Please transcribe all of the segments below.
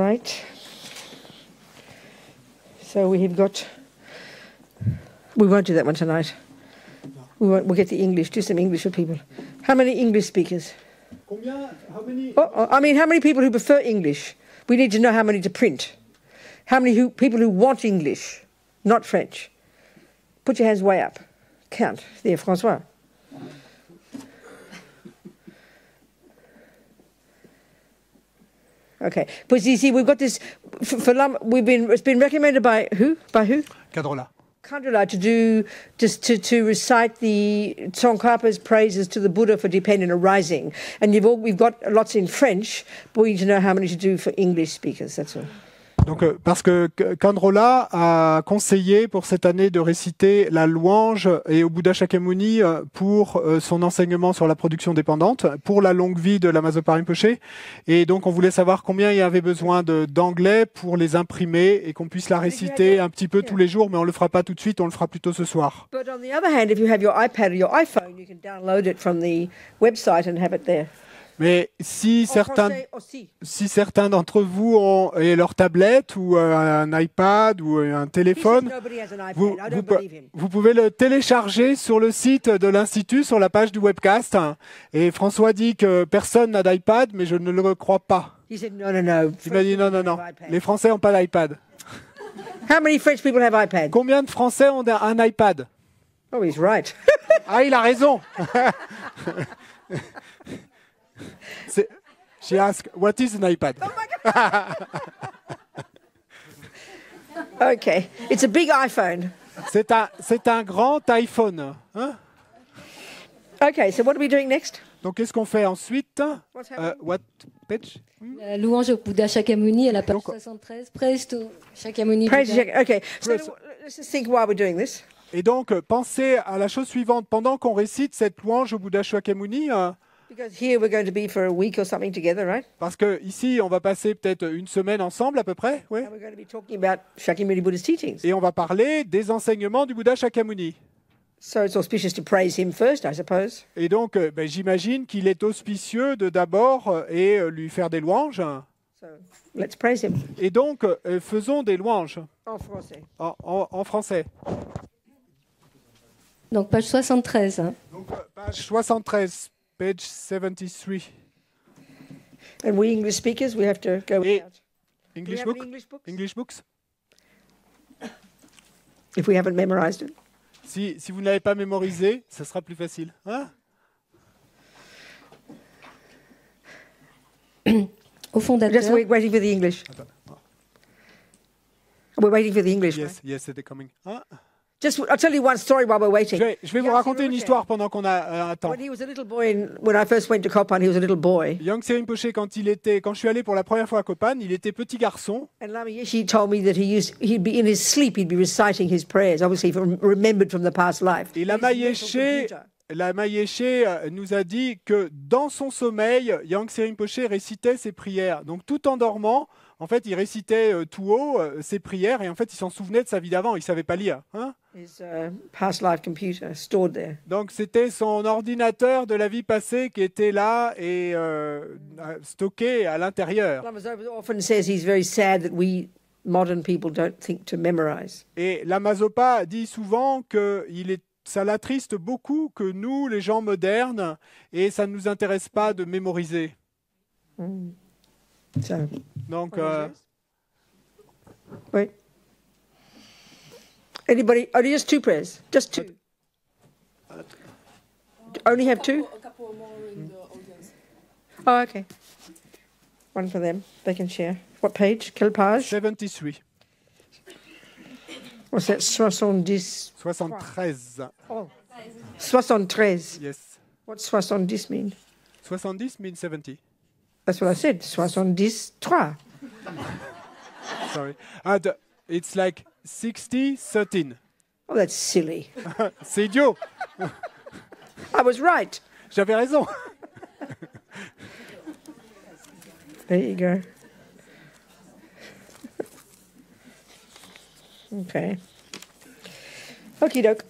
Right. So we have got... We won't do that one tonight. We'll get the English, do some English for people. How many English speakers? Combien? How many? I mean, how many people who prefer English? We need to know how many to print. How many people who want English, not French? Put your hands way up. Count. There, François. Okay. But you see, we've got this. It's been recommended by who? By who? Cadrola. Kandrila to recite the Tsongkhapa's praises to the Buddha for dependent arising, and we've got lots in French, but we need to know how many to do for English speakers. That's all. Donc, parce que Kandrola a conseillé pour cette année de réciter la louange et au Bouddha Shakyamuni pour son enseignement sur la production dépendante, pour la longue vie de Lama-Zopa Rinpoché. Et donc, on voulait savoir combien il y avait besoin d'anglais pour les imprimer et qu'on puisse la réciter un petit peu tous les jours, mais on le fera pas tout de suite, on le fera plutôt ce soir. But on the other hand, if you have your iPad or your iPhone, you can download it from the website and have it there. Mais si certains d'entre vous ont leur tablette ou un iPad ou un téléphone, vous pouvez le télécharger sur le site de l'Institut, sur la page du webcast. Et François dit que personne n'a d'iPad, mais je ne le crois pas. Il m'a dit non, les Français n'ont pas d'iPad. How many French people have iPad? Combien de Français ont un iPad? Oh, he's right. Ah, il a raison. She asked, what is an iPad? Oh my God. Okay, it's a big iPhone. C'est un grand iPhone. Hein? Okay, so what are we doing next? Donc, qu'est-ce qu'on fait ensuite? What page? La louange au Bouddha Shakyamuni à la page 73. Praise to Shakyamuni. Okay, so let's just think why we're doing this. Et donc, pensez à la chose suivante. Pendant qu'on récite cette louange au Bouddha Shakyamuni, because here we're going to be for a week or something together, right? Parce que ici, on va passer peut-être une semaine ensemble à peu près, oui. And we're going to be talking about Shakyamuni Buddha's teachings. Et on va parler des enseignements du Bouddha Shakyamuni. So it's auspicious to praise him first, I suppose. Et donc, j'imagine qu'il est auspicieux de d'abord lui faire des louanges. So let's praise him. Et donc, faisons des louanges. En français. En français. Donc, page 73. Hein. Donc, page 73. Page 73. And we English speakers, we have to go without. English book? English books? If we haven't memorized it. Si vous n'avez pas mémorisé, ça sera plus facile. Hein? Au fondateur. Just waiting for the English. We're waiting for the English. Yes, right? yes, they're coming. Hein? I'll tell you one story while we're waiting. Je vais vous raconter une histoire pendant qu'on a un temps. When he was a little boy, when I first went to Kopan, he was a little boy. Yangtze Rinpoche, quand je suis allé pour la première fois à Kopan, il était petit garçon. And Lama Yeshe told me that he'd be in his sleep, he'd be reciting his prayers, obviously remembered from the past life. Et Lama Yeshe nous a dit que dans son sommeil, Yangtze Rinpoche récitait ses prières. Donc tout en dormant, en fait, il récitait tout haut ses prières et en fait, il s'en souvenait de sa vie d'avant. Il savait pas lire. Hein? His past life computer stored there. Donc c'était son ordinateur de la vie passée qui était là et stocké à l'intérieur. Lama Zopa often says he's very sad that we modern people don't think to memorize. Et Lama Zopa dit souvent que ça l'attriste beaucoup que nous, les gens modernes, et ça ne nous intéresse pas de mémoriser. Mm. So, donc, wait. Anybody? Only just two prayers? Just two? Only have two? A couple more in the audience. Oh, okay. One for them. They can share. What page? Quelle page? 73. What's that? 70? 73. Oh. 73. Yes. What's 70 mean? 70 means 70. That's what I said. 73. Sorry. It's like 60, 13. Oh, that's silly. C'est idiot. I was right. J'avais raison. There you go. Okay. Okie doke.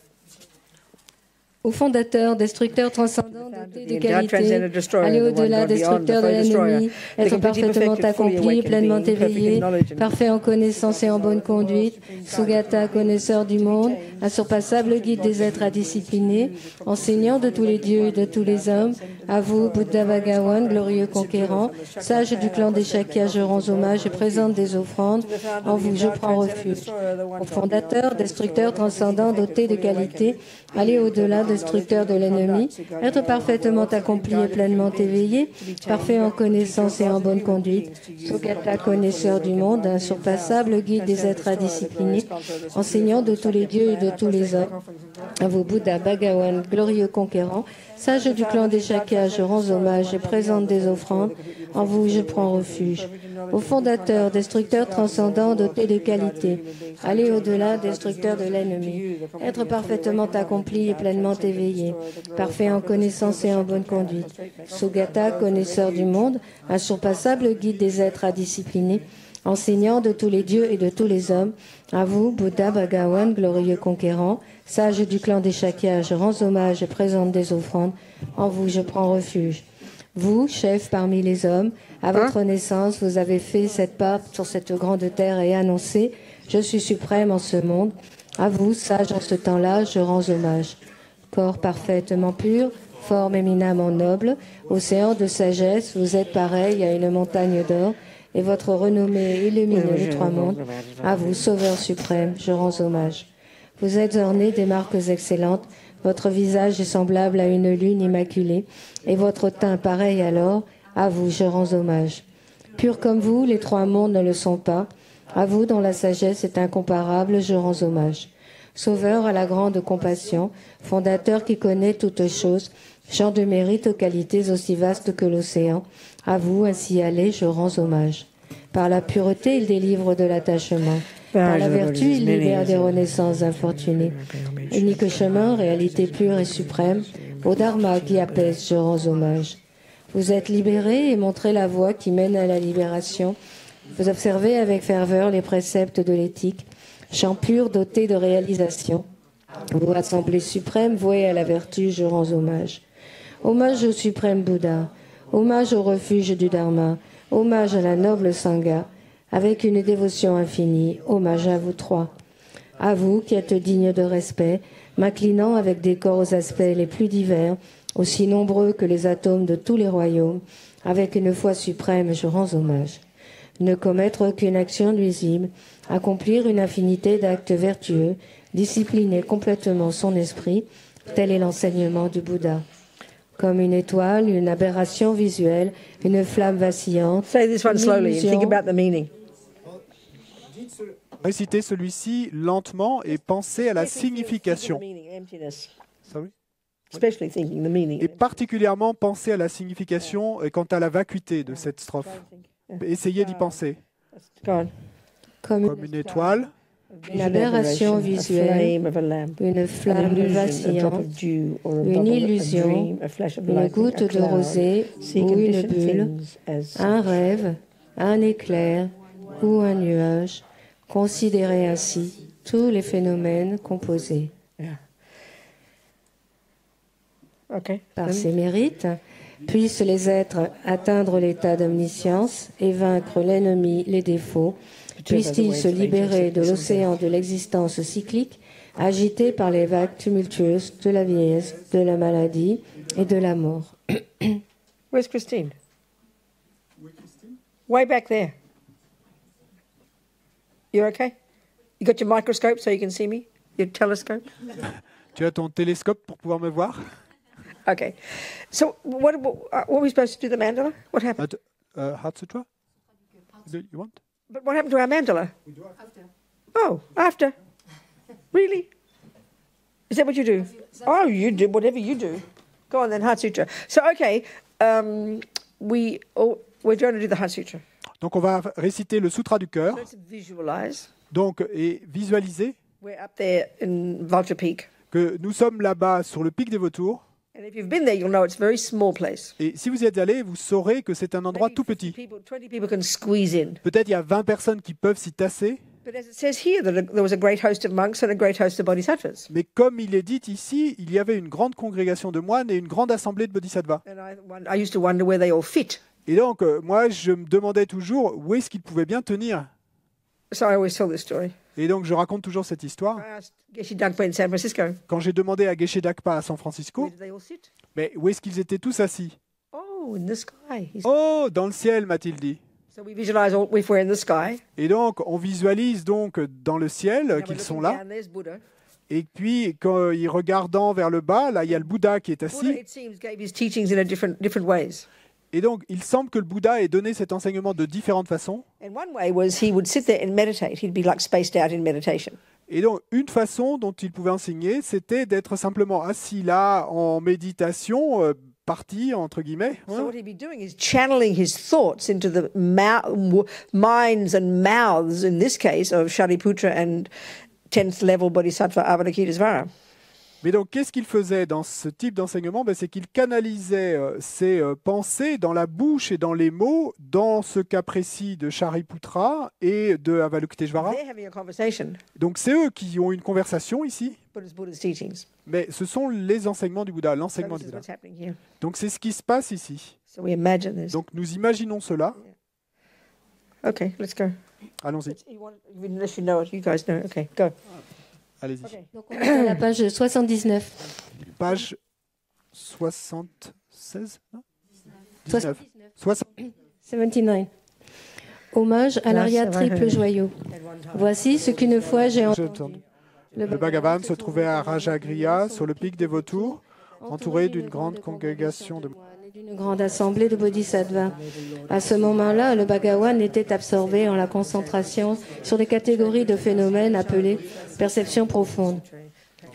Au fondateur, destructeur transcendant, doté de qualité, transcendent destroyer, aller the one au-delà, God beyond, destructeur the de full destroyer, l'ennemi, the être completely parfaitement perfected, fully accompli, awakened pleinement being, perfect in éveillé, knowledge and parfait en connaissance et en bonne conduite, Sugata, connaisseur du monde, insurpassable guide des êtres à discipliner, enseignant de tous les dieux et de tous les hommes, à vous, Buddha Bhagawan, glorieux conquérant, sage du clan des Shakyas, je rends hommage et présente des offrandes, en vous je prends refuge. Au fondateur, destructeur transcendant, doté de qualité, aller au-delà, destructeur de l'ennemi, être parfaitement accompli et pleinement éveillé, parfait en connaissance et en bonne conduite, Sugata, connaisseur du monde, insurpassable, guide des êtres à discipliner, enseignant de tous les dieux et de tous les hommes, à vous, Bouddha Bhagawan, glorieux conquérant, sage du clan des Shakyas, je rends hommage et présente des offrandes, en vous je prends refuge. Au fondateur, destructeur transcendant, doté de qualité, aller au-delà, destructeur de l'ennemi, être parfaitement accompli et pleinement éveillé, parfait en connaissance et en bonne conduite, Sugata, connaisseur du monde, insurpassable guide des êtres à discipliner, enseignant de tous les dieux et de tous les hommes, à vous, Bouddha Bhagawan, glorieux conquérant, sage du clan des Shakyas, je rends hommage et présente des offrandes, en vous je prends refuge. Vous, chef parmi les hommes, à votre naissance, vous avez fait cette part sur cette grande terre et annoncé, je suis suprême en ce monde. À vous, sage en ce temps-là, je rends hommage. Corps parfaitement pur, forme éminemment noble, océan de sagesse, vous êtes pareil à une montagne d'or, et votre renommée illumine les trois mondes. À vous, Sauveur suprême, je rends hommage. Vous êtes orné des marques excellentes, votre visage est semblable à une lune immaculée, et votre teint pareil à l'or. À vous, je rends hommage. Pur comme vous, les trois mondes ne le sont pas. À vous, dont la sagesse est incomparable, je rends hommage. Sauveur à la grande compassion, fondateur qui connaît toutes choses, champ de mérite aux qualités aussi vastes que l'océan. À vous, ainsi allé, je rends hommage. Par la pureté, il délivre de l'attachement. Par la vertu, il libère des renaissances infortunées. Unique chemin, réalité pure et suprême, au Dharma qui apaise, je rends hommage. Vous êtes libérés et montrez la voie qui mène à la libération. Vous observez avec ferveur les préceptes de l'éthique, champ pur doté de réalisation. Vous, assemblée suprême, vouée à la vertu, je rends hommage. Hommage au suprême Bouddha, hommage au refuge du Dharma, hommage à la noble Sangha, avec une dévotion infinie, hommage à vous trois. À vous qui êtes dignes de respect, m'inclinant avec des corps aux aspects les plus divers, aussi nombreux que les atomes de tous les royaumes, avec une foi suprême, je rends hommage. Ne commettre aucune action nuisible, accomplir une infinité d'actes vertueux, discipliner complètement son esprit, tel est l'enseignement du Bouddha. Comme une étoile, une aberration visuelle, une flamme vacillante. Say this one slowly and think about the meaning. Récitez celui-ci lentement et pensez à la signification. Sorry? Especially thinking the meaning. Et particulièrement pensez à la signification et quant à la vacuité de cette strophe. Essayez d'y penser. Comme une étoile, une aberration visuelle, une flamme vacillante, une illusion, une goutte de rosée ou une bulle, un rêve, un éclair ou un nuage. Considérez ainsi tous les phénomènes composés. Par ses mérites, puissent les êtres atteindre l'état d'omniscience et vaincre l'ennemi, les défauts, puissent-ils se libérer de l'océan de l'existence cyclique, agité par les vagues tumultueuses de la vieillesse, de la maladie et de la mort. Where's Christine? Way back there. You okay? You got your microscope so you can see me? Your telescope? Tu as ton télescope pour pouvoir me voir? Okay. So what were we supposed to do the mandala? What happened? Heart Sutra? Do you want? But what happened to our mandala? We do after. Oh, after. Really? Is that what you do? Oh, you do whatever you do. Go on then, Heart Sutra. So, okay, we're going to do the Heart Sutra. Donc, on va réciter le Sutra du cœur. So let's visualize. Donc, et visualiser We're up there in Vulture Peak. Que nous sommes là-bas sur le pic des Vautours. And if you've been there, you'll know it's a very small place. Et si vous y êtes allé, vous saurez que c'est un endroit tout petit. 20 people can squeeze in. Peut-être il y a 20 personnes qui peuvent s'y tasser. But as it says here, that there was a great host of monks and a great host of bodhisattvas. Mais comme il est dit ici, il y avait une grande congrégation de moines et une grande assemblée de bodhisattvas. And I used to wonder where they all fit. Et donc, moi, je me demandais toujours où est-ce qu'ils pouvaient bien tenir. So I always tell this story. Et donc, je raconte toujours cette histoire. I asked Geshe Dagpa in San Francisco, Quand j'ai demandé à Geshe Dagpa à San Francisco, where did they all sit? mais où est-ce qu'ils étaient tous assis? Oh, in the sky. Oh, dans le ciel, m'a-t-il dit. So we visualize all, if we're in the sky. Et donc, on visualise donc dans le ciel Now we're qu'ils sont looking là. down, there's Buddha. Et puis, quand ils regardant vers le bas, là, il y a le Bouddha qui est Buddha, assis. it seems, gave his teachings in a different ways. Et donc, il semble que le Bouddha ait donné cet enseignement de différentes façons. And one way was he would sit there and meditate. He'd be like spaced out in meditation. Et donc, une façon dont il pouvait enseigner, c'était d'être simplement assis là en méditation, parti, entre guillemets. So what he'd be doing is channeling his thoughts into the minds and mouths, in this case, of Shariputra and 10th level Bodhisattva Avalokitesvara. Mais donc, qu'est-ce qu'il faisait dans ce type d'enseignement? C'est qu'il canalisait ses pensées dans la bouche et dans les mots, dans ce cas précis de Shariputra et de Avalokiteshvara. They're having a conversation, Donc, c'est eux qui ont une conversation ici, but it's Buddha's teachings. mais ce sont les enseignements du Bouddha, So l'enseignement this du is Bouddha. what's happening here. Donc, c'est ce qui se passe ici. So we imagine this. Donc, nous imaginons cela. Okay, let's go. Allons-y, Unless you know it, you guys know. Okay, go. allez-y. Okay. Donc on est à la page 79. Page 76 non 19. 60. 79. Hommage à l'aria triple joyau. Voici ce qu'une fois j'ai Je entendu. tourne. Le Bhagavan se trouvait à Rajagriha, sur le pic des vautours, entouré d'une grande congrégation de... et d'une grande assemblée de bodhisattvas. À ce moment-là, le Bhagavan était absorbé en la concentration sur des catégories de phénomènes appelés perception profonde.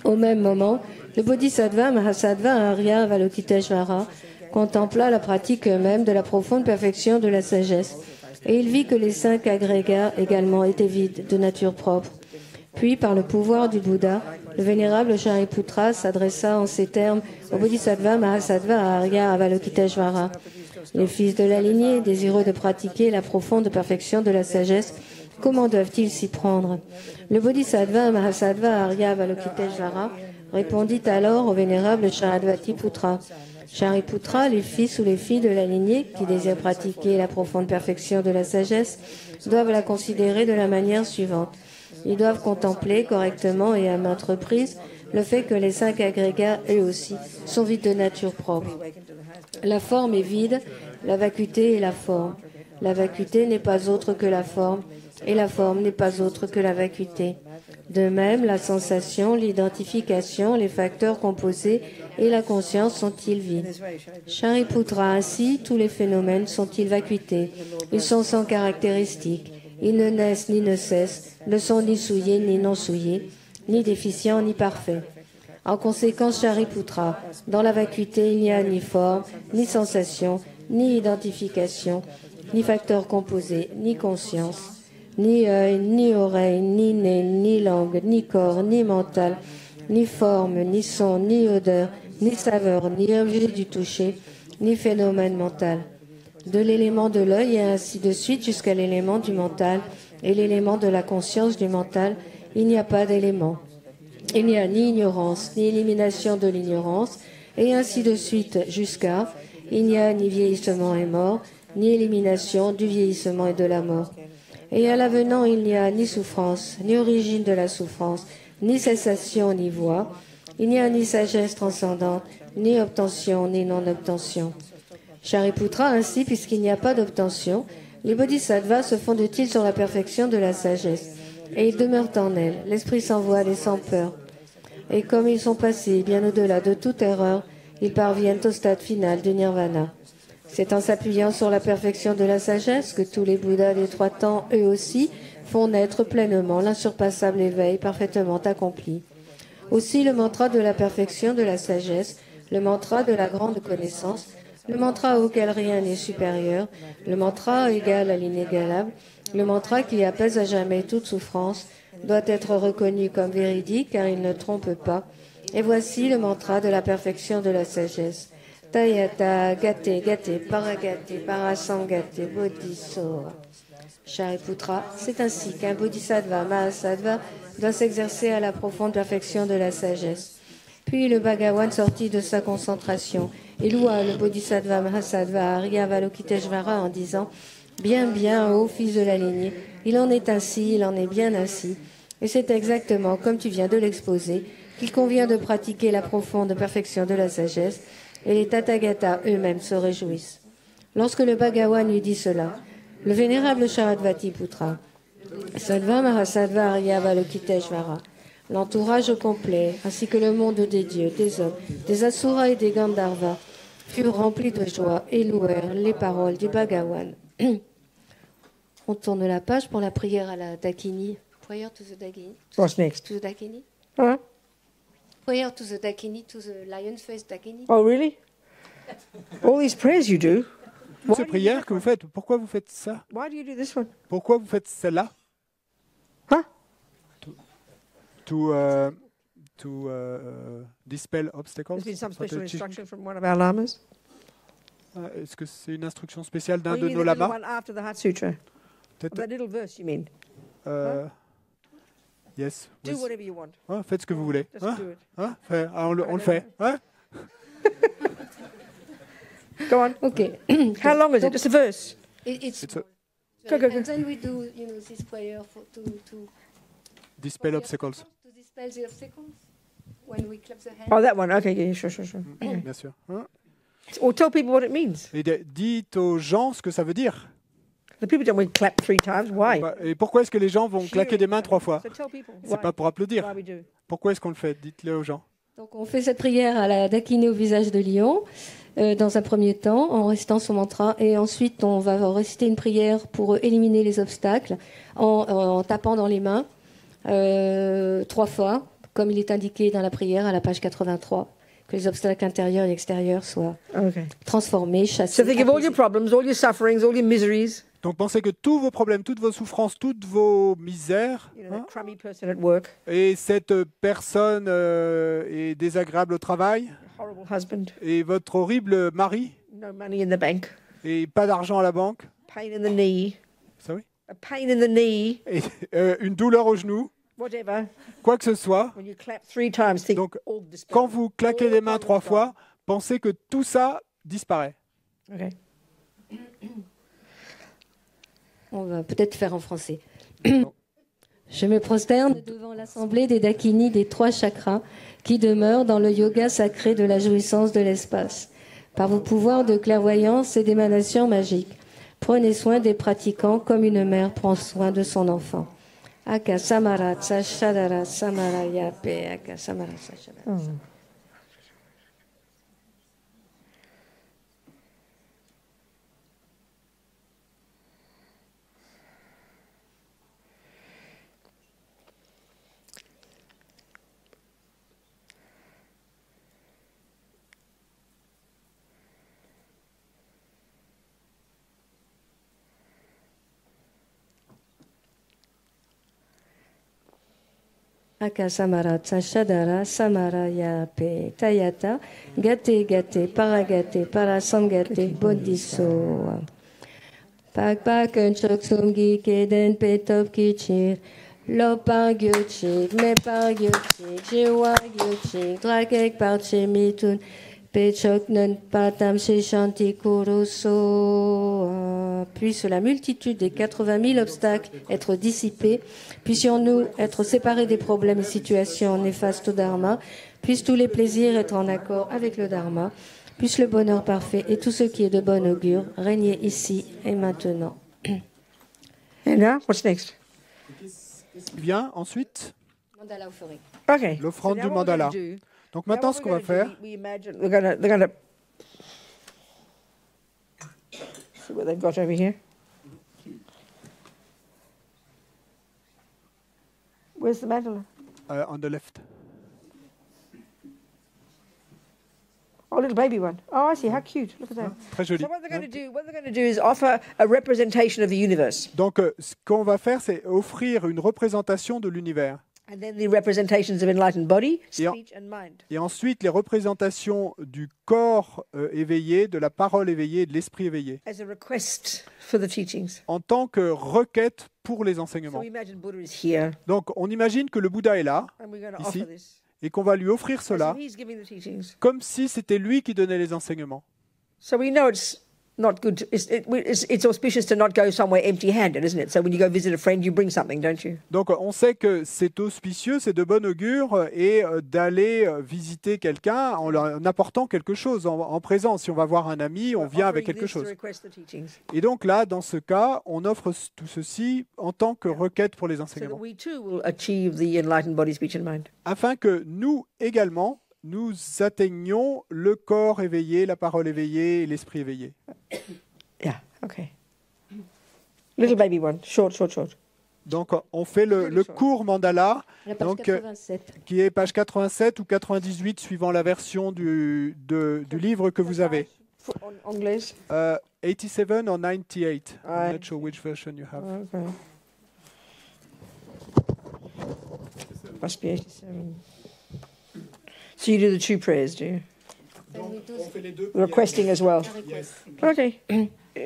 Au même moment, le bodhisattva Mahasattva Arya Avalokiteshvara contempla la pratique même de la profonde perfection de la sagesse, et il vit que les 5 agrégats également étaient vides de nature propre. Puis, par le pouvoir du Bouddha, le vénérable Shariputra s'adressa en ces termes au bodhisattva Mahasattva Arya Avalokiteshvara. Les fils de la lignée, désireux de pratiquer la profonde perfection de la sagesse, comment doivent-ils s'y prendre? Le bodhisattva Mahasattva Arya Avalokiteshvara répondit alors au vénérable Sharadvatiputra. Shariputra, les fils ou les filles de la lignée qui désirent pratiquer la profonde perfection de la sagesse doivent la considérer de la manière suivante. Ils doivent contempler correctement et à maintes reprises le fait que les 5 agrégats, eux aussi, sont vides de nature propre. La forme est vide, la vacuité est la forme. La vacuité n'est pas autre que la forme, et la forme n'est pas autre que la vacuité. De même, la sensation, l'identification, les facteurs composés et la conscience sont-ils vides? Shariputra, ainsi, tous les phénomènes sont-ils vacuités? Ils sont sans caractéristiques. Ils ne naissent ni ne cessent, ne sont ni souillés ni non souillés, ni déficients ni parfaits. En conséquence, Shariputra, dans la vacuité, il n'y a ni forme, ni sensation, ni identification, ni facteurs composés, ni conscience, ni œil, ni oreille, ni nez, ni langue, ni corps, ni mental, ni forme, ni son, ni odeur, ni saveur, ni objet du toucher, ni phénomène mental. De l'élément de l'œil et ainsi de suite jusqu'à l'élément du mental et l'élément de la conscience du mental, il n'y a pas d'élément. Il n'y a ni ignorance, ni élimination de l'ignorance, et ainsi de suite jusqu'à il n'y a ni vieillissement et mort, ni élimination du vieillissement et de la mort. Et à l'avenant, il n'y a ni souffrance, ni origine de la souffrance, ni cessation, ni voie. Il n'y a ni sagesse transcendante, ni obtention, ni non-obtention. Shariputra, ainsi, puisqu'il n'y a pas d'obtention, les bodhisattvas se fondent-ils sur la perfection de la sagesse, et ils demeurent en elle, l'esprit sans voile et sans peur. Et comme ils sont passés bien au-delà de toute erreur, ils parviennent au stade final du nirvana. C'est en s'appuyant sur la perfection de la sagesse que tous les Bouddhas des 3 temps, eux aussi, font naître pleinement l'insurpassable éveil parfaitement accompli. Aussi le mantra de la perfection de la sagesse, le mantra de la grande connaissance, le mantra auquel rien n'est supérieur, le mantra égal à l'inégalable, le mantra qui apaise à jamais toute souffrance, doit être reconnu comme véridique car il ne trompe pas. Et voici le mantra de la perfection de la sagesse. Tayata gate gate paragate parasangate bodhisattva. Shariputra, c'est ainsi qu'un bodhisattva Mahasattva doit s'exercer à la profonde perfection de la sagesse. Puis le Bhagavan sortit de sa concentration et loua le bodhisattva Mahasattva Aryavalokiteshvara en disant « Bien, bien, ô fils de la lignée, il en est ainsi, il en est bien ainsi. Et c'est exactement comme tu viens de l'exposer qu'il convient de pratiquer la profonde perfection de la sagesse, et les Tathagatas eux-mêmes se réjouissent. » Lorsque le Bhagavan lui dit cela, le vénérable Sharadvati Putra, Sattva Mahasattva Aryavalokiteshvara, l'entourage au complet, ainsi que le monde des dieux, des hommes, des Asuras et des Gandharvas, furent remplis de joie et louèrent les paroles du Bhagavan. On tourne la page pour la prière à la Dakini. Prayer to the Dakini. What's next? To the Dakini. Huh? Prayer to the Dakini, to the lion's face Dakini. Oh, really? All these prayers you do? Ces prières que vous faites, pourquoi vous faites ça? Why do you do this one? Pourquoi vous faites celle-là? Huh? To dispel obstacles? There's been some special instruction from one of our lamas. Est-ce que c'est une instruction spéciale d'un Or you de mean nos the little lamas? one after the Heart Sutra? Peut-être. That little verse, you mean? Yes. Do yes. whatever you want. Hein, faites ce que vous voulez. Just Hein? do it. Hein? On le fait. Hein? Go on. Okay. How long is it? Just a verse. It's It's a- Go, go, go. and then we do, this prayer to Dispel obstacles. to dispel the obstacles when we clap the hands. Oh, that one. Okay, yeah, sure, sure, sure. Okay. Bien sûr. Hein? Or tell people what it means. Et dites aux gens ce que ça veut dire. The people don't want to clap 3 times. Why? Et pourquoi est-ce que les gens vont claquer des mains 3 fois? So tell people C'est why, pas pour applaudir. why we do. Pourquoi est-ce qu'on le fait? Dites-le aux gens. Donc on fait cette prière à la Dakini au visage de lion, dans un premier temps, en récitant son mantra, et ensuite on va réciter une prière pour éliminer les obstacles, en tapant dans les mains 3 fois, comme il est indiqué dans la prière à la page 83, que les obstacles intérieurs et extérieurs soient Okay. transformés, chassés. So think of all your apaisés. problems, all your sufferings, all your miseries. Donc pensez que tous vos problèmes, toutes vos souffrances, toutes vos misères, You know, hein, that crummy person at work, et cette personne est désagréable au travail, horrible husband, et votre horrible mari, no money in the bank, et pas d'argent à la banque, pain in the knee, ça oui, a pain in the knee, et une douleur au genou, whatever. quoi que ce soit. When you clap 3 times, think Donc, all dispelled. quand vous claquez All les mains 3 problems fois, pensez que tout ça disparaît. gone. Okay. On va peut-être faire en français. Je me prosterne devant l'assemblée des Dakinis des 3 chakras qui demeurent dans le yoga sacré de la jouissance de l'espace. Par vos pouvoirs de clairvoyance et d'émanation magique, prenez soin des pratiquants comme une mère prend soin de son enfant. Aka samara tsashadara samara yape aka samara tsashadara. Aka samara tsashadara samara yape tayata gate gate paragate parasangate bodhiso. Pak pak un choksum gi keden petop kichir. Lopar gyuchik me par gyuchik jiwa gyuchik drakek par chemitun. Pechok non patam shishanti kuruso. Puisse la multitude des 80 000 obstacles être dissipés. Puissions-nous être séparés des problèmes et situations néfastes au Dharma. Puissent tous les plaisirs être en accord avec le Dharma. Puisse le bonheur parfait et tout ce qui est de bon augure régner ici et maintenant. And now, what's next? Bien, ensuite, Mandala euphorique. Okay. l'offrande now du what we're mandala. gonna do- Donc now maintenant, what ce we're qu'on va gonna faire, do, we imagine they're gonna see what they've got over here. Where's the mandala? on the left. Oh, little baby one. Oh, I see. How cute. Look at that. Très joli. So what they're going to do is offer a representation of the universe. Donc, ce qu'on va faire, c'est offrir une représentation de l'univers. And then the representations of enlightened body, Et en- speech, and mind. Et ensuite, les représentations du corps éveillé, de la parole éveillée et de l'esprit éveillé, As a request for the teachings. en tant que requête pour les So enseignements. we imagine Buddha is here, Donc, on imagine que le Bouddha est là and we're going to Ici. offer this. et qu'on va lui offrir As cela if he's giving the teachings. comme si c'était lui qui donnait les enseignements. So we know it's not good. It's auspicious to not go somewhere empty-handed, isn't it? So when you go visit a friend, you bring something, don't you? Donc, on sait que c'est auspicieux, c'est de bon augure et d'aller visiter quelqu'un en apportant quelque chose en présence. Si on va voir un ami, on vient avec Offering quelque this to chose. request the teachings, Et donc là, dans ce cas, on offre tout ceci en tant que requête pour les so that enseignements, we too will achieve the enlightened body, speech, and mind. afin que nous également, nous atteignions le corps éveillé, la parole éveillée et l'esprit éveillé. Yeah. Okay. Little baby one, short. Donc on fait le court mandala, La page donc, 87. qui est page 87 ou 98 suivant la version du livre que vous avez. En anglais. 87 or 98. I'm Ouais. not sure which version you have. Okay. Must be 87. So you do the two prayers, do you? On fait les deux. Requesting as well. Okay.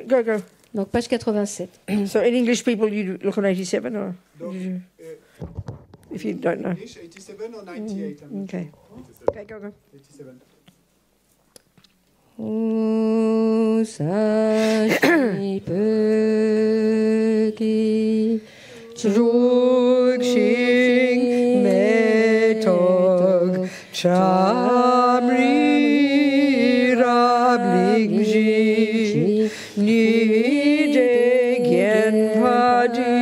Go. Donc page 87. So in English, people, you look on 87, or Donc, if you don't know. 87 or 98. I'm not Okay. sure. Okay, go. 87. O sashi peki Drukshing metog chamri rablingji nide genpadi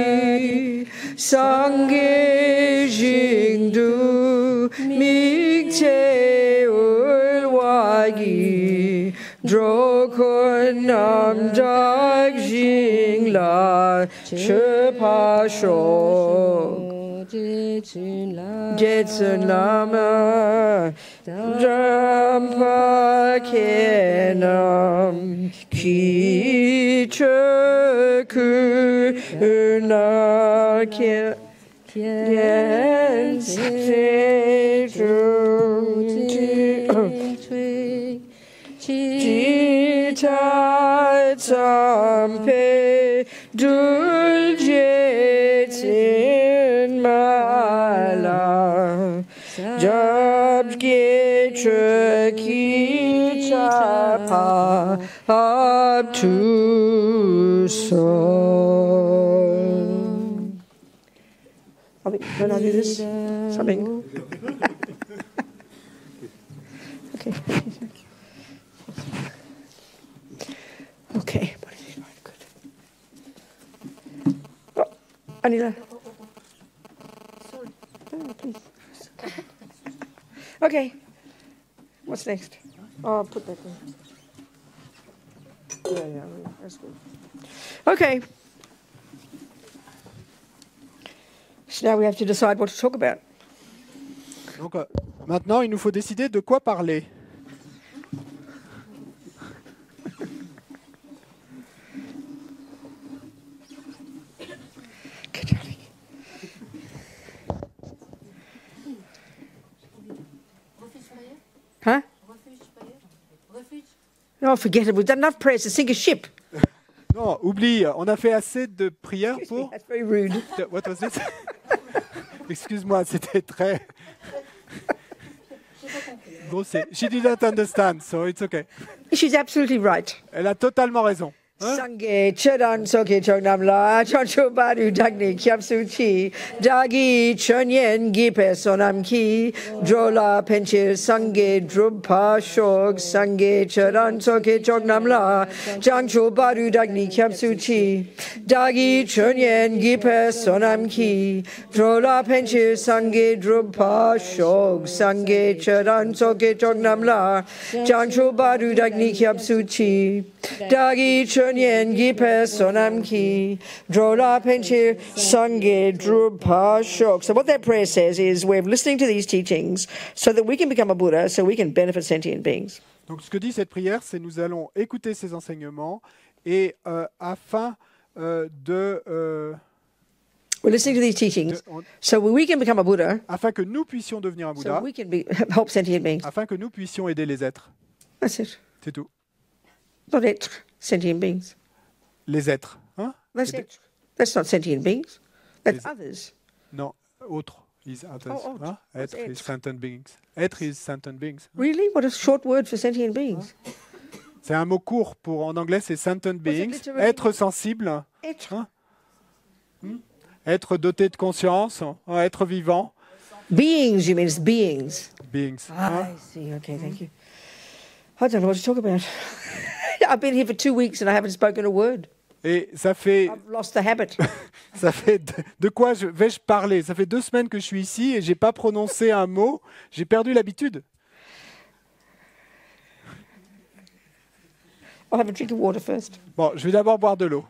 sangye jingdu mikte ulwagi drokonam dag jingla chepasho Jetsun Lama Jampa Kenam Ki Choku Una Kien Jita Tampe Duljetin Mala Jabge Chaki Chapa up to soul. When I do this, something. Okay. Okay. Good. Oh, Anila. Sorry. Oh, please. Okay. What's next? Oh, I'll put that there. Yeah, that's good. Okay. So now we have to decide what to talk about. Donc maintenant, il nous faut décider de quoi parler. Good darling. Huh? Oh, forget it. We've done enough prayers to sink a ship. Non, oublie, on a fait assez de prières pour... That's very rude. What was it? Excuse-moi, c'était très... grossier. She didn't understand, so it's okay. She's absolutely right. Elle a totalement raison. Hein? Sangye chedan soke chongnam la chancho badu dagni kyapsu chi dagi chonyen gipe sonam ki drola penchir sangye druppa shog sangye chedan soke chongnam la chancho badu dagni kyapsu chi dagi chonyen gipe sonam ki drola penchir sangye druppa shog sangye chedan soke chongnam la chancho badu dagni kyapsu chi dagi Chonyen Gipe Sonam Ki Drola Penchir Sangye Drupa Shok. So what that prayer says is we're listening to these teachings so that we can become a Buddha, so we can benefit sentient beings. Donc ce que dit cette prière, c'est nous allons écouter ces enseignements et afin de We're listening to these teachings on- so we can become a Buddha, afin que nous puissions devenir un so Bouddha, we can help sentient beings. afin que nous puissions aider les êtres. That's it. C'est tout. Not être, sentient beings. Les êtres. Hein? That's Aider- it. That's not sentient beings. That's Les- others. Non, autre. Is others. Oh, autre. Hein? What's Être is être? sentient beings. Être is sentient beings. Really? What a short word for sentient beings. C'est un mot court pour, en anglais, c'est sentient beings. literally? Être sensible, Être. hein? Être doté de conscience, hein? Être vivant. Beings, you mean it's beings. Beings. Ah, hein? I see. Okay, thank you. I don't know what to talk about. I've been here for 2 weeks and I haven't spoken a word. Et ça fait I've lost the habit. de quoi vais-je parler? Ça fait 2 semaines que je suis ici et j'ai pas prononcé un mot. J'ai perdu l'habitude. I'll have a drink of water first. Bon, je vais d'abord boire de l'eau.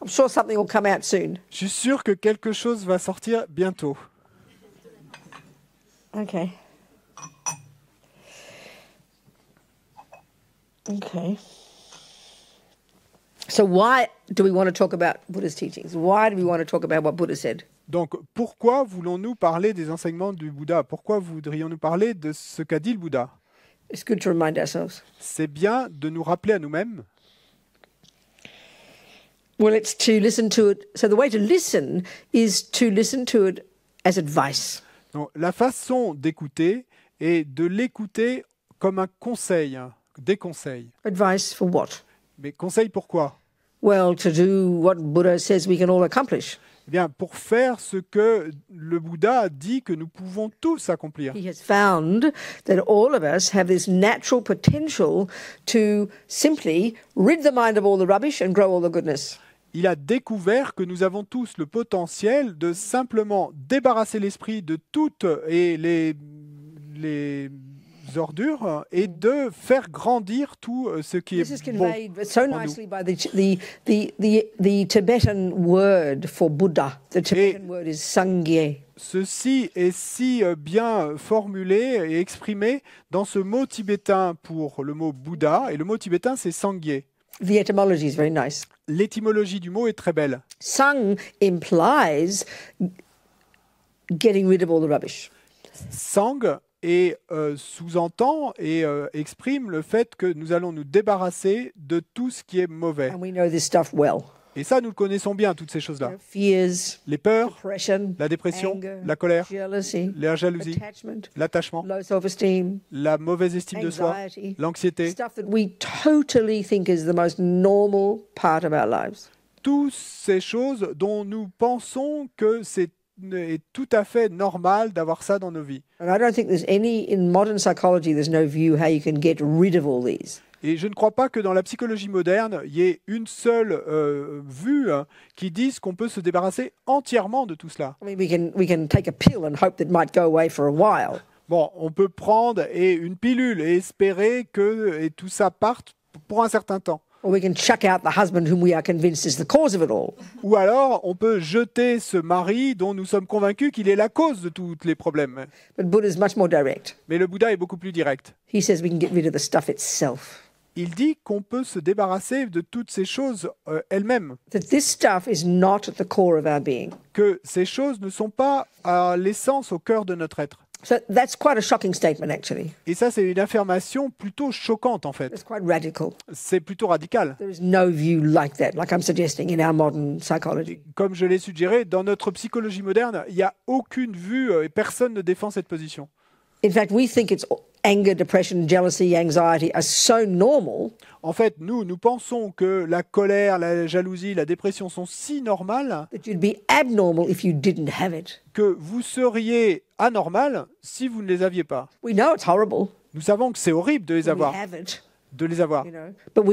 I'm sure something will come out soon. Je suis sûr que quelque chose va sortir bientôt. Okay. Okay. So why do we want to talk about Buddha's teachings? Why do we want to talk about what Buddha said? Donc, pourquoi voulons-nous parler des enseignements du Bouddha? Pourquoi voudrions-nous parler de ce qu'a dit le Bouddha? It's good to remind ourselves. C'est bien de nous rappeler à nous-mêmes. Well, it's to listen to it. So the way to listen is to listen to it as advice. Donc, la façon d'écouter est de l'écouter comme un conseil, des conseils. Advice for what? Mais conseil pourquoi? Well, to do what Buddha says we can all accomplish. Eh bien, pour faire ce que le Bouddha dit que nous pouvons tous accomplir. He has found that all of us have this natural potential to simply rid the mind of all the rubbish and grow all the goodness. Il a découvert que nous avons tous le potentiel de simplement débarrasser l'esprit de toutes et les ordures et de faire grandir tout ce qui This is est bon. conveyed so en nous. nicely by the Tibetan word for Buddha. The Tibetan word is Sangye. Ceci est si bien formulé et exprimé dans ce mot tibétain pour le mot Bouddha, et le mot tibétain c'est Sangye. The etymology is very nice. L'étymologie du mot est très belle. Sang implies getting rid of all the rubbish. Sang et sous-entend et exprime le fait que nous allons nous débarrasser de tout ce qui est mauvais. And we know this stuff well. Et ça, nous le connaissons bien, toutes ces choses-là. Fears, Les peurs, depression, la dépression, anger, la colère, jealousy, la jalousie, attachment, l'attachement, low self-esteem, la mauvaise estime de soi, anxiety, l'anxiété. stuff that we totally think is the most normal part of our lives. Toutes ces choses dont nous pensons que c'est est tout à fait normal d'avoir ça dans nos vies. And I don't think there's any, in modern psychology, there's no view how you can get rid of all these. Et je ne crois pas que dans la psychologie moderne, il y ait une seule vue qui dise qu'on peut se débarrasser entièrement de tout cela. I mean, we can take a pill and hope that it might go away for a while. Bon, on peut prendre une pilule et espérer que tout ça parte pour un certain temps. Or we can chuck out the husband whom we are convinced is the cause of it all. Ou alors, on peut jeter ce mari dont nous sommes convaincus qu'il est la cause de tous les problèmes. But Buddha is much more direct. Mais le Bouddha est beaucoup plus direct. He says we can get rid of the stuff itself. Il dit qu'on peut se débarrasser de toutes ces choses elles-mêmes, That this stuff is not at the core of our being. que ces choses ne sont pas à l'essence, au cœur de notre être. So that's quite a shocking statement, actually. Et ça, c'est une affirmation plutôt choquante, en fait. It's quite radical. C'est plutôt radical. There is no view like that, like I'm suggesting in our modern psychology. Comme je l'ai suggéré, dans notre psychologie moderne, il n'y a aucune vue et personne ne défend cette position. In fact, we think it's anger, depression, jealousy, anxiety are so normal En fait, nous pensons que la colère, la jalousie, la dépression sont si normales that you'd be abnormal if you didn't have it. que vous seriez anormal si vous ne les aviez pas. We know it's horrible Nous savons que c'est horrible de les when we avoir, have it, you know, but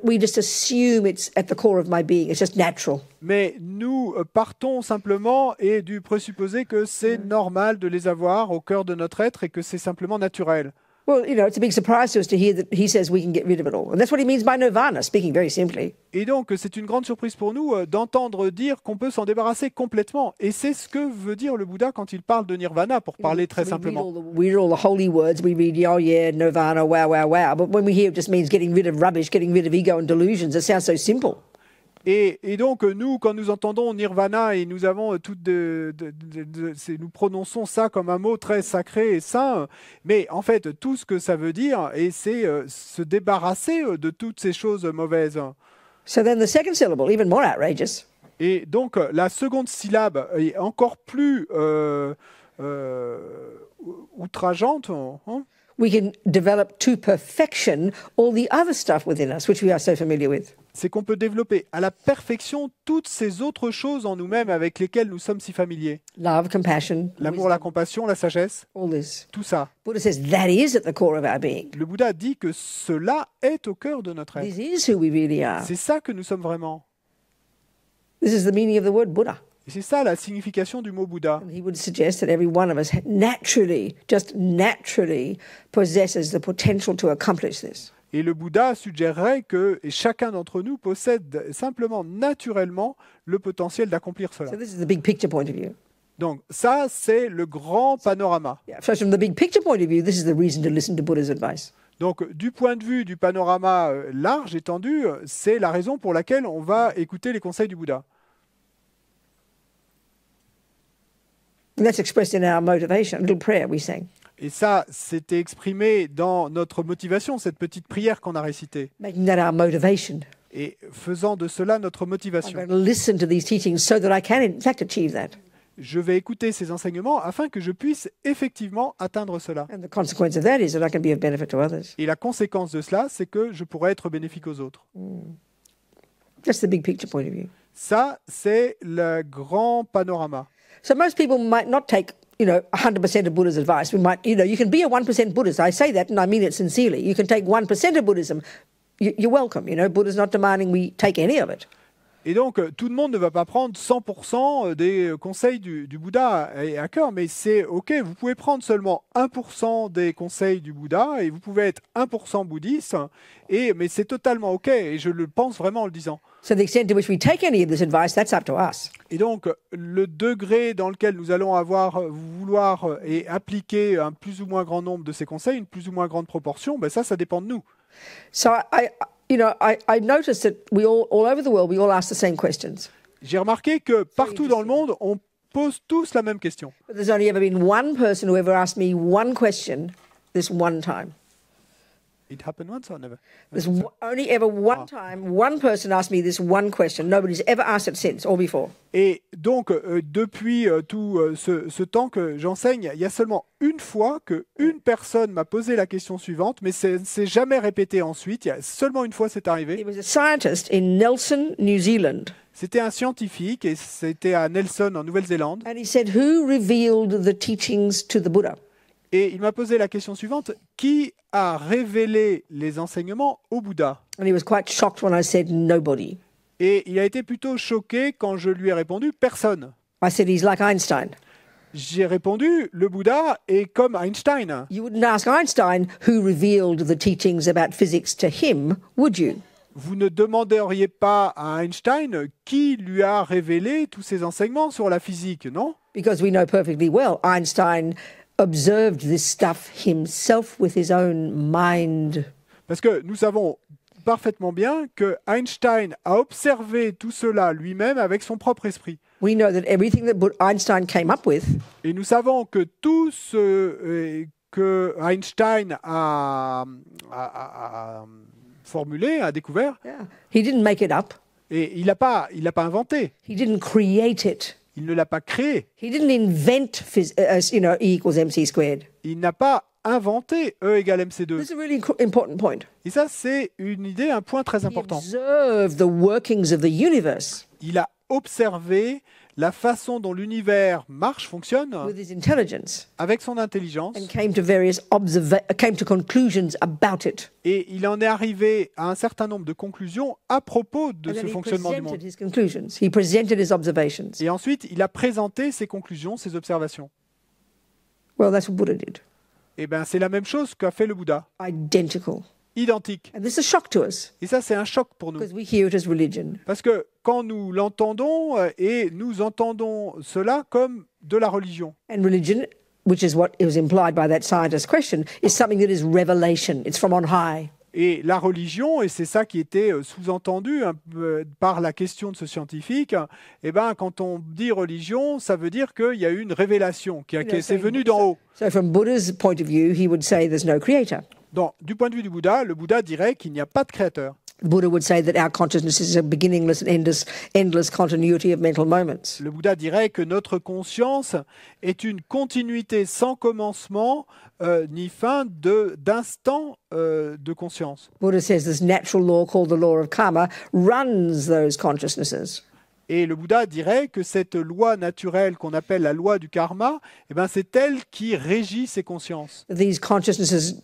we just assume it's at the core of my being. It's just natural. Mais nous partons simplement et du présupposé que c'est normal de les avoir au cœur de notre être et que c'est simplement naturel. Well, it's a big surprise to us to hear that he says we can get rid of it all. And that's what he means by nirvana, speaking very simply. Et donc, c'est une grande surprise pour nous d'entendre dire qu'on peut s'en débarrasser complètement. Et c'est ce que veut dire le Bouddha quand il parle de nirvana, pour parler très simplement. We read all the holy words. We read, oh yeah, nirvana, wow, wow, wow. But when we hear it just means getting rid of rubbish, getting rid of ego and delusions, it sounds so simple. Et donc, nous, quand nous entendons nirvana et nous avons nous prononçons ça comme un mot très sacré et saint, mais en fait, tout ce que ça veut dire, c'est se débarrasser de toutes ces choses mauvaises. So then the second syllable, even more outrageous, Et donc, la seconde syllabe est encore plus outrageante. Hein. we can develop to perfection all the other stuff within us, which we are so familiar with. C'est qu'on peut développer à la perfection toutes ces autres choses en nous-mêmes avec lesquelles nous sommes si familiers. Love, compassion, L'amour, la compassion, la sagesse, all this. tout ça. Buddha says that is at the core of our being. Le Bouddha dit que cela est au cœur de notre This être. is who we really are. C'est ça que nous sommes vraiment. This is the meaning of the word Buddha. Et c'est ça la signification du mot Bouddha. And he would suggest that every one of us naturally, just naturally, possesses the potential to accomplish this. Et le Bouddha suggérerait que chacun d'entre nous possède simplement, naturellement, le potentiel d'accomplir cela. So this is the big picture point of view. Donc ça, c'est le grand panorama. Yeah. So from the big picture point of view, this is the reason to listen to Buddha's advice. Donc du point de vue du panorama large, étendu, c'est la raison pour laquelle on va écouter les conseils du Bouddha. And that's expressed in our motivation, a little prayer we sang. Et ça, c'était exprimé dans notre motivation, cette petite prière qu'on a récitée. Making that our motivation. Et faisant de cela notre I'm motivation. going to listen to these teachings so that I can, in fact, achieve that. Je vais écouter ces enseignements afin que je puisse effectivement atteindre cela. And the consequence of that is that I can be of benefit to others. Et la conséquence de cela, c'est que je pourrai être bénéfique aux autres. That's the big picture point of view. Ça, c'est le grand panorama. So most people might not take, 100% of Buddha's advice. We might, you can be a 1% Buddhist. I say that and I mean it sincerely. You can take 1% of Buddhism. You're welcome. Buddha's not demanding we take any of it. Et donc, tout le monde ne va pas prendre 100% des conseils du Bouddha à cœur, mais c'est OK, vous pouvez prendre seulement 1% des conseils du Bouddha et vous pouvez être 1% bouddhiste, mais c'est totalement OK, et je le pense vraiment en le disant. So the extent to which we take any of this advice, that's up to us. Et donc, le degré dans lequel nous allons vouloir et appliquer un plus ou moins grand nombre de ces conseils, une plus ou moins grande proportion, ça dépend de nous. So I noticed that we all over the world, we all ask the same questions. J'ai remarqué que partout dans le monde, on pose tous la même question. But there's only ever been one person who ever asked me one question this one time. It happened once or never? There's only ever one time one person asked me this one question. Nobody's ever asked it since or before. Et donc, depuis tout ce temps que j'enseigne, il y a seulement une fois qu'une personne m'a posé la question suivante, mais ça ne s'est jamais répété ensuite. Il y a seulement une fois c'est He arrivé. was a scientist in Nelson, New Zealand. C'était un scientifique et c'était à Nelson, en Nouvelle-Zélande. And he said, who revealed the teachings to the Buddha? Et il m'a posé la question suivante, qui a révélé les enseignements au Bouddha? And he was quite shocked when I said, nobody. Et il a été plutôt choqué quand je lui ai répondu, personne. I said, he's like Einstein. J'ai répondu, le Bouddha est comme Einstein. You wouldn't ask Einstein who revealed the teachings about physics to him, would you? Vous ne demanderiez pas à Einstein qui lui a révélé tous ces enseignements sur la physique, non? Because we know perfectly well Einstein observed this stuff himself with his own mind. Parce que nous savons parfaitement bien que Einstein a observé tout cela lui-même avec son propre esprit. We know that everything that Einstein came up with Et nous savons que tout ce que Einstein a formulé, a découvert, he didn't make it up. et il l'a pas inventé, He didn't create it. il ne l'a pas créé, He didn't invent, E equals mc squared. il n'a pas inventé E égale MC2. This is a really important point. Et ça, c'est une idée, un point très He important. observed the workings of the universe Il a observé la façon dont l'univers marche, fonctionne, with his intelligence avec son intelligence, and came to conclusions about it. et il en est arrivé à un certain nombre de conclusions à propos de And ce then he fonctionnement du presented monde. his conclusions. He presented his observations. Et ensuite, il a présenté ses conclusions, ses observations. Well, that's what Buddha did. Et bien, c'est la même chose qu'a fait le Bouddha, Identical. identique. And this is a shock to us Et ça, c'est un choc pour nous. because we hear it as religion. Parce que quand nous l'entendons, et nous entendons cela comme de la religion. And religion, which is what was implied by that scientist question, is something that is revelation. It's from on high. Et la religion, et c'est ça qui était sous-entendu un peu par la question de ce scientifique, eh ben, quand on dit religion, ça veut dire qu'il y a eu une révélation, c'est venu d'en haut. So from Buddha's point of view, he would say there's no creator. Donc, du point de vue du Bouddha, le Bouddha dirait qu'il n'y a pas de créateur. Buddha would say that our consciousness is a beginningless and endless continuity of mental moments. Le Bouddha dirait que notre conscience est une continuité sans commencement ni fin d'instants de conscience. Buddha says this natural law called the law of karma runs those consciousnesses. Et le Bouddha dirait que cette loi naturelle qu'on appelle la loi du karma, eh ben c'est elle qui régit ces consciences. These consciousnesses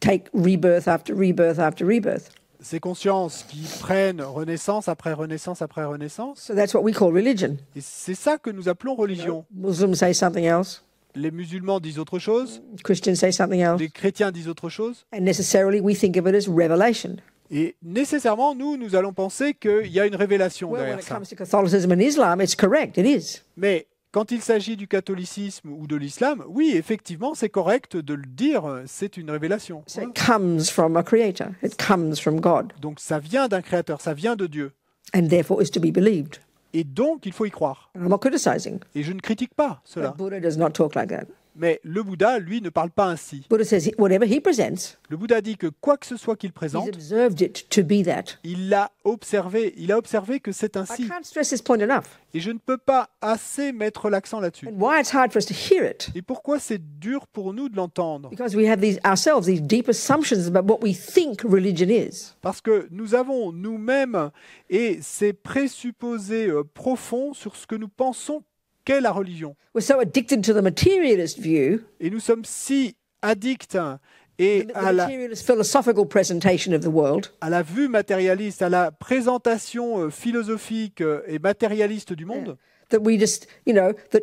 take rebirth after rebirth after rebirth. Ces consciences qui prennent renaissance après renaissance après renaissance. So that's what we call religion. Et c'est ça que nous appelons religion. Muslims say something else. Les musulmans disent autre chose, Christians say something else. les chrétiens disent autre chose. And necessarily we think of it as revelation. Et nécessairement, nous allons penser qu'il y a une révélation Well, when derrière it ça. comes to Catholicism and Islam, it's correct, it is. Mais quand il s'agit du catholicisme ou de l'islam, oui, effectivement, c'est correct de le dire, c'est une révélation. So it comes from a creator. It comes from God. Donc ça vient d'un créateur, ça vient de Dieu. And therefore is to be believed. Et donc, il faut y croire. And I'm not criticizing. Et je ne critique pas cela. But Buddha does not talk like that. Mais le Bouddha, lui, ne parle pas ainsi. Buddha says whatever he presents, Le Bouddha dit que quoi que ce soit qu'il he's présente, observed it to be that. il a observé que c'est I ainsi. can't stress this point enough. Et je ne peux pas assez mettre l'accent là-dessus. And why it's hard for us to hear it. Et pourquoi c'est dur pour nous de l'entendre? Because we have these deep assumptions about what we think religion is. Parce que nous avons nous-mêmes et ces présupposés profonds sur ce que nous pensons qu'est la religion. We're so addicted to the materialist view, Et nous sommes si addicts et the materialist philosophical presentation of the world, à la vue matérialiste, à la présentation philosophique et matérialiste du monde, that we just, that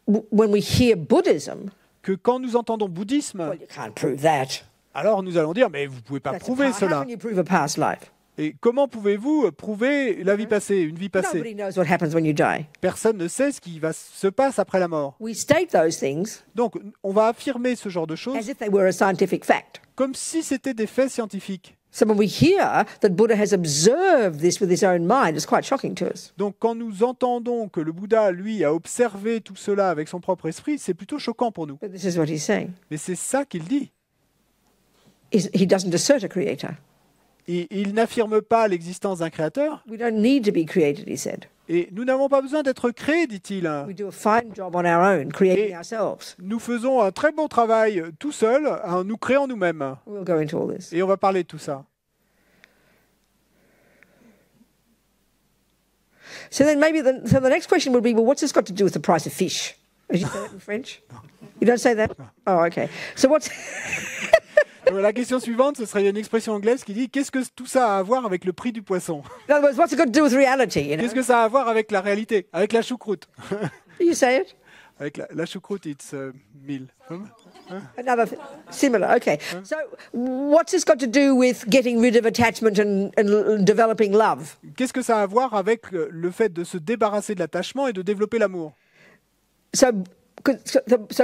when we hear Buddhism, que quand nous entendons bouddhisme, well, you can't prove that. alors nous allons dire, mais vous ne pouvez pas That's a prouver how cela. can you prove a past life? Et comment pouvez-vous prouver la vie passée, une vie passée? Nobody knows what happens when you die. Personne ne sait ce qui se passe après la mort. We state those things Donc, on va affirmer ce genre de choses as if they were a scientific fact. comme si c'était des faits scientifiques. So when we hear that Buddha has observed this with his own mind, it's quite shocking to us. Donc, quand nous entendons que le Bouddha, lui, a observé tout cela avec son propre esprit, c'est plutôt choquant pour nous. But this is what he's saying. Mais c'est ça qu'il dit. He doesn't assert a creator. Et il n'affirme pas l'existence d'un créateur. We don't need to be created, he said. Et nous n'avons pas besoin d'être créés, dit-il. We do a fine job on our own, creating Et- ourselves. Nous faisons un très bon travail tout seul, en nous créant nous-mêmes. We'll go into all this. Et on va parler de tout ça. So then maybe the next question would be, well, what's this got to do with the price of fish? Did you say that in French? You don't say that? Oh, okay. So what's... Donc, la question suivante, ce serait une expression anglaise qui dit « Qu'est-ce que tout ça a à voir avec le prix du poisson ?» In other words, what's it got to do with reality, you know? Qu'est-ce que ça a à voir avec la réalité, avec la choucroute? You say it? Avec la choucroute, it's 1000. Another similar, okay. So what's this got to do with getting rid of attachment and developing love? Qu'est-ce que ça a à voir avec le fait de se débarrasser de l'attachement et de développer l'amour? So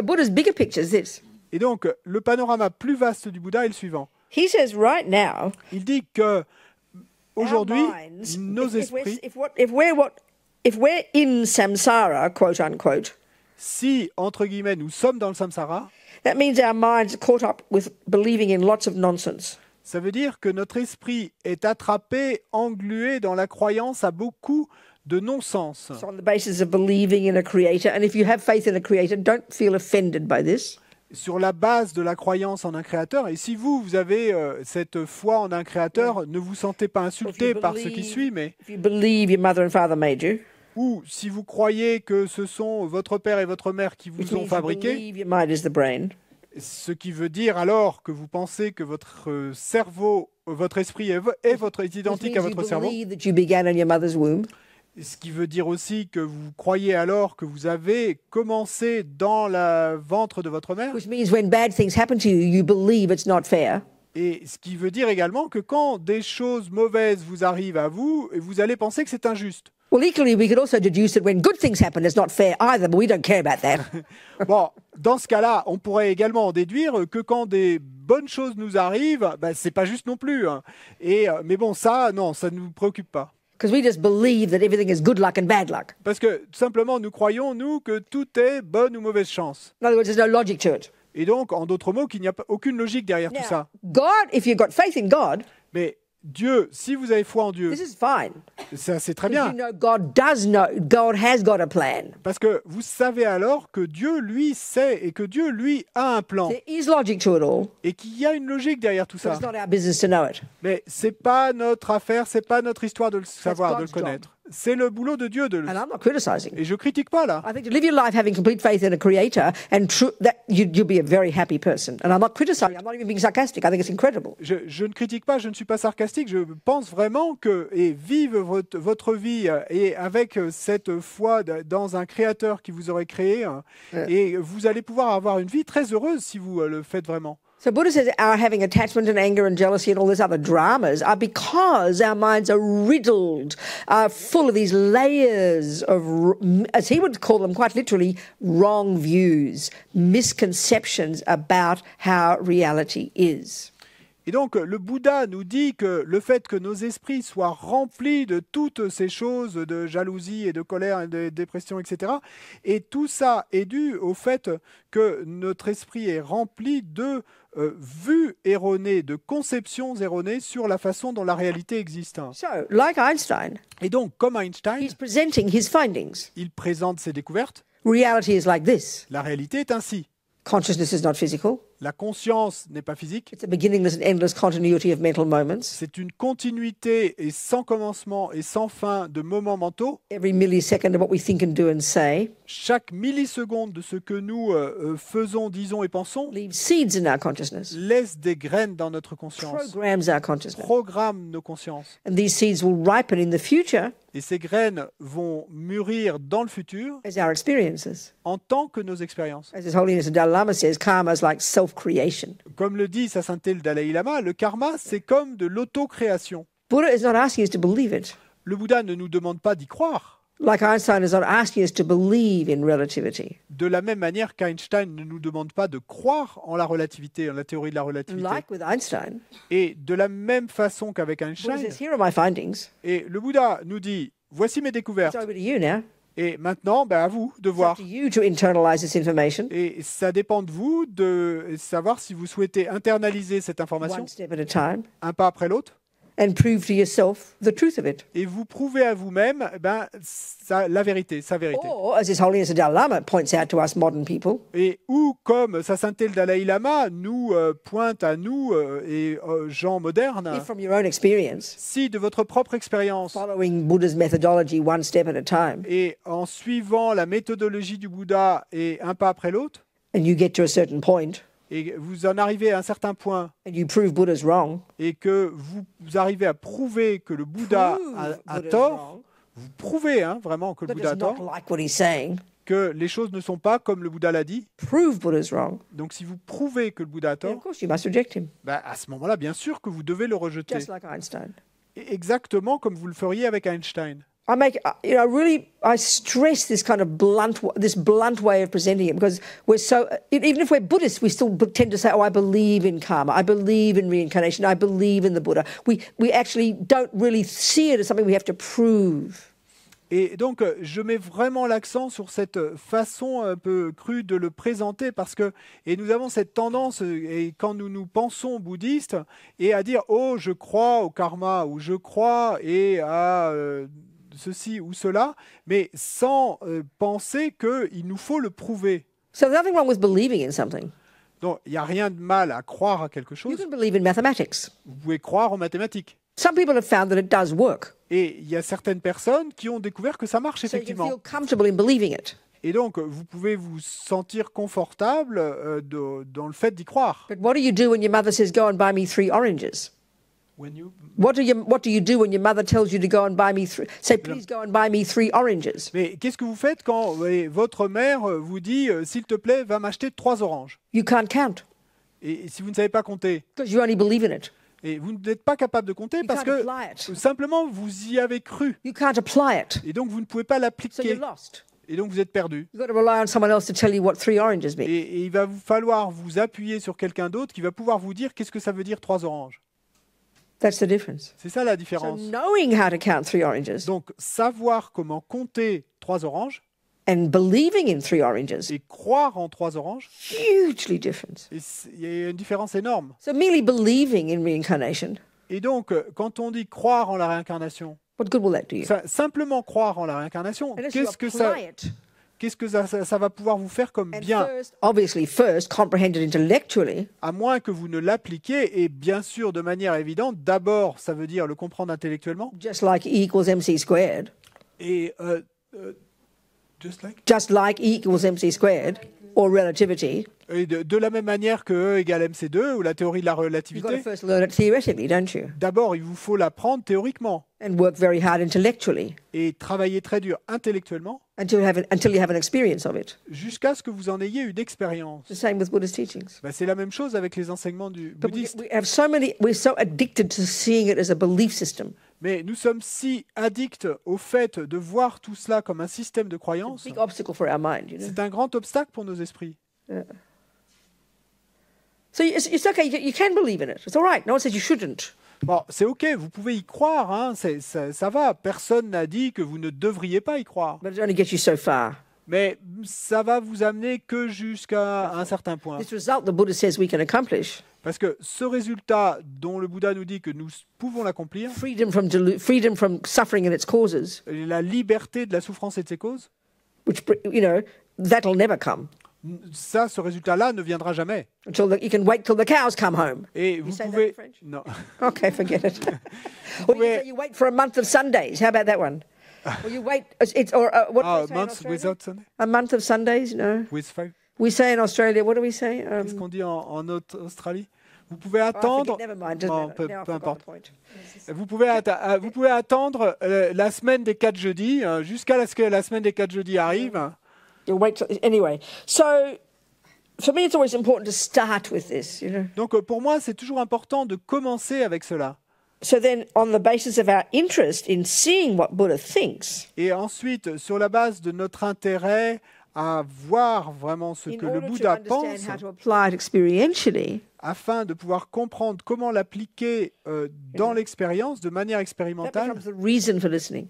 Buddha's bigger picture is this. Et donc, le panorama plus vaste du Bouddha est le suivant. He says right now, Il dit que aujourd'hui, our minds, nos if esprits, we're in samsara, quote unquote, si, entre guillemets, nous sommes dans le samsara, that means our minds are caught up with believing in lots of nonsense. ça veut dire que notre esprit est attrapé, englué dans la croyance à beaucoup de non-sens. So on the basis of believing in a creator, and if you have faith in a creator, don't feel offended by this. Sur la base de la croyance en un créateur, et si vous avez cette foi en un créateur, ne vous sentez pas insulté par ce qui suit, mais If you believe your mother and father made you, ou si vous croyez que ce sont votre père et votre mère qui which vous ont means you fabriqué, believe your mind is the brain, ce qui veut dire alors que vous pensez que votre cerveau, votre esprit est votre est which identique means à you votre cerveau, believe that you began in your mother's womb, ce qui veut dire aussi que vous croyez alors que vous avez commencé dans le ventre de votre mère, which means when bad things happen to you, you believe it's not fair. et ce qui veut dire également que quand des choses mauvaises vous arrivent à vous, vous allez penser que c'est injuste. Well, equally, we could also deduce that when good things happen, it's not fair either, but we don't care about that. Bon, dans ce cas-là, on pourrait également en déduire que quand des bonnes choses nous arrivent, ben, c'est pas juste non plus. Hein. Mais bon, ça, non, ça ne nous préoccupe pas. Because we just believe that everything is good luck and bad luck. Parce que tout simplement, nous croyons, nous, que tout est bonne ou mauvaise chance. In other words, there's no logic to it. Et donc, en d'autres mots, qu'il n'y a aucune logique derrière tout ça. God, if you've got faith in God, Mais Dieu, si vous avez foi en Dieu, this is fine. ça c'est très Because bien. you know God has got a plan. Parce que vous savez alors que Dieu, lui, sait et que Dieu, lui, a un plan. There is logic to it all, Et qu'il y a une logique derrière tout but ça. it's not our business to know it. Mais c'est pas notre affaire, c'est pas notre histoire de le savoir, de le God's job. connaître. C'est le boulot de Dieu de le... And I'm not criticizing. Et je critique pas là. I think to live your life having complete faith in a creator and that you'll be a very happy person. And I'm not criticizing. I'm not even being sarcastic. I think it's incredible. Je ne critique pas, je ne suis pas sarcastique. Je pense vraiment que et vive votre vie et avec cette foi dans un créateur qui vous aurait créé et vous allez pouvoir avoir une vie très heureuse si vous le faites vraiment. So Buddha says our having attachment and anger and jealousy and all these other dramas are because our minds are riddled, full of these layers of, as he would call them quite literally, wrong views, misconceptions about how reality is. Et donc, le Bouddha nous dit que le fait que nos esprits soient remplis de toutes ces choses, de jalousie et de colère et de dépression, etc., et tout ça est dû au fait que notre esprit est rempli de vues erronées, de conceptions erronées sur la façon dont la réalité existe. So, like Einstein, Et donc, comme Einstein, he's presenting his findings. il présente ses découvertes, Reality is like this. la réalité est ainsi. Consciousness is not physical. La conscience n'est pas physique, It's a beginningless and endless continuity of mental moments. c'est une continuité et sans commencement et sans fin de moments mentaux. Every millisecond of what we think and do and say Chaque milliseconde de ce que nous faisons, disons et pensons leaves seeds in our consciousness, laisse des graines dans notre conscience, programs our consciousness. programme nos consciences. And these seeds will ripen in the future Et ces graines vont mûrir dans le futur as our experiences. en tant que nos expériences. As His Holiness the Dalai Lama says, karma is like self-creation. Comme le dit Sa Sainteté le Dalai Lama, le karma, c'est comme de l'auto-création. Buddha is not asking us to believe it. Le Bouddha ne nous demande pas d'y croire, Like Einstein is not asking us to believe in relativity. de la même manière qu'Einstein ne nous demande pas de croire en la relativité, en la théorie de la relativité. Like with Einstein, Et de la même façon qu'avec Buddha Einstein, says, here are my findings. et le Bouddha nous dit, voici mes It's découvertes. over to you now. Et maintenant, ben, à vous de It's up voir. to you to internalize this information Et ça dépend de vous de savoir si vous souhaitez internaliser cette information, one step at a time un pas après l'autre, and prove to yourself the truth of it. et vous prouvez à vous-même la vérité, sa vérité. Or, as His Holiness the Dalai Lama points out to us modern people, Et ou, comme Sa Sainteté le Dalai Lama nous pointe à nous et gens modernes, if from your own experience, si de votre propre expérience following Buddha's methodology one step at a time, et en suivant la méthodologie du Bouddha et un pas après l'autre, and you get to a certain point, et vous en arrivez à un certain point, and you prove Buddha's wrong, et que vous arrivez à prouver que le Bouddha a Buddha's tort, wrong, vous prouvez vraiment que le that Bouddha a it's not tort, like what he's saying, que les choses ne sont pas comme le Bouddha l'a dit. prove Buddha's wrong, Donc si vous prouvez que le Bouddha a then tort, of course you must reject him, ben, à ce moment-là, bien sûr que vous devez le rejeter. just like Einstein. Exactement comme vous le feriez avec Einstein. I stress this kind of blunt way of presenting it because we're so, even if we're Buddhists, we still tend to say, oh, I believe in karma, I believe in reincarnation, I believe in the Buddha. We actually don't really see it as something we have to prove. Et donc, je mets vraiment l'accent sur cette façon un peu crue de le présenter parce que, et nous avons cette tendance, et quand nous pensons bouddhistes, et à dire, oh, je crois au karma, ou je crois et à ceci ou cela, mais sans penser qu'il nous faut le prouver. So there's nothing wrong with believing in something. Donc, il n'y a rien de mal à croire à quelque You chose. can believe in mathematics. Vous pouvez croire en mathématiques. Some people have found that it does work. Et il y a certaines personnes qui ont découvert que ça marche So you can effectivement. feel comfortable in believing it. Et donc, vous pouvez vous sentir confortable dans le fait d'y croire. But what do you do when your mother says, go and buy me 3 oranges? What do you do when your mother tells you to go and buy me say, please go and buy me 3 oranges? Mais qu'est-ce que vous faites quand votre mère vous dit s'il te plaît, va m'acheter 3 oranges? You can't count Et si vous ne savez pas compter, because you only believe in it. et vous n'êtes pas capable de compter parce can't que apply it. simplement vous y avez cru. You can't apply it. Et donc vous ne pouvez pas So you're l'appliquer. lost. Et donc vous êtes perdu. You've got to rely on someone else to tell you what 3 oranges mean. Et il va vous falloir vous appuyer sur quelqu'un d'autre qui va pouvoir vous dire qu'est-ce que ça veut dire 3 oranges. That's the difference. C'est ça la So différence. knowing how to count 3 oranges Donc savoir comment compter 3 oranges and believing in 3 oranges, et croire en 3 oranges, hugely different. il y a une différence énorme. So merely believing in reincarnation, Et donc quand on dit croire en la réincarnation, what good will that do you? simplement croire en la réincarnation, Unless you apply it. qu'est-ce que ça va pouvoir vous faire comme And bien, first, comprehend it intellectually, à moins que vous ne l'appliquiez, et bien sûr de manière évidente, d'abord ça veut dire le comprendre intellectuellement, just like E equals MC squared. et Just like E equals MC squared, or relativity. et de la même manière que E égale MC2, ou la théorie de la You've got to relativité, first learn it theoretically, don't you? d'abord il vous faut l'apprendre théoriquement, And work very hard intellectually et travailler très dur intellectuellement, until you have an experience of it. jusqu'à ce que vous en ayez une expérience. The same with Buddha's teachings. C'est la même chose avec les enseignements But bouddhistes. we're so addicted to seeing it as a belief system. Mais nous sommes si addicts au fait de voir tout cela comme un système de croyance. Big obstacle for our mind, you know. C'est un grand obstacle pour nos esprits. So it's okay. You can believe in it. It's all right. No one says you shouldn't. Bon, c'est ok, vous pouvez y croire, hein, ça va. Personne n'a dit que vous ne devriez pas y croire. But it only gets you so far. Mais ça va vous amener que jusqu'à un certain point. This result the Buddha says we can accomplish, Parce que ce résultat dont le Bouddha nous dit que nous pouvons l'accomplir, freedom from suffering and its causes, la liberté de la souffrance et de ses causes, which, you know, that'll never come ça, ce résultat-là ne viendra jamais. you can wait till the cows come home. Et vous say that pouvez... in French? Non. Okay, forget it. Or you wait for a month of Sundays. How about that one? Or you wait, what do we say in months Australia? without Sunday? A month of Sundays, no. With 5? We say in Australia, what do we say? Qu'est-ce qu'on dit en Australie? Vous pouvez I attendre... forget, never mind, doesn't Bon, matter. Now I peu forgot importe. the point. Vous pouvez attendre la semaine des 4 jeudis, jusqu'à ce que la semaine des 4 jeudis arrive. You'll wait anyway. So, for me, it's always important to start with this, you know. Donc pour moi, c'est toujours important de commencer avec cela. So then, on the basis of our interest in seeing what Buddha thinks, Et ensuite, sur la base de notre intérêt à voir vraiment ce in que le order to Bouddha understand pense, how to apply it experientially, afin de pouvoir comprendre comment l'appliquer dans l'expérience, de manière that expérimentale. becomes the reason for listening.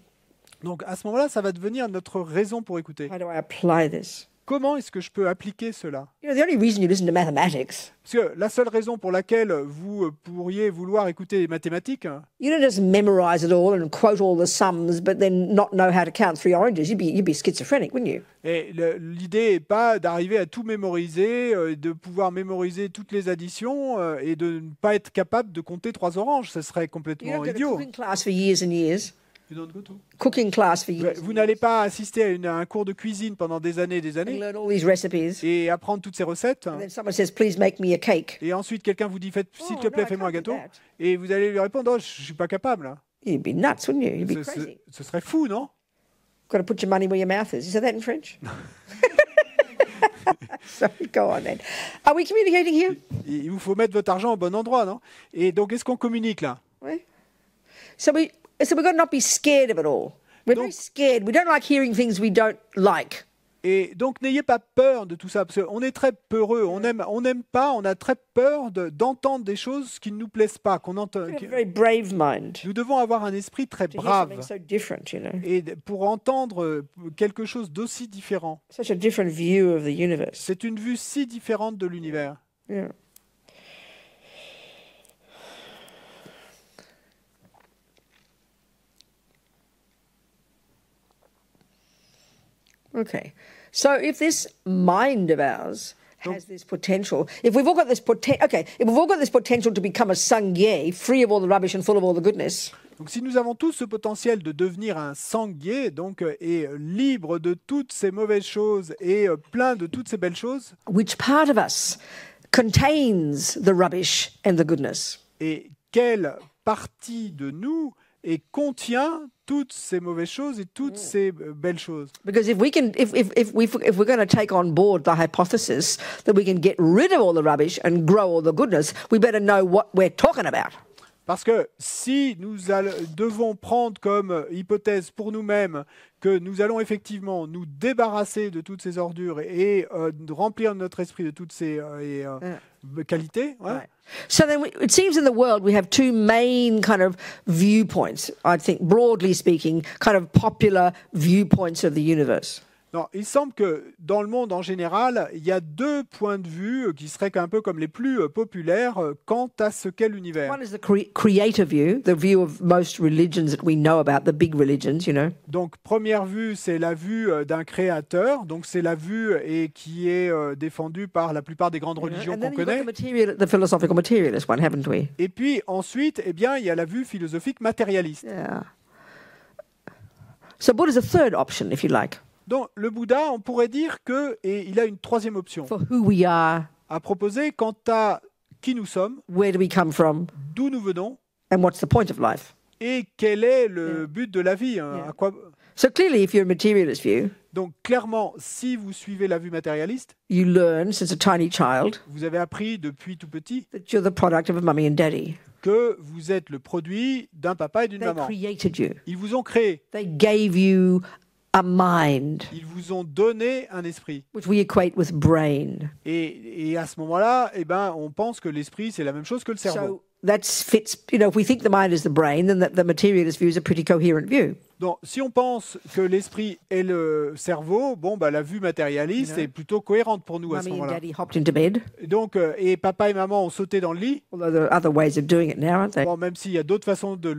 Donc à ce moment-là, ça va devenir notre raison pour écouter. How do I apply this? Comment est-ce que je peux appliquer cela? You know, the only reason you listen to mathematics, Parce que la seule raison pour laquelle vous pourriez vouloir écouter les mathématiques, you don't just memorize it all and quote all the sums, but then not know how to count 3 oranges. You'd be schizophrenic, wouldn't you? et l'idée n'est pas d'arriver à tout mémoriser, de pouvoir mémoriser toutes les additions et de ne pas être capable de compter 3 oranges. Ce serait You complètement don't go to idiot. cooking class for years and years. You don't go to? Cooking class for years. Vous n'allez pas assister à un cours de cuisine pendant des années et des And années learn all these recipes. et apprendre toutes ces recettes. And then someone says, please make me a cake. Et ensuite, quelqu'un vous dit, s'il Oh, te plaît, no, I fais-moi un can't do gâteau. that. Et vous allez lui répondre, oh, je ne suis pas capable. You'd be nuts, wouldn't you? You'd be Ce, crazy. ce serait fou, non? Got to put your money where your mouth is. You say that in French? Sorry, go on then. Are we communicating here? Il vous faut mettre votre argent au bon endroit, non? Et donc, est-ce qu'on communique là? Oui. So we've got to not be scared of it all. We're very scared. We don't like hearing things we don't like. Et donc, n'ayez pas peur de tout ça, parce qu'on est très peureux, on n'aime pas, on a très peur d'entendre des choses qui ne nous plaisent pas, qu'on entend. We have a very brave mind Nous devons avoir un esprit très to hear brave, something so different, you know. et pour entendre quelque chose d'aussi différent. Such a different view of the universe. C'est une vue si différente de l'univers. Yeah. Okay. So if this mind of ours has this potential, if we've all got this potential to become a sangye, free of all the rubbish and full of all the goodness, Donc si nous avons tous ce potentiel de devenir un sanguier, donc et libre de toutes ces mauvaises choses et plein de toutes ces belles choses, which part of us contains the rubbish and the goodness? et quelle partie de nous contient toutes ces mauvaises choses et toutes ces belles choses? Because if we're going to take on board the hypothesis that we can get rid of all the rubbish and grow all the goodness, we better know what we're talking about. Parce que si devons prendre comme hypothèse pour nous-mêmes que nous allons effectivement nous débarrasser de toutes ces ordures et remplir notre esprit de toutes ces qualités. Ouais. Right. So then it seems in the world we have two main kind of viewpoints, I think, broadly speaking, kind of popular viewpoints of the universe. Non, il semble que dans le monde en général, il y a deux points de vue qui seraient un peu comme les plus populaires quant à ce qu'est l'univers. One is the creator view, the view of most religions that we know about, the big religions, you know. Donc, première vue, c'est la vue d'un créateur. Donc, c'est la vue qui est défendue par la plupart des grandes religions And qu'on then you've got connaît. the philosophical materialist one, haven't we? Et puis ensuite, eh bien, il y a la vue philosophique matérialiste. Yeah. So Buddha's a third option, if you like, Donc, le Bouddha, on pourrait dire et il a une troisième option for who we are, à proposer quant à qui nous sommes, where do we come from, d'où nous venons and what's the point of life. et quel est le but de la vie. À quoi... So clearly, if you're a materialist view, Donc, clairement, si vous suivez la vue matérialiste, you learn since a tiny child vous avez appris depuis tout petit that you're the product of a mummy and daddy. que vous êtes le produit d'un papa et d'une They maman. created you. Ils vous ont créé, They gave you a mind, ils vous ont donné un esprit. which we equate with brain. Et à ce moment-là, eh ben, on pense que l'esprit, c'est la même chose que le cerveau. So that fits, you know, if we think the mind is the brain, then the materialist view is a pretty coherent view. Donc, si on pense que l'esprit est le cerveau, bon, bah, la vue matérialiste est plutôt cohérente pour nous à ce Mummy and moment-là. daddy hopped into bed, Et donc, et papa et maman ont sauté dans le lit. although there are other ways of doing it now, aren't they? Bon, même s'il y a d'autres façons de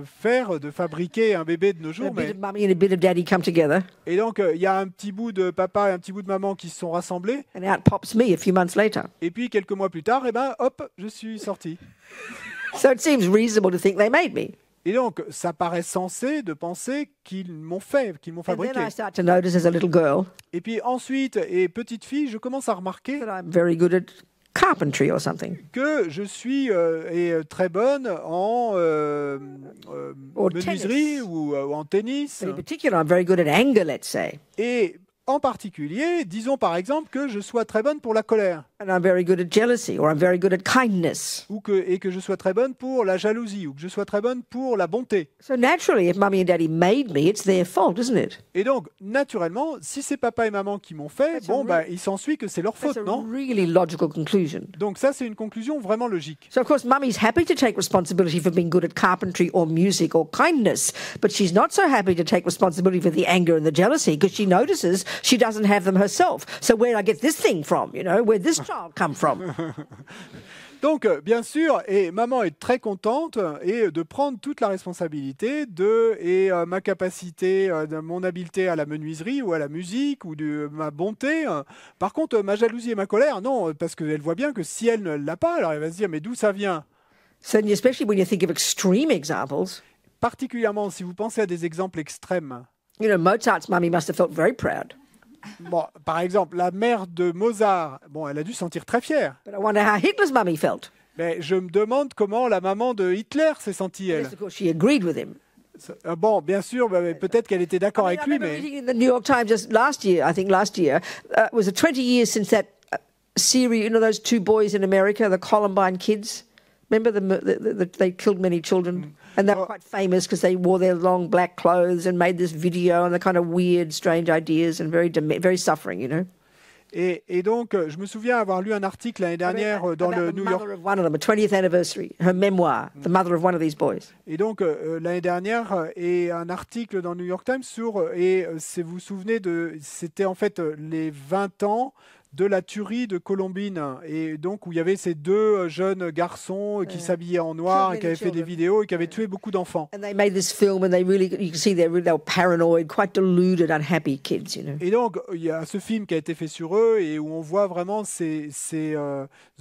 faire, de fabriquer un bébé de nos A jours. bit Mais... of mummy and a bit of daddy come together, Et donc, il y a un petit bout de papa et un petit bout de maman qui se sont rassemblés. and out pops me a few months later. Et puis, quelques mois plus tard, eh ben, hop, je suis sorti. So it seems reasonable to think they made me. Et donc, ça paraît sensé de penser qu'ils m'ont fait, qu'ils m'ont And then fabriqué. I start to notice as a little girl Et puis ensuite, et petite fille, je commence à remarquer that I'm very good at carpentry or something. que je suis très bonne en menuiserie tennis. ou en tennis. But in particular, I'm very good at anger, let's say. Et en particulier, disons par exemple que je sois très bonne pour la colère And I'm very good at jealousy, or I'm very good at kindness. et que je sois très bonne pour la jalousie ou que je sois très bonne pour la bonté. So naturally, if mummy and daddy made me, it's their fault, isn't it? Et donc, naturellement, si c'est papa et maman qui m'ont fait, That's a bon, bah, il s'ensuit que c'est leur That's faute, a non? really logical conclusion. Donc ça, c'est une conclusion vraiment logique. So, of course, mummy's happy to take responsibility for being good at carpentry or music or kindness, but she's not so happy to take responsibility for the anger and the jealousy because she notices she doesn't have them herself. So, where I get this thing from, you know, where'd this child come from? Donc, bien sûr, et maman est très contente et de prendre toute la responsabilité ma capacité, de mon habileté à la menuiserie ou à la musique ou de ma bonté. Par contre, ma jalousie et ma colère, non, parce qu'elle voit bien que si elle ne l'a pas, alors elle va se dire, mais d'où ça vient? So, especially when you think of extreme examples, Particulièrement si vous pensez à des exemples extrêmes. you know, Mozart's mummy must have felt very proud. Bon, par exemple, la mère de Mozart, bon, elle a dû se sentir très fière. But I wonder how Hitler's mummy felt. Mais je me demande comment la maman de Hitler s'est sentie, elle. Yes, of course, she agreed with him. Bon, bien sûr, bah, peut-être qu'elle était d'accord I avec lui, remember mais... reading in the New York Times just last year, it was 20 years since that series, you know, those two boys in America, the Columbine kids. Remember they killed many children? And they were quite famous because they wore their long black clothes and made this video and the kind of weird, strange ideas and very suffering, you know. Et donc, je me souviens avoir lu un article l'année dernière dans le New York... The mother of one of them, a 20th anniversary, her memoir, the mother of one of these boys. Et donc, l'année dernière, et un article dans le New York Times si vous vous souvenez, c'était en fait les 20 ans de la tuerie de Columbine, et donc où il y avait ces deux jeunes garçons qui s'habillaient en noir et qui avaient fait des vidéos et qui avaient tué beaucoup d'enfants. And they made this film and you can see they were paranoid, quite deluded, unhappy kids, you know. Et donc, il y a ce film qui a été fait sur eux et où on voit vraiment ces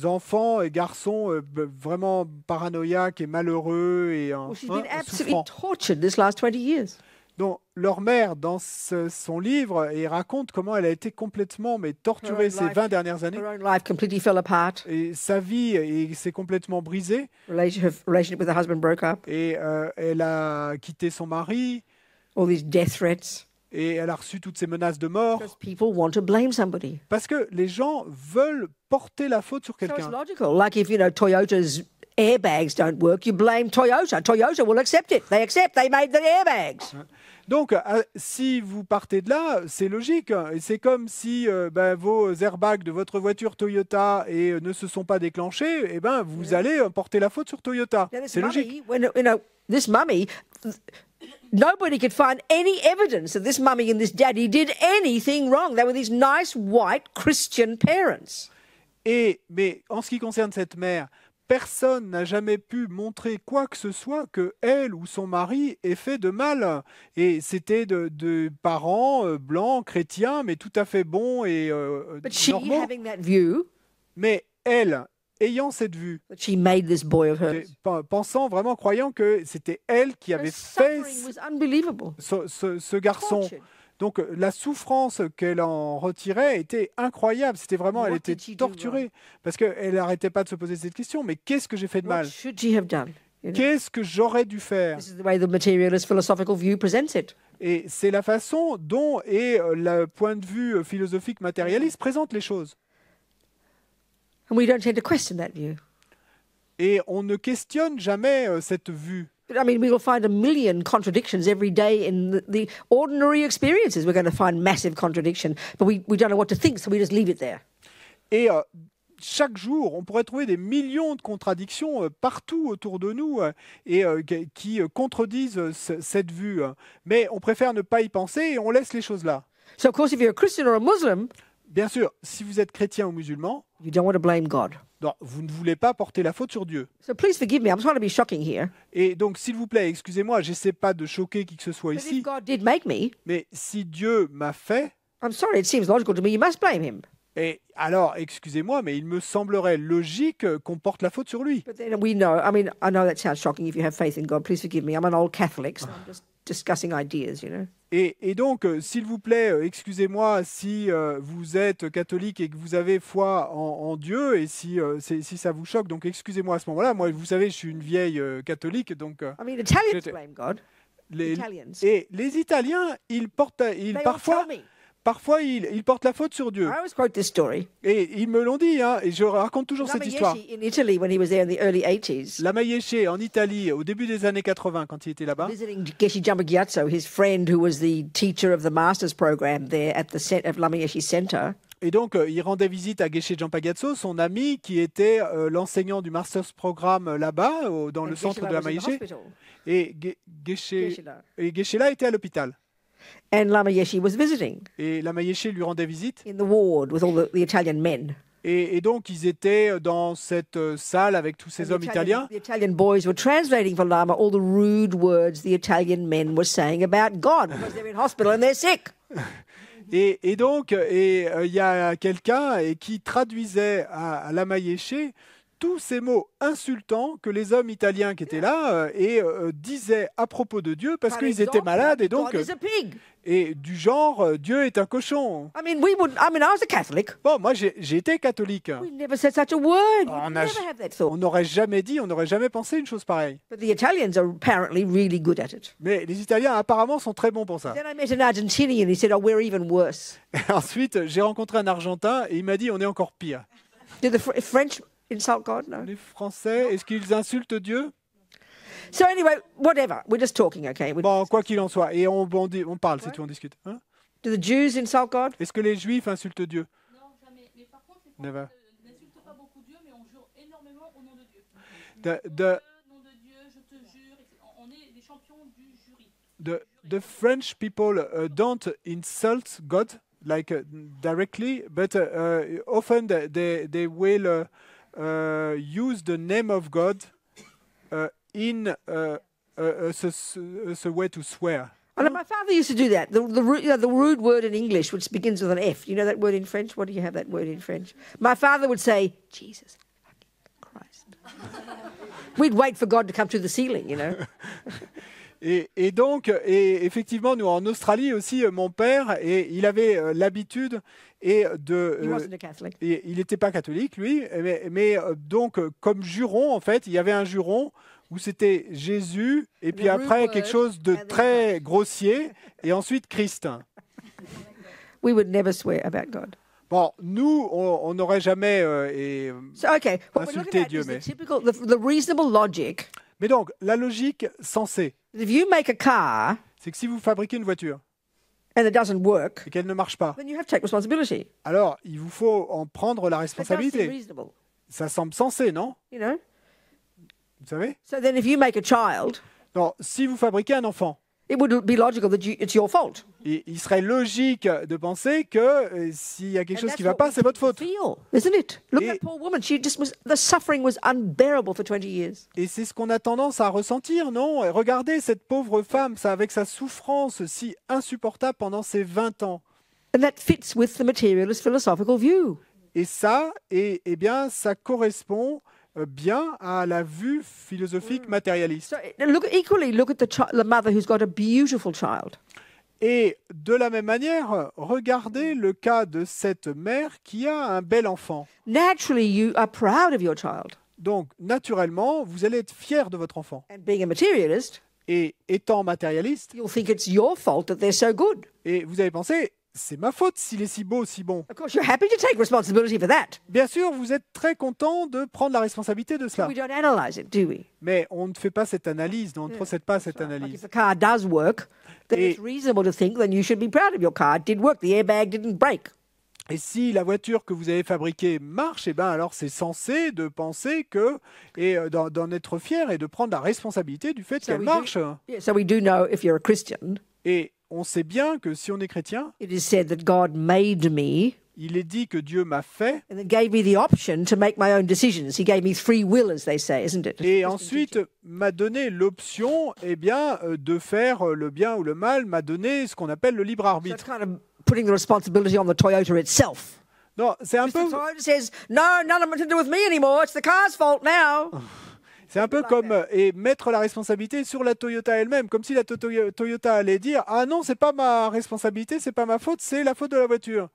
enfants et garçons vraiment paranoïaques et malheureux et Well, she's been absolutely souffrants. tortured this last 20 years. Donc, leur mère, dans son livre, et raconte comment elle a été complètement torturée Her ces own 20 dernières années. Her own life completely fell apart. Et sa vie s'est complètement brisée. Her relationship with her husband broke up. Et elle a quitté son mari. All these death threats. Et elle a reçu toutes ces menaces de mort. Because people want to blame somebody. Parce que les gens veulent porter la faute sur So it's quelqu'un. logical. Like if, you know, Toyota's airbags don't work, you blame Toyota. Toyota will accept it. They accept. They made the airbags. Donc, si vous partez de là, c'est logique. Et c'est comme si vos airbags de votre voiture Toyota ne se sont pas déclenchés, eh ben, vous allez porter la faute sur Toyota. Now, this C'est logique. mummy, this mummy, nobody could find any evidence that this mummy and this daddy did anything wrong. They were these nice, white, Christian parents. Mais en ce qui concerne cette mère, personne n'a jamais pu montrer quoi que ce soit que elle ou son mari ait fait de mal. Et c'était de parents blancs, chrétiens, mais tout à fait bons et But she, normaux. having that view, Mais elle, ayant cette vue, that she made this boy of hers. pensant vraiment, croyant que c'était elle qui Her avait fait suffering was unbelievable. ce garçon. Tortured. Donc la souffrance qu'elle en retirait était incroyable. C'était vraiment, elle What était did she do torturée parce qu'elle n'arrêtait pas de se poser cette question. Mais qu'est-ce que j'ai fait de What mal? should she have done? You know? Qu'est-ce que j'aurais dû faire? This is the way the materialist philosophical view presents it. Et c'est la façon dont le point de vue philosophique matérialiste présente les choses. And we don't tend to question that view. Et on ne questionne jamais cette vue. I mean, we will find a million contradictions every day in the ordinary experiences. We're going to find massive contradiction, but we don't know what to think, so we just leave it there. Et chaque jour, on pourrait trouver des millions de contradictions partout autour de nous qui contredisent cette vue. Mais on préfère ne pas y penser et on laisse les choses là. So, of course, if you're a Christian or a Muslim, Bien sûr, si vous êtes chrétien ou musulman, you don't want to blame God. non, vous ne voulez pas porter la faute sur Dieu. So please forgive me. I'm trying to be shocking here. Et donc, s'il vous plaît, excusez-moi, j'essaie pas de choquer qui que ce soit But ici, if God did make me, mais si Dieu m'a fait, I'm sorry, it seems logical to me. You must blame him. et alors, excusez-moi, mais il me semblerait logique qu'on porte la faute sur lui. But then we know, I mean, I know that sounds shocking if you have faith in God. Please forgive me. I'm an old Catholic, so I'm just discussing ideas, you know. Et donc, s'il vous plaît, excusez-moi si vous êtes catholique et que vous avez foi en Dieu, et si ça vous choque, donc excusez-moi à ce moment-là. Moi, vous savez, je suis une vieille catholique, donc I mean, Italians J'étais- blame God. les, Italians. et les Italiens, ils They all parfois, tell me. parfois ils portent la faute sur Dieu. I always quote this story. Et ils me l'ont dit, hein, et je raconte toujours cette histoire. Lama Yeshe in Italy, when he was there in the early 80s, Lama Yeshe en Italie, au début des années 80, quand il était là-bas, visiting Geshe Jamba Gyatso, his friend who was the teacher of the master's program there at the Lama Yeshe Center. et donc il rendait visite à Geshe Jampagazzo, son ami qui était l'enseignant du Master's Programme là-bas, dans le And centre de Geshe-la was Lama in the Yeshe. hospital. Et Geshe-la. Geshe-la était à l'hôpital. And Lama Yeshe was visiting Et Lama Yeshe lui rendait visite. in the ward with all the Italian men. Et donc, ils étaient dans cette salle avec tous ces And hommes italiens. The Italian boys were translating for Lama all the rude words the Italian men were saying about God because they're in hospital and they're sick. Et donc, il y a quelqu'un qui traduisait à Lama Yeshe tous ces mots insultants que les hommes italiens qui étaient là disaient à propos de Dieu parce Par qu'ils étaient exemple, malades et donc God is a pig. et du genre Dieu est un cochon. I mean, I was a Catholic. Bon, moi j'ai été catholique. We never said such a word. On We'd a- never have that thought. On n'aurait jamais dit, on n'aurait jamais pensé une chose pareille. But the Italians are apparently really good at it. Mais les Italiens apparemment sont très bons pour ça. Then I met an Argentinian. He said, "Oh, we're even worse." Et ensuite, j'ai rencontré un Argentin et il m'a dit on est encore pire. Do the French insult God? No. Les Français, est-ce qu'ils insultent Dieu? So anyway, whatever. We're just talking, okay? Bon, quoi qu'il en soit. Et on parle, c'est tout, on discute. Hein? Do the Jews insult God? Est-ce que les Juifs insultent Dieu? Non, jamais. Mais par contre, les Never. Français n'insultent pas beaucoup Dieu, mais on jure énormément au nom de Dieu. Nom de Dieu, je te jure. On est les champions du jury. The French people don't insult God like directly, but often they will use the name of God in as a way to swear. And my father used to do that. The rude word in English, which begins with an F. You know that word in French? What do you have that word in French? My father would say, Jesus fucking Christ. We'd wait for God to come through the ceiling, you know. Et donc, effectivement, nous en Australie aussi, mon père, il avait l'habitude He wasn't a Catholic. il n'était pas catholique, lui, mais donc, comme juron, en fait, il y avait un juron où c'était Jésus, et puis The après rude quelque word, chose de and then très grossier, et ensuite Christ. We would never swear about God. Bon, nous, on n'aurait jamais So, okay, what we're insulté looking at Dieu, is mais... the typical, the reasonable logic. Mais donc, la logique sensée, That if you make a car c'est que si vous fabriquez une voiture and it doesn't work, et qu'elle ne marche pas, then you have to take responsibility. alors il vous faut en prendre la That does seem responsabilité. reasonable, Ça semble sensé, non? you know. Vous savez? So then, if you make a child, Non, si vous fabriquez un enfant, it would be logical that it's your fault. il serait logique de penser que s'il y a quelque And chose that's qui ne va what pas, we c'est votre faute. feel, isn't it? Look at Et- that poor woman. She just was. The suffering was unbearable for 20 years. Et c'est ce qu'on a tendance à ressentir, non? Et regardez cette pauvre femme, ça, avec sa souffrance si insupportable pendant ces 20 ans. And that fits with the materialist philosophical view. Et ça, eh bien, ça correspond bien à la vue philosophique matérialiste. So look at the mother who's got a beautiful child. Et de la même manière, regardez le cas de cette mère qui a un bel enfant. Naturally, you are proud of your child. Donc, naturellement, vous allez être fier de votre enfant. And being a materialist, Et étant matérialiste, you'll think it's your fault that they're so good. et vous allez penser, c'est ma faute s'il est si beau, si bon. Of course, you're happy to take responsibility for that. Bien sûr, vous êtes très content de prendre la responsabilité de cela. We don't analyze it, do we? Mais on ne fait pas cette analyse, on ne procède pas à cette Like if analyse. the car does work, then Et- it's reasonable to think then you should be proud of your car. It did work. The airbag didn't break. Et si la voiture que vous avez fabriquée marche, eh ben alors c'est censé de penser que, et d'en être fier et de prendre la responsabilité du fait So qu'elle we marche. Yeah, so we do know if you're a Christian, Et on sait bien que si on est chrétien, it is said that God made me il est dit que Dieu m'a fait, and then gave me the option to make my own decisions. He gave me free will, as they say, isn't it? et ensuite m'a donné l'option, eh bien, de faire le bien ou le mal, m'a donné ce qu'on appelle le libre So it's arbitre. kind of putting the responsibility on the Toyota itself. Non, c'est un peu, Mr. Toyota says, no, none of it to do with me anymore. It's the car's fault now. c'est un peu comme et mettre la responsabilité sur la Toyota elle-même, comme si la Toyota allait dire, ah non, c'est pas ma responsabilité, c'est pas ma faute, c'est la faute de la voiture.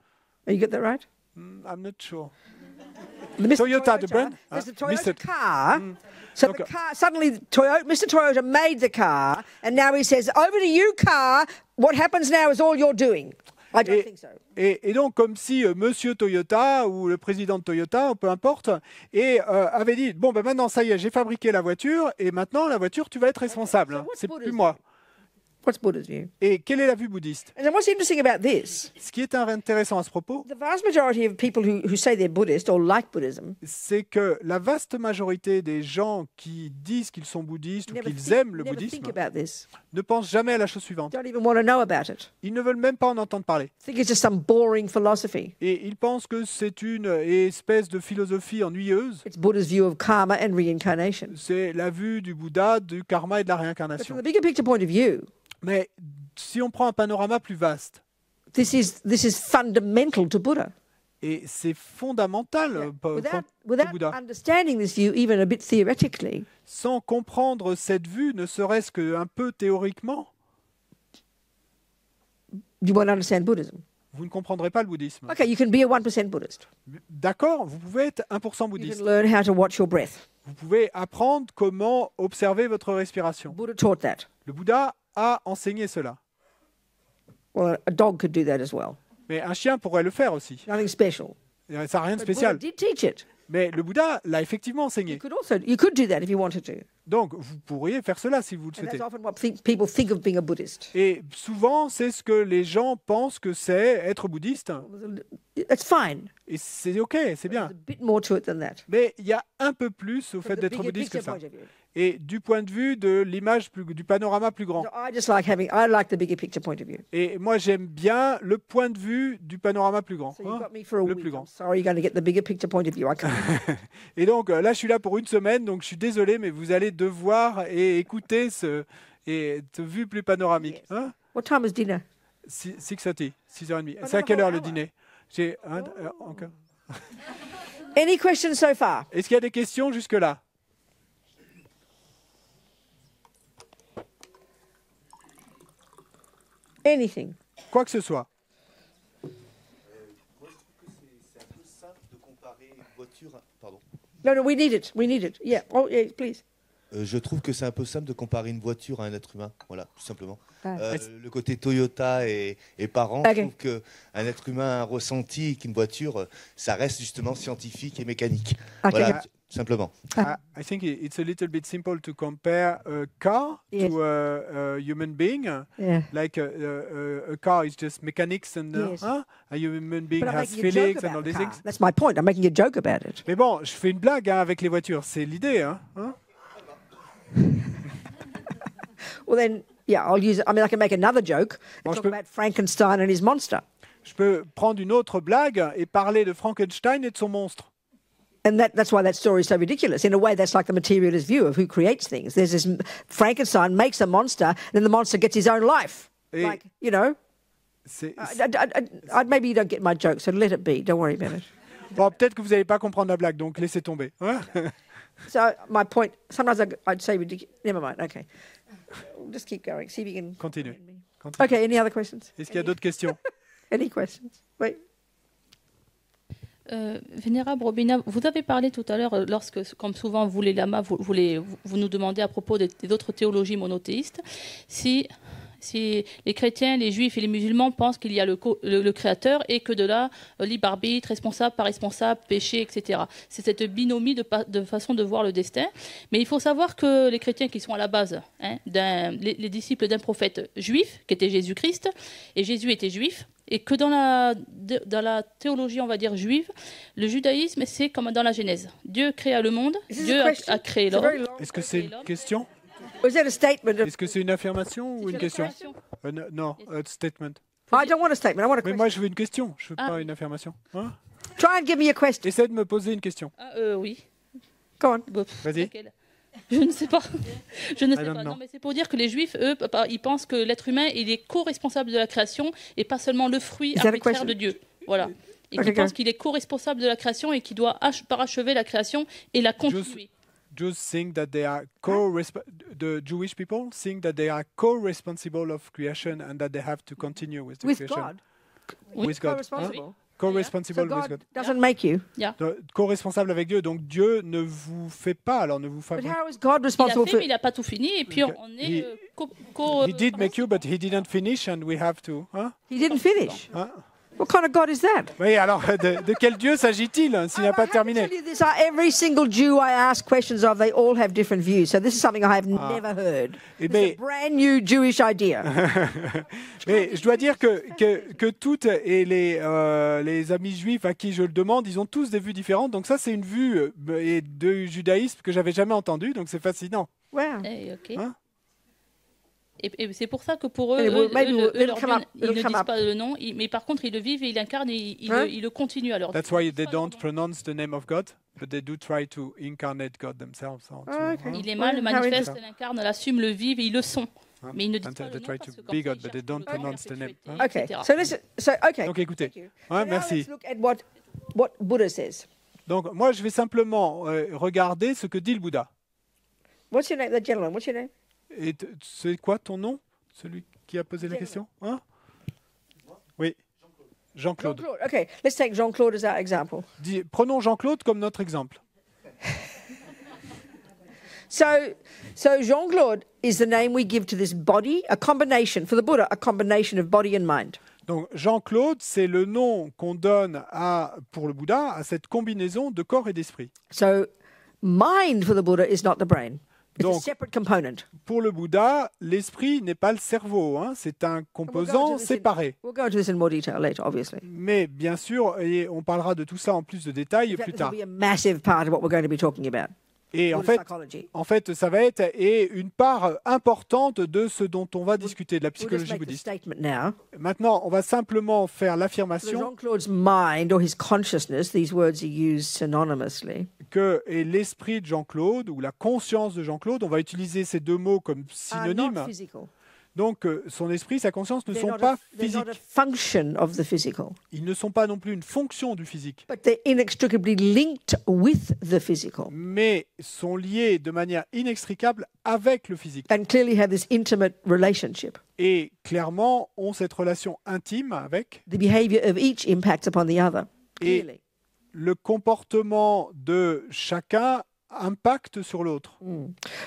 You get that right? I'm not sure. The Mr. Toyota, the brand? There's the Ah, Toyota Mr. car. So Okay. the car, suddenly Mr. Toyota made the car, and now he says, over to you, car. What happens now is all you're doing. I don't think so. Et donc, comme si Monsieur Toyota ou le président de Toyota, peu importe, avait dit, bon, ben maintenant, ça y est, j'ai fabriqué la voiture, et maintenant, la voiture, tu vas être responsable. So what's C'est Buddha's plus moi. What's Buddha's view? Et quelle est la vue bouddhiste? And then what's interesting about this, Ce qui est intéressant à ce propos, the vast majority of people who say they're Buddhist or like Buddhism c'est que la vaste majorité des gens qui disent qu'ils sont bouddhistes ou qu'ils aiment le never bouddhisme think about this, ne pensent jamais à la chose suivante. don't even want to know about it. Ils ne veulent même pas en entendre parler. Think it's just some boring philosophy. Et ils pensent que c'est une espèce de philosophie ennuyeuse. It's Buddha's view of karma and reincarnation. C'est la vue du Bouddha, du karma et de la But réincarnation. from the bigger picture point of view, Mais si on prend un panorama plus vaste, this is fundamental to Buddha. et c'est fondamental pour Without Bouddha, understanding this view, even a bit theoretically, sans comprendre cette vue, ne serait-ce qu'un peu théoriquement, you won't understand Buddhism. vous ne comprendrez pas le bouddhisme. Okay, you can be a 1% Buddhist. D'accord, vous pouvez être 1% You bouddhiste. can learn how to watch your breath. Vous pouvez apprendre comment observer votre respiration. Buddha taught that. Le Bouddha a enseigné cela. Well, a dog could do that as well. Mais un chien pourrait le faire aussi. Nothing special. Ça n'a rien de But Buddha spécial. did teach it. Mais le Bouddha l'a effectivement You enseigné. could do that if you wanted to. Donc, vous pourriez faire cela si vous le And souhaitez. that's often what people think of being a Buddhist. Et souvent, c'est ce que les gens pensent que c'est être bouddhiste. That's fine. Et c'est OK, c'est bien. There's a bit more to it than that. Mais il y a un peu plus au From fait the d'être bigger bouddhiste que picture ça. point of view. Et du point de vue de l'image, du panorama plus grand. So I like the bigger picture point of view. Et moi, j'aime bien le point de vue du panorama plus grand. So you've hein, got me for a le week. plus I'm grand. sorry, you're going to get the bigger picture point of view. I can't. Et donc, là, je suis là pour une semaine, donc je suis désolé, mais vous allez devoir écouter cette vue plus panoramique. Yes. Hein? What time is dinner? 6h30, 6h30. Oh, C'est à no, quelle heure le hour. dîner? J'ai encore. Any questions so far? Est-ce qu'il y a des questions jusque-là? Anything? Quoi que ce soit. Moi, je trouve que c'est un peu simple de comparer une voiture. Pardon. No, we need it. We need it. Yeah. Oh, yeah, please. Je trouve que c'est un peu simple de comparer une voiture à un être humain. Voilà, tout simplement. Ah. Le côté Toyota et parent, Ok. je trouve qu'un être humain a un ressenti qu'une voiture, ça reste justement scientifique et mécanique. Ok. Voilà, tout simplement. I think it's a little bit simple to compare a car Yes. to a human being. Yeah. Like a car is just mechanics and Yes. a human being But I'm has making a joke feelings and about all the these car. things. That's my point. I'm making a joke about it. Mais bon, je fais une blague avec les voitures, c'est l'idée. Hein. Well, then, yeah, I'll use it. I mean, I can make another joke and Bon, je talk peux- about Frankenstein and his monster. Je peux prendre une autre blague et parler de Frankenstein et de son monstre. And that's why that story is so ridiculous. In a way, that's like the materialist view of who creates things. There's this Frankenstein makes a monster, then the monster gets his own life. Et Like, you know, c'est- maybe you don't get my joke, so let it be. Don't worry about it. Bon, peut-être que vous n'allez pas comprendre la blague, donc laissez tomber. Hein. So my point, sometimes I'd say ridiculous. Never mind. Okay. We'll just keep going. See if you can. Continue. Okay. Any other questions? Est-ce qu'il y a d'autres questions? Any questions? Wait. Vénérable Robina, vous avez parlé tout à l'heure, lorsque, comme souvent vous les lamas, vous nous demandez à propos des autres théologies monothéistes, si les chrétiens, les juifs et les musulmans pensent qu'il y a le créateur et que de là, libre arbitre, responsable, pas responsable, péché, etc. C'est cette binomie de façon de voir le destin. Mais il faut savoir que les chrétiens qui sont à la base, les disciples d'un prophète juif, qui était Jésus-Christ, et Jésus était juif, et que dans la théologie, on va dire, juive, le judaïsme, c'est comme dans la Genèse. Dieu créa le monde, Dieu a créé l'homme. Est-ce que c'est une question? Was that a statement? Est-ce que c'est une affirmation ou une question? Non, a statement. I don't want a statement. I want a Mais question. moi, je veux une question, je veux pas une affirmation. Hein? Try and give me a question. Essaie de me poser une question. Oui. Go on. Vas-y. Laquelle? Je ne sais pas. Je ne sais don't pas. know. Non, mais c'est pour dire que les Juifs, eux, ils pensent que l'être humain, il est co-responsable de la création et pas seulement le fruit Is that a arbitraire question? de Dieu. Voilà. Et Okay, qu'ils go. pensent qu'il est co-responsable de la création et qu'il doit parachever la création et la continuer. Jews think that they are the Jewish people think that they are co-responsible of creation and that they have to continue with the With creation. God. With God. Co-responsible. Hein? Co-responsible So with God God. doesn't make you. Co-responsable avec Dieu. Donc Dieu ne vous fait pas, alors ne vous But fabrique. how is God Il a responsible fait, for? mais il n'a pas tout fini. Et puis, on est He did make you, but he didn't finish, and we have to. Hein? He didn't finish. Hein? What kind of God is that? Oui, alors de quel Dieu s'agit-il s'il n'a I pas have to terminé? tell you this, every single Jew I ask questions of, they all have different views. So this is something I have never heard. Eh This is a ben- brand new Jewish idea. Mais je dois dire que toutes et les amis juifs à qui je le demande, ils ont tous des vues différentes. Donc ça, c'est une vue et de judaïsme que j'avais jamais entendue. Donc c'est fascinant. Wow. ok. Hein? Et c'est pour ça que pour eux, Anyway, eux, maybe eux, it'll leur come Dieu, up, ils it'll ne come disent up. pas le nom, mais par contre, ils le vivent et ils l'incarnent et Hein? ils le continuent alors. That's why they don't pronounce the name of God, but they do try to incarnate God themselves. Ah, ok. Il est mal, le Ouais, how manifeste, interesting. l'incarne, l'assume, le vivent et ils le sont. Hein? Mais ils ne disent And pas le they nom try parce to que be comme God, ça, but they ils don't cherchent pronounce the name. perpétuité, Okay. etc. So listen. So okay. Donc écoutez, Thank you. hein, So now merci. let's look at what Buddha says. Donc moi, je vais simplement regarder ce que dit le Bouddha. What's your name, the gentleman? What's your name? Et c'est quoi ton nom? Celui qui a posé la question? Hein? Oui, Jean-Claude. Jean-Claude. Okay. Let's take Jean-Claude as our example. Prenons Jean-Claude comme notre exemple. So Jean-Claude is the name we give to this body, a combination for the Buddha, a combination of body and mind. Donc Jean-Claude, c'est le nom qu'on donne pour le Bouddha à cette combinaison de corps et d'esprit. So mind for the Buddha is not the brain. It's a Donc, separate component. pour le Bouddha, l'esprit n'est pas le cerveau, hein, c'est un composant séparé. We'll go into this in more detail later, obviously. Mais bien sûr, et on parlera de tout ça en plus de détails In fact, plus this will tard. be a massive part of what we're going to be talking about. Et en Buddhist fait, psychology. ça va être une part importante de ce dont on va discuter, de la We'll just psychologie make the bouddhiste. statement now. Maintenant, on va simplement faire So l'affirmation Jean-Claude's mind or his consciousness, these words are used synonymously, que et l'esprit de Jean-Claude ou la conscience de Jean-Claude, on va utiliser ces deux mots comme are synonymes. not physical. Donc, son esprit, sa conscience ne They're sont not pas they're not a physiques. function of the physical, Ils ne sont pas non plus une fonction du physique, but they're inextricably linked with the physical mais sont liés de manière inextricable avec le physique. and clearly have this intimate relationship. Et clairement, ont cette relation intime avec The behavior of each impacts upon the other. Et- Clearly. le comportement de chacun impact sur l'autre.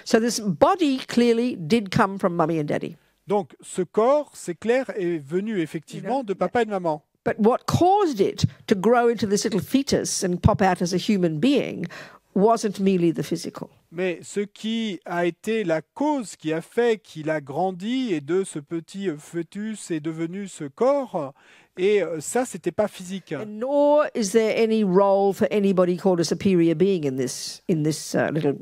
So this body clearly did come from mummy and daddy. Donc ce corps, c'est clair, est venu effectivement de papa et de maman. But what caused it to grow into this little fetus and pop out as a human being wasn't merely the physical. Mais ce qui a été la cause qui a fait qu'il a grandi et de ce petit fœtus est devenu ce corps, et ça, c'était pas physique. And nor is there any role for anybody called a superior being in this little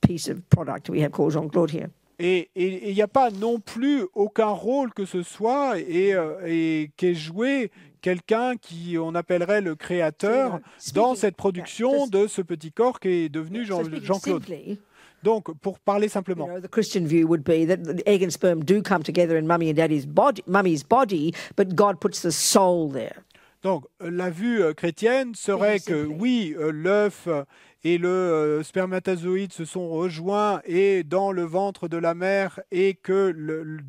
piece of product we have called Jean-Claude here. Et il n'y a pas non plus aucun rôle que ce soit et qu'est joué quelqu'un qui on appellerait le créateur dans cette production de ce petit corps qui est devenu Jean-Claude. Donc, pour parler simplement, The Christian view would be that the egg and sperm do come together in mummy and daddy's body, mummy's body, but God puts the soul there. donc la vue chrétienne serait que oui, l'œuf et le spermatozoïde se sont rejoints et dans le ventre de la mère et que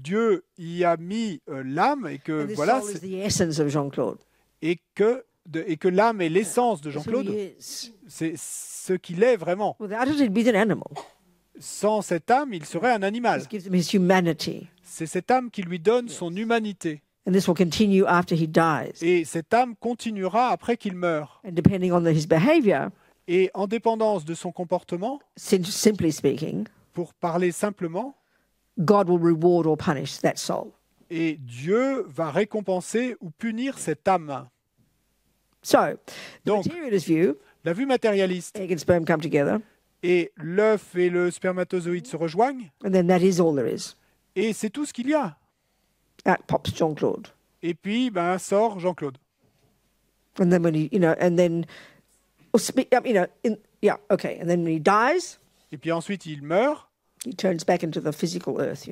Dieu y a mis l'âme et que And this voilà soul is the essence of Jean-Claude. et que l'âme est l'essence de That's who Jean-Claude. he is. C'est ce qu'il est vraiment. Without it, he'd be an animal. Sans cette âme, il serait un animal. This gives him his humanity. C'est cette âme qui lui donne son humanité. And this will continue after he dies. Et cette âme continuera après qu'il meure. And depending on his behavior, Et en dépendance de son comportement, simply speaking, pour parler simplement, God will reward or punish that soul. et Dieu va récompenser ou punir cette âme. So, the Donc, materialist view, la vue matérialiste egg and sperm come together, et l'œuf et le spermatozoïde se rejoignent, and then that is all there is. et c'est tout ce qu'il y a. Out pops Jean-Claude. Et puis, sort Jean-Claude. And then when he, and then, and then when he dies, Et puis ensuite, il meurt, he turns back into the physical earth,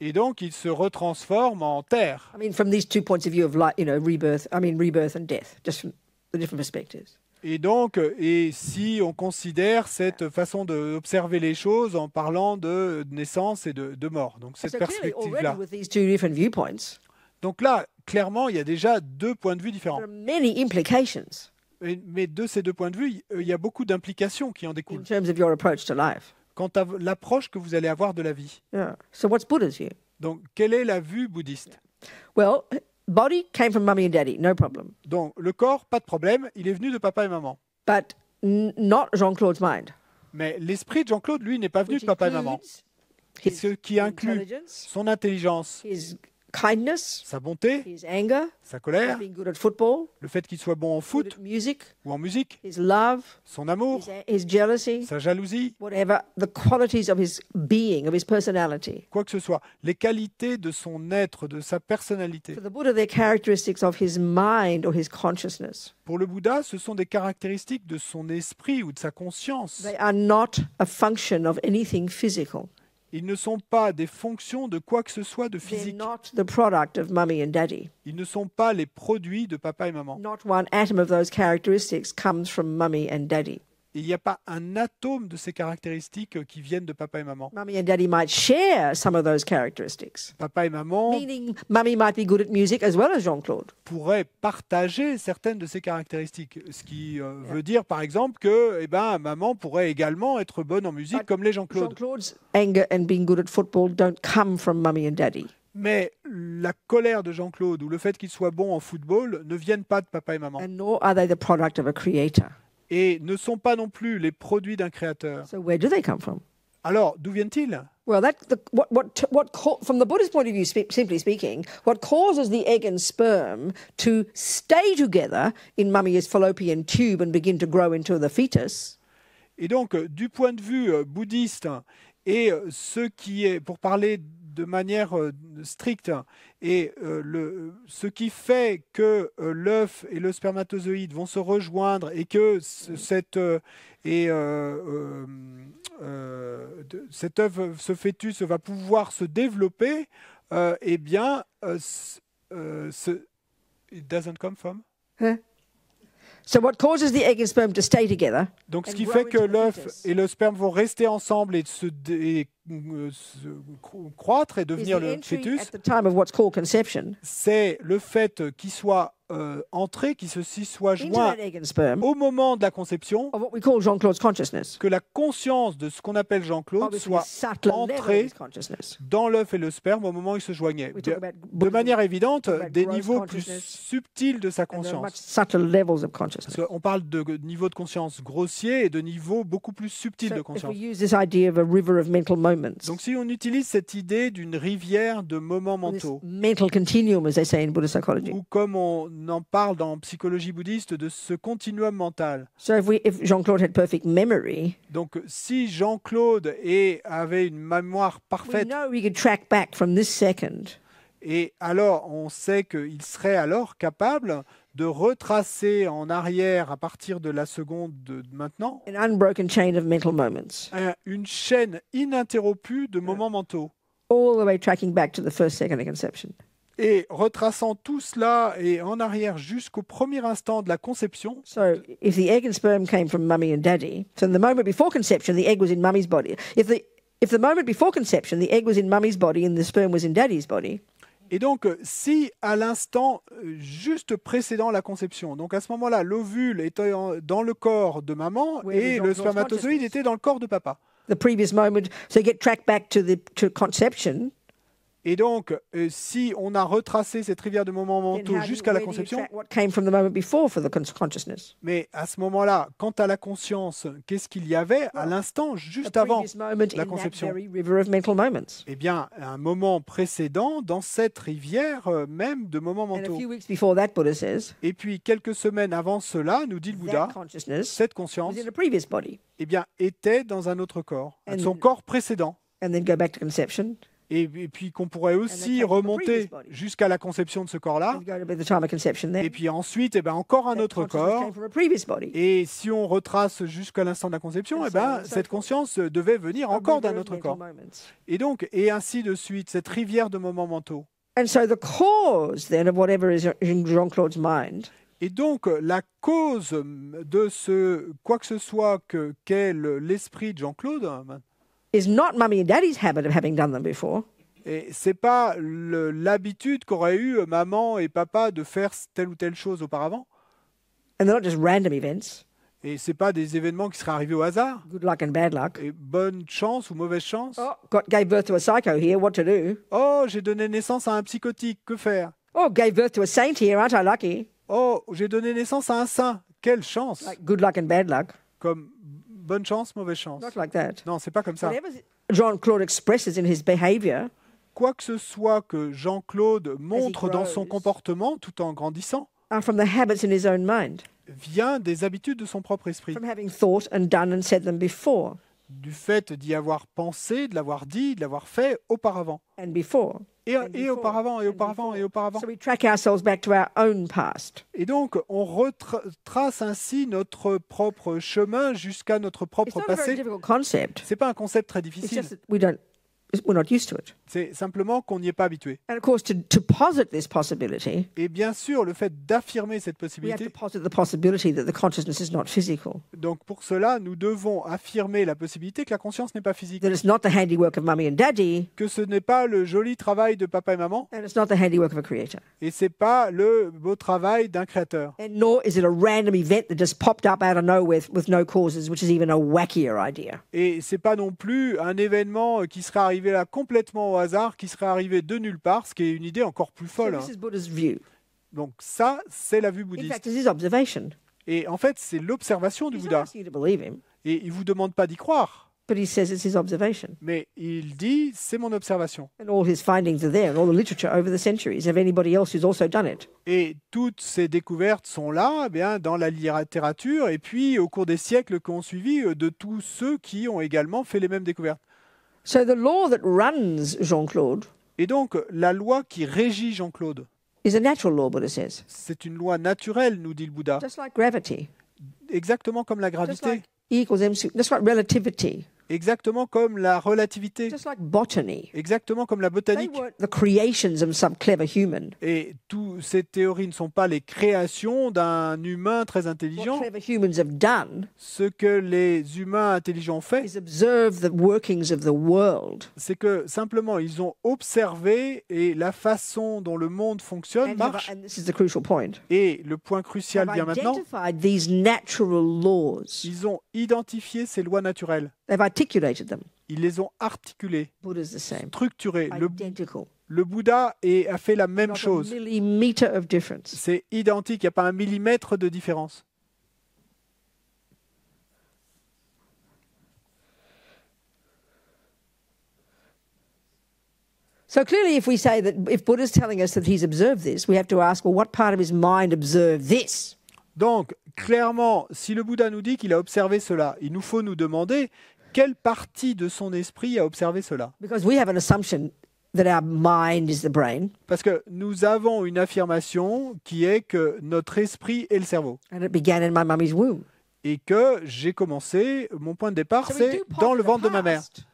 et donc il se retransforme en terre. I mean, from these 2 points of view of life, rebirth and death, just from the different perspectives. Et donc, et si on considère cette façon d'observer les choses en parlant de naissance et de mort, donc cette So clearly, perspective-là. already with these two different viewpoints, Donc là, clairement, il y a déjà deux points de vue différents. there are many implications Mais de ces deux points de vue, il y a beaucoup d'implications qui en in découlent terms of your approach to life. quant à l'approche que vous allez avoir de la vie. Yeah. So what's Buddha's view? Donc, quelle est la vue bouddhiste? Well, body came from mummy and daddy, no problem. Donc, le corps, pas de problème, il est venu de papa et maman. But not Jean-Claude's mind. Mais l'esprit de Jean-Claude, lui, n'est pas venu Which de papa et maman. includes Ce qui inclut intelligence, son intelligence, his kindness, sa bonté, his anger, sa colère, being good at football, le fait qu'il soit bon en good foot at music, ou en musique, his love, son amour, his jealousy, sa jalousie, whatever, the qualities of his being, of his personality. quoi que ce soit, les qualités de son être, de sa personnalité. For the Buddha, they're characteristics of his mind or his consciousness. Pour le Bouddha, ce sont des caractéristiques de son esprit ou de sa conscience. They are not a function of anything physical. Ils ne sont pas des fonctions de quoi que ce soit de They're physique. not the product of mummy and daddy. Ils ne sont pas les produits de papa et maman. Not one atom of those characteristics comes from mummy and daddy. Il n'y a pas un atome de ces caractéristiques qui viennent de papa et maman. Mummy and daddy might share some of those characteristics, Papa et maman meaning mummy might be good at music as well as Jean-Claude. pourraient partager certaines de ces caractéristiques. Ce qui veut dire, par exemple, que maman pourrait également être bonne en musique comme les Jean-Claude. Jean-Claude's anger and being good at football don't come from mummy and daddy. Mais la colère de Jean-Claude ou le fait qu'il soit bon en football ne viennent pas de papa et maman. And nor are they the product of a creator. Et ne sont pas non plus les produits d'un créateur. So where do they come from? Alors, d'où viennent-ils? Well, from the Buddhist point of view, simply speaking, what causes the egg and sperm to stay together in mummy's fallopian tube and begin to grow into the fetus Et donc, du point de vue bouddhiste, et ce qui est, pour parler de manière stricte, et ce qui fait que l'œuf et le spermatozoïde vont se rejoindre et que cet œuf, ce fœtus va pouvoir se développer, it doesn't come from. So what causes the egg and sperm to stay together Donc, ce and qui grow fait que into the l'œuf fetus et le sperme vont rester ensemble et croître et is devenir the le entry fœtus, at the time of what's called conception c'est le fait qu'il soit entré, qu'il soit into joint that egg and sperm au moment de la conception, of what we call Jean-Claude's consciousness. que la conscience de ce qu'on appelle Jean-Claude Obviously, a soit subtler level of entrée his consciousness. dans l'œuf et le sperme au moment où ils se joignaient. We talk about De Buddhism, manière évidente, talk about des gross niveaux plus consciousness, subtils de sa and there are much conscience. subtler levels of Parce consciousness. qu'on parle de niveaux de conscience grossiers et de niveaux beaucoup plus subtils So de if we conscience. use this idea of a river of mental moments, Donc si on utilise cette idée d'une rivière de moments or this mentaux, mental continuum, as they say in Buddhist psychology. ou comme on en parle dans psychologie bouddhiste, de ce continuum mental. So if Jean-Claude had perfect memory, Donc si Jean-Claude avait une mémoire we parfaite, know he could track back from this second et alors on sait qu'il serait alors capable de retracer en arrière à partir de la seconde de maintenant an unbroken chain of mental moments, une chaîne ininterrompue de moments mentaux. all the way tracking back to the first second of conception. Et retraçant tout cela et en arrière jusqu'au premier instant de la conception. So if the egg and sperm came from mummy and daddy, so in the moment before conception, the egg was in mummy's body. If the moment before conception, the egg was in mummy's body and the sperm was in daddy's body, Et donc, si à l'instant juste précédent la conception, donc à ce moment-là, l'ovule était dans le corps de maman et le spermatozoïde était dans le corps de papa. the previous moment, so get tracked back to conception. Et donc, si on a retracé cette rivière de moments Then mentaux how do jusqu'à la where do you conception, track what came from the moment before for the consciousness? mais à ce moment-là, quant à la conscience, qu'est-ce qu'il y avait à l'instant, juste A avant previous moment la in that conception? very river of mental moments. Eh bien, un moment précédent dans cette rivière même de moments And a mentaux. few weeks before that, Buddha says, Et puis, quelques semaines avant cela, nous dit le Bouddha, that consciousness cette conscience was in a previous body. eh bien, était dans un autre corps, And- son corps précédent. And then go back to conception, Et puis qu'on pourrait aussi came from the remonter previous body. jusqu'à la conception de ce corps-là. and go to the time of conception then. Et puis ensuite, eh ben, encore un That autre consciousness corps. came from a previous body. Et si on retrace jusqu'à l'instant de la conception, And eh so ben, on and so cette forth. conscience devait venir A encore river d'un of autre mental corps. moments. Et donc, et ainsi de suite, cette rivière de moments mentaux. And so the cause then of whatever is in Jean-Claude's mind Et donc, la cause de ce quoi que ce soit qu'est l'esprit de Jean-Claude, is not mummy and daddy's habit of having done them before. et c'est pas l'habitude qu'auraient eu maman et papa de faire telle ou telle chose auparavant. And they're not just random events, Et c'est pas des événements qui seraient arrivés au hasard. good luck and bad luck. Et bonne chance ou mauvaise chance. Oh, gave birth to a psycho here, what to do? Oh, j'ai donné naissance à un psychotique, que faire? Oh, gave birth to a saint here, aren't I lucky? Oh, j'ai donné naissance à un saint, quelle chance! Like good luck and bad luck. Comme bonne chance, mauvaise chance. Not like that. Non, c'est pas comme ça. Whatever Jean-Claude expresses in his behavior Quoi que ce soit que Jean-Claude montre dans son grows. comportement, tout en grandissant, are from the habits in his own mind, vient des habitudes de son propre esprit. from having thought and done and said them before Du fait d'y avoir pensé, de l'avoir dit, de l'avoir fait auparavant. and before. Et, And et before, auparavant, et and auparavant, before. et auparavant. So we track ourselves back to our own past. Et donc, on retrace ainsi notre propre chemin jusqu'à notre It's propre not a very passé. difficult concept. C'est pas un concept très It's difficile. just that we're not used to it. C'est simplement qu'on n'y est pas habitué. And of course, to posit this possibility, Et bien sûr, le fait d'affirmer cette we have possibilité, to posit the possibility that the consciousness is not physical, donc pour cela, nous devons affirmer la possibilité que la conscience n'est pas physique, that it's not the handiwork of mummy and daddy, que ce n'est pas le joli travail de papa et maman, and it's not the handiwork of a creator. et c'est pas le beau travail d'un créateur. And nor is it a random event that just popped up out of nowhere with no causes, which is even a wackier idea. Et c'est pas non plus un événement qui serait arrivé là complètement au hasard, qui serait arrivé de nulle part, ce qui est une idée encore plus So folle. this is Buddha's view. Donc ça, c'est la vue In bouddhiste. fact, it's his observation. Et en fait, c'est l'observation du He's not Bouddha. asking you to believe him, Et il vous demande pas d'y croire, but he says it's his observation. mais il dit, c'est mon observation. And all his findings are there, and all the literature over the centuries of anybody else who's also done it. Et toutes ces découvertes sont là, eh bien, dans la littérature, et puis au cours des siècles qui ont suivi, de tous ceux qui ont également fait les mêmes découvertes. So the law that runs Jean-Claude Et donc, la loi qui régit Jean-Claude, is a natural law, Buddha says, c'est une loi naturelle, nous dit le Bouddha, just like gravity, exactement comme la just gravité, like E equals MC, just like relativity. exactement comme la relativité, just like botany. exactement comme la They botanique. weren't the creations of some clever human. Et toutes ces théories ne sont pas les créations d'un humain très What intelligent. clever humans have done Ce que les humains intelligents ont fait, is observe the workings of the world c'est que simplement ils ont observé et la façon dont le monde fonctionne marche. and this is the crucial point, Et le point crucial have vient maintenant. identified these natural laws. Ils ont identifié ces lois naturelles. They've articulated them. Ils les ont articulées, Buddha's the same. structurées. Identical. Le Bouddha a fait la même Not a chose. millimeter of difference. C'est identique, il n'y a pas un millimètre de différence. So clearly, if we say that if Buddha's telling us that he's observed this, we have to ask, well, what part of his mind observed this? Donc, clairement, si le Bouddha nous dit qu'il a observé cela, il nous faut nous demander quelle partie de son esprit a observé cela. Because we have an assumption that our mind is the brain, Parce que nous avons une affirmation qui est que notre esprit est le cerveau. and it began in my mummy's womb. Et que j'ai commencé, mon point de départ, So we c'est do dans le posit a ventre de ma mère. past.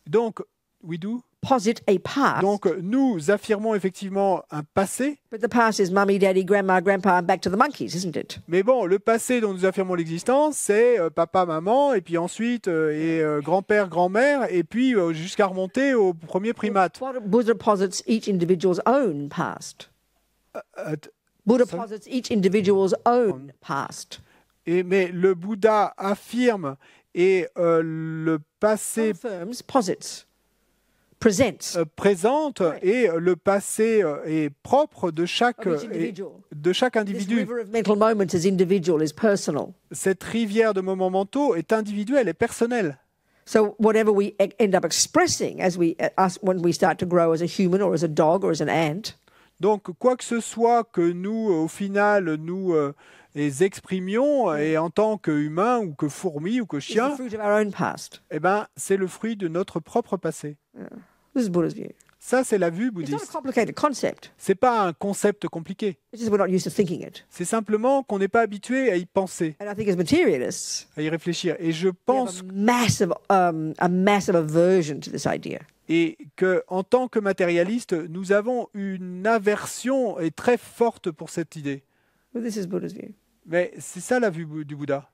Donc, we do. Posit a past. Donc, nous affirmons effectivement un passé. But the past is mummy, daddy, grandma, grandpa, and back to the monkeys, isn't it? Mais bon, le passé dont nous affirmons l'existence, c'est papa, maman, et puis ensuite grand-père, grand-mère, et puis jusqu'à remonter au premier primate. Buddha posits each individual's own past. Buddha sorry? posits each individual's own past. Mais le Bouddha affirme et le passé Confirms, posits, presents. présente et le passé est propre de chaque Of each individual. This individu. river of mental moments is individual, is personal. Cette rivière de moments mentaux est individuelle et personnelle. So whatever we end up expressing as when we start to grow as a human or as a dog or as an ant, Donc, quoi que ce soit que nous, au final, nous les exprimions et en tant qu'humains ou que fourmis ou que is the chiens, fruit of our own past. eh ben, c'est le fruit de notre propre passé. This is Buddha's view. Ça, c'est la vue It's not a bouddhiste. complicated concept. C'est pas un concept compliqué. It's just we're not used to thinking it. C'est simplement qu'on n'est pas habitué à y penser, And I think as materialists, à y réfléchir. Et je we pense have a massive aversion to this idea. et que, en tant que matérialiste, nous avons une aversion et très forte pour cette idée. But this is Buddha's view. Mais c'est ça la vue du Bouddha.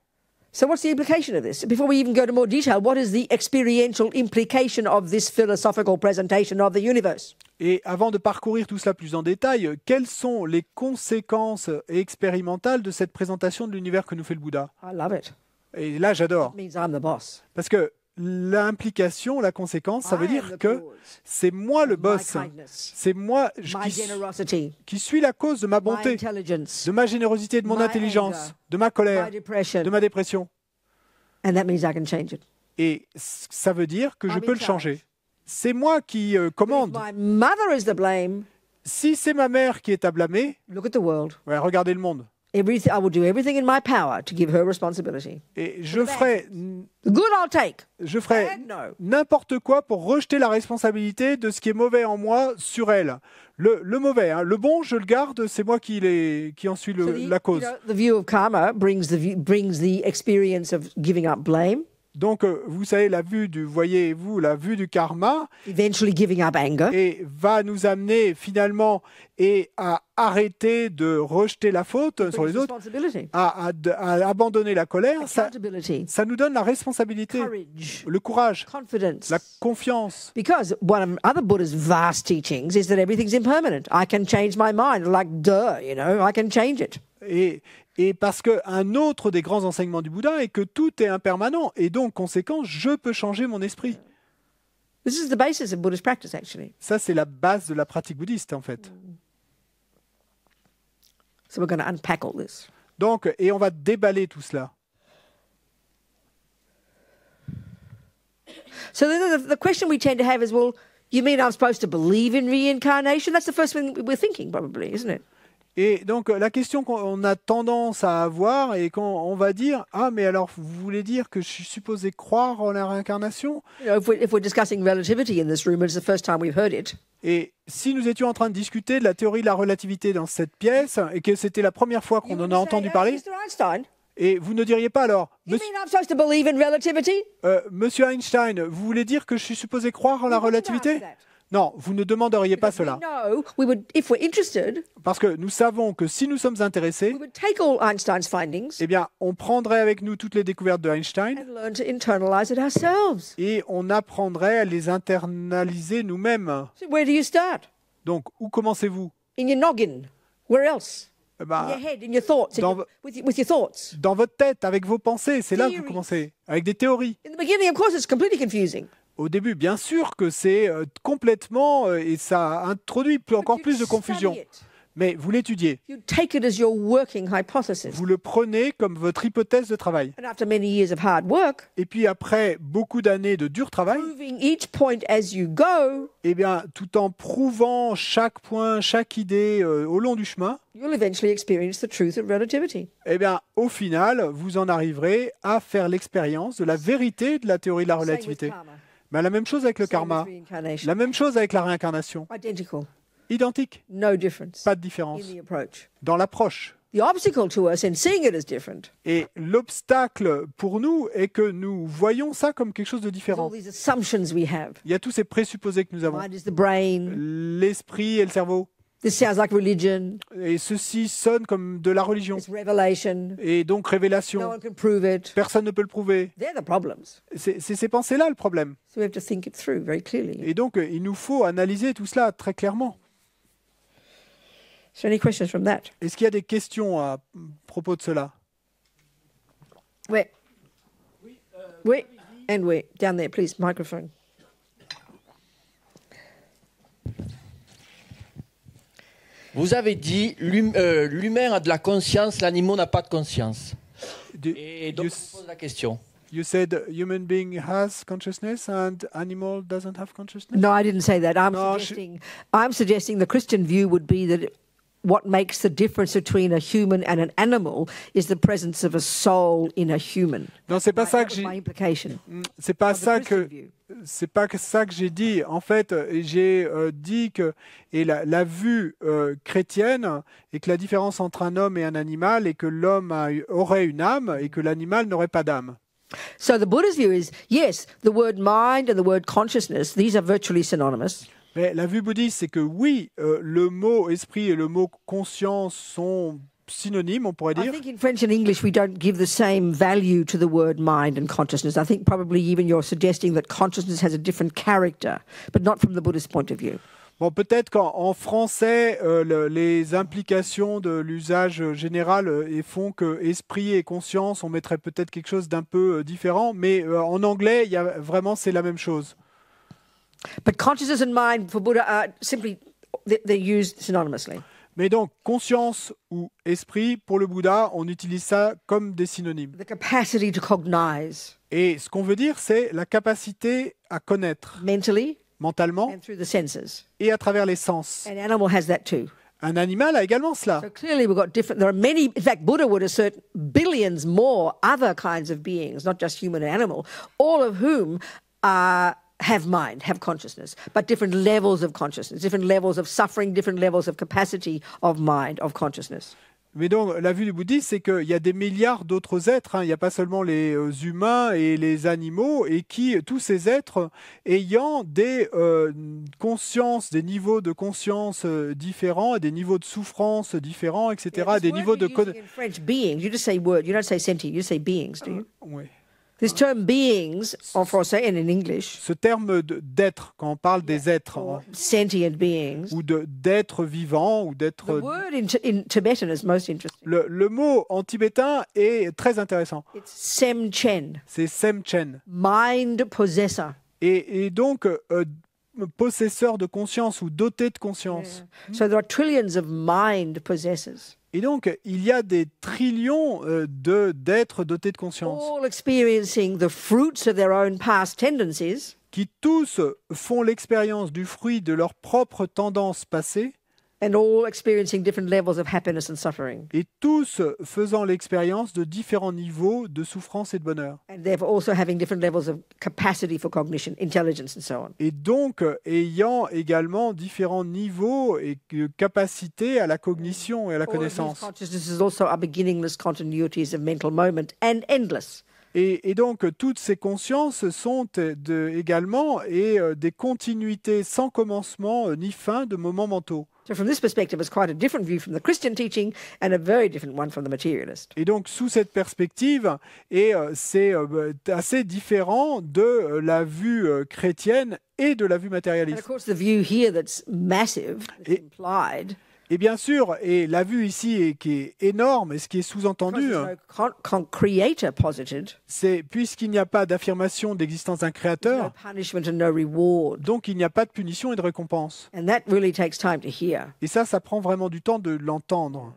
So what's the implication of this? Before we even go to more detail, what is the experiential implication of this philosophical presentation of the universe? Et avant de parcourir tout cela plus en détail, quelles sont les conséquences expérimentales de cette présentation de l'univers que nous fait le Bouddha? I love it. Et là, j'adore. It means I'm the boss. Parce que l'implication, la conséquence, ça veut I am dire the que cause c'est moi le of my boss. kindness, C'est moi my generosity, qui suis la cause de ma my bonté, intelligence, de ma générosité, de mon my intelligence, anger, de ma colère, my depression. de ma dépression. And that means I can change it. Et ça veut dire que je I'm peux in le changer. C'est moi qui But if commande. my mother is the blame, Si c'est ma mère qui est à blâmer, look at the world. ouais, regardez le monde. I will do everything in my power to give her responsibility. Et je ferai The good I'll take. Je ferai Bad, no. n'importe quoi pour rejeter la responsabilité de ce qui est mauvais en moi sur elle. Le mauvais, hein. Le bon, je le garde, c'est moi qui en suis So la cause. the view of karma brings the experience of giving up blame, Donc, vous savez, la vue du karma eventually giving up anger, et va nous amener finalement à arrêter de rejeter la faute sur les autres, responsibility, à abandonner la colère. accountability, Ça nous donne la responsabilité, courage, le courage, confidence. la confiance. Because one of other Buddha's vast teachings is that everything's impermanent. I can change my mind. Like, duh, I can change it. Et parce qu'un autre des grands enseignements du Bouddha est que tout est impermanent et donc, conséquent, je peux changer mon esprit. This is the basis of Buddhist practice, actually. Ça, c'est la base de la pratique bouddhiste, en fait. So we're going to unpack all this. Donc, et on va déballer tout cela. So then the question we tend to have is, well, you mean I'm supposed to believe in reincarnation? That's the first thing we're thinking, probably, isn't it? Et donc, la question qu'on a tendance à avoir et quand on va dire « Ah, mais alors, vous voulez dire que je suis supposé croire en la réincarnation ?» If we're discussing relativity in this room, it's the first time we've heard it. Et si nous étions en train de discuter de la théorie de la relativité dans cette pièce et que c'était la première fois qu'on en a entendu parler, Mr. Einstein, Et vous ne diriez pas alors, You mean I'm supposed to believe in relativity? Monsieur Einstein, vous voulez dire que je suis supposé croire en la We wouldn't relativité? ask that. Non, vous ne demanderiez pas We cela. know we would, if we're interested, Parce que nous savons que si nous sommes intéressés, we would take all Einstein's findings eh bien, on prendrait avec nous toutes les découvertes de Einstein and learn to internalize it ourselves. et on apprendrait à les internaliser nous-mêmes. So where do you start? Donc, où commencez-vous? In your noggin. Where else? Eh In ben, your head, in your thoughts, dans vo- with your thoughts. dans votre tête, avec vos pensées, c'est là que vous Theories. commencez, avec des théories. In the beginning, of course, it's completely confusing. Au début, bien sûr que c'est complètement, et ça introduit encore But plus you de confusion. study it. Mais vous l'étudiez, You take it as your working hypothesis. vous le prenez comme votre hypothèse de travail. And after many years of hard work, Et puis après beaucoup d'années de dur travail, proving each point as you go, eh bien, tout en prouvant chaque point, chaque idée au long du chemin, you'll eventually experience the truth of relativity. eh bien, au final, vous en arriverez à faire l'expérience de la vérité de la théorie de la Same with relativité. karma. Mais la même chose avec le Same karma, with reincarnation. la même chose avec la réincarnation. Identical. Identique, No difference pas de in différence the approach. dans l'approche. The obstacle to us in seeing it as different Et l'obstacle pour nous est que nous voyons ça comme quelque chose de is all différent. these assumptions we have. Il y a tous ces présupposés que nous avons. Mind is the brain. L'esprit et le cerveau. This sounds like religion. Et ceci sonne comme de la religion. It's revelation. Et donc No révélation. one can prove it. Personne ne peut le prouver. They're the problems. C'est ces pensées-là le problème. So we have to think it through very clearly. Et donc il nous faut analyser tout cela très clairement. So any questions from that? Est-ce qu'il y a des questions à propos de cela? Where? Oui. And where? Down there, please. Microphone. Vous avez dit l'humain a de la conscience, l'animal n'a pas de conscience. Et donc, je pose la question. You said human being has consciousness and animal doesn't have consciousness? No, I didn't say that. No, I'm suggesting the Christian view would be that what makes the difference between a human and an animal is the presence of a soul in a human. Non, c'est pas ça That que was my j'ai. implication. C'est pas of the ça Christian que. view. C'est pas que ça que j'ai dit. En fait, j'ai dit que la vue chrétienne est que la différence entre un homme et un animal est que l'homme aurait une âme et que l'animal n'aurait pas d'âme. So the Buddha's view is, yes, the word mind and the word consciousness, these are virtually synonymous. Mais la vue bouddhiste, c'est que oui, le mot esprit et le mot conscience sont synonymes, on pourrait I dire. think in French and English we don't give the same value to the word mind and consciousness. I think probably even you're suggesting that consciousness has a different character, but not from the Buddhist point of view. Bon, peut-être qu'en français, les implications de l'usage général font que esprit et conscience, on mettrait peut-être quelque chose d'un peu différent, mais en anglais, il y a vraiment, c'est la même chose. But consciousness and mind for Buddha are simply, they're used synonymously. Mais donc, conscience ou esprit, pour le Bouddha, on utilise ça comme des synonymes. The capacity to cognize Et ce qu'on veut dire, c'est la capacité à connaître mentally mentalement and through the senses. et à travers les sens. An animal has that too. Un animal a également cela. So clearly we've got different, there are many, in fact, Buddha would assert billions more other kinds of beings, not just human and animal, all of whom have mind, have consciousness, but different levels of consciousness, different levels of suffering, different levels of capacity of mind, of consciousness. Mais donc, la vue du bouddhisme, c'est qu'il y a des milliards d'autres êtres. Il n'y a pas seulement les humains et les animaux, et tous ces êtres ayant des consciences, des niveaux de conscience différents, des niveaux de souffrance différents, etc. Yeah, des this niveaux word de you're using in French, beings, you just say word, you don't say sentient, you say beings, do you? Oui. This term beings, en français and in English, Ce terme d'être, quand on parle des êtres, or sentient beings, ou d'être vivant, ou the d'être... word in Tibetan is most interesting. Le mot en tibétain est très intéressant. It's Semchen, C'est Semchen. mind possessor. Et donc, possesseur de conscience ou doté de conscience. So there are trillions of mind possessors, Et donc, il y a des trillions d'êtres dotés de conscience all experiencing the fruits of their own past tendencies, qui tous font l'expérience du fruit de leurs propres tendances passées And all experiencing different levels of happiness and suffering. Et tous faisant l'expérience de différents niveaux de souffrance et de bonheur. And therefore also having different levels of capacity for cognition, intelligence, and so on. Et donc ayant également différents niveaux et capacités à la cognition et à la All of these connaissance. consciousnesses also are beginningless continuities of mental moment and endless. Et donc, toutes ces consciences sont également des continuités sans commencement ni fin de moments mentaux. So from this perspective, it's quite a different view from the Christian teaching and a very different one from the materialist. Et donc, sous cette perspective, c'est assez différent de la vue chrétienne et de la vue And matérialiste. of course, the view here that's massive, that's implied, Et bien sûr, et la vue ici qui est énorme, et ce qui est because sous-entendu, there's no creator posited, c'est puisqu'il n'y a pas d'affirmation d'existence d'un there's no créateur, punishment and no reward. donc il n'y a pas de punition et de récompense. And that really takes time to hear. Et ça prend vraiment du temps de l'entendre.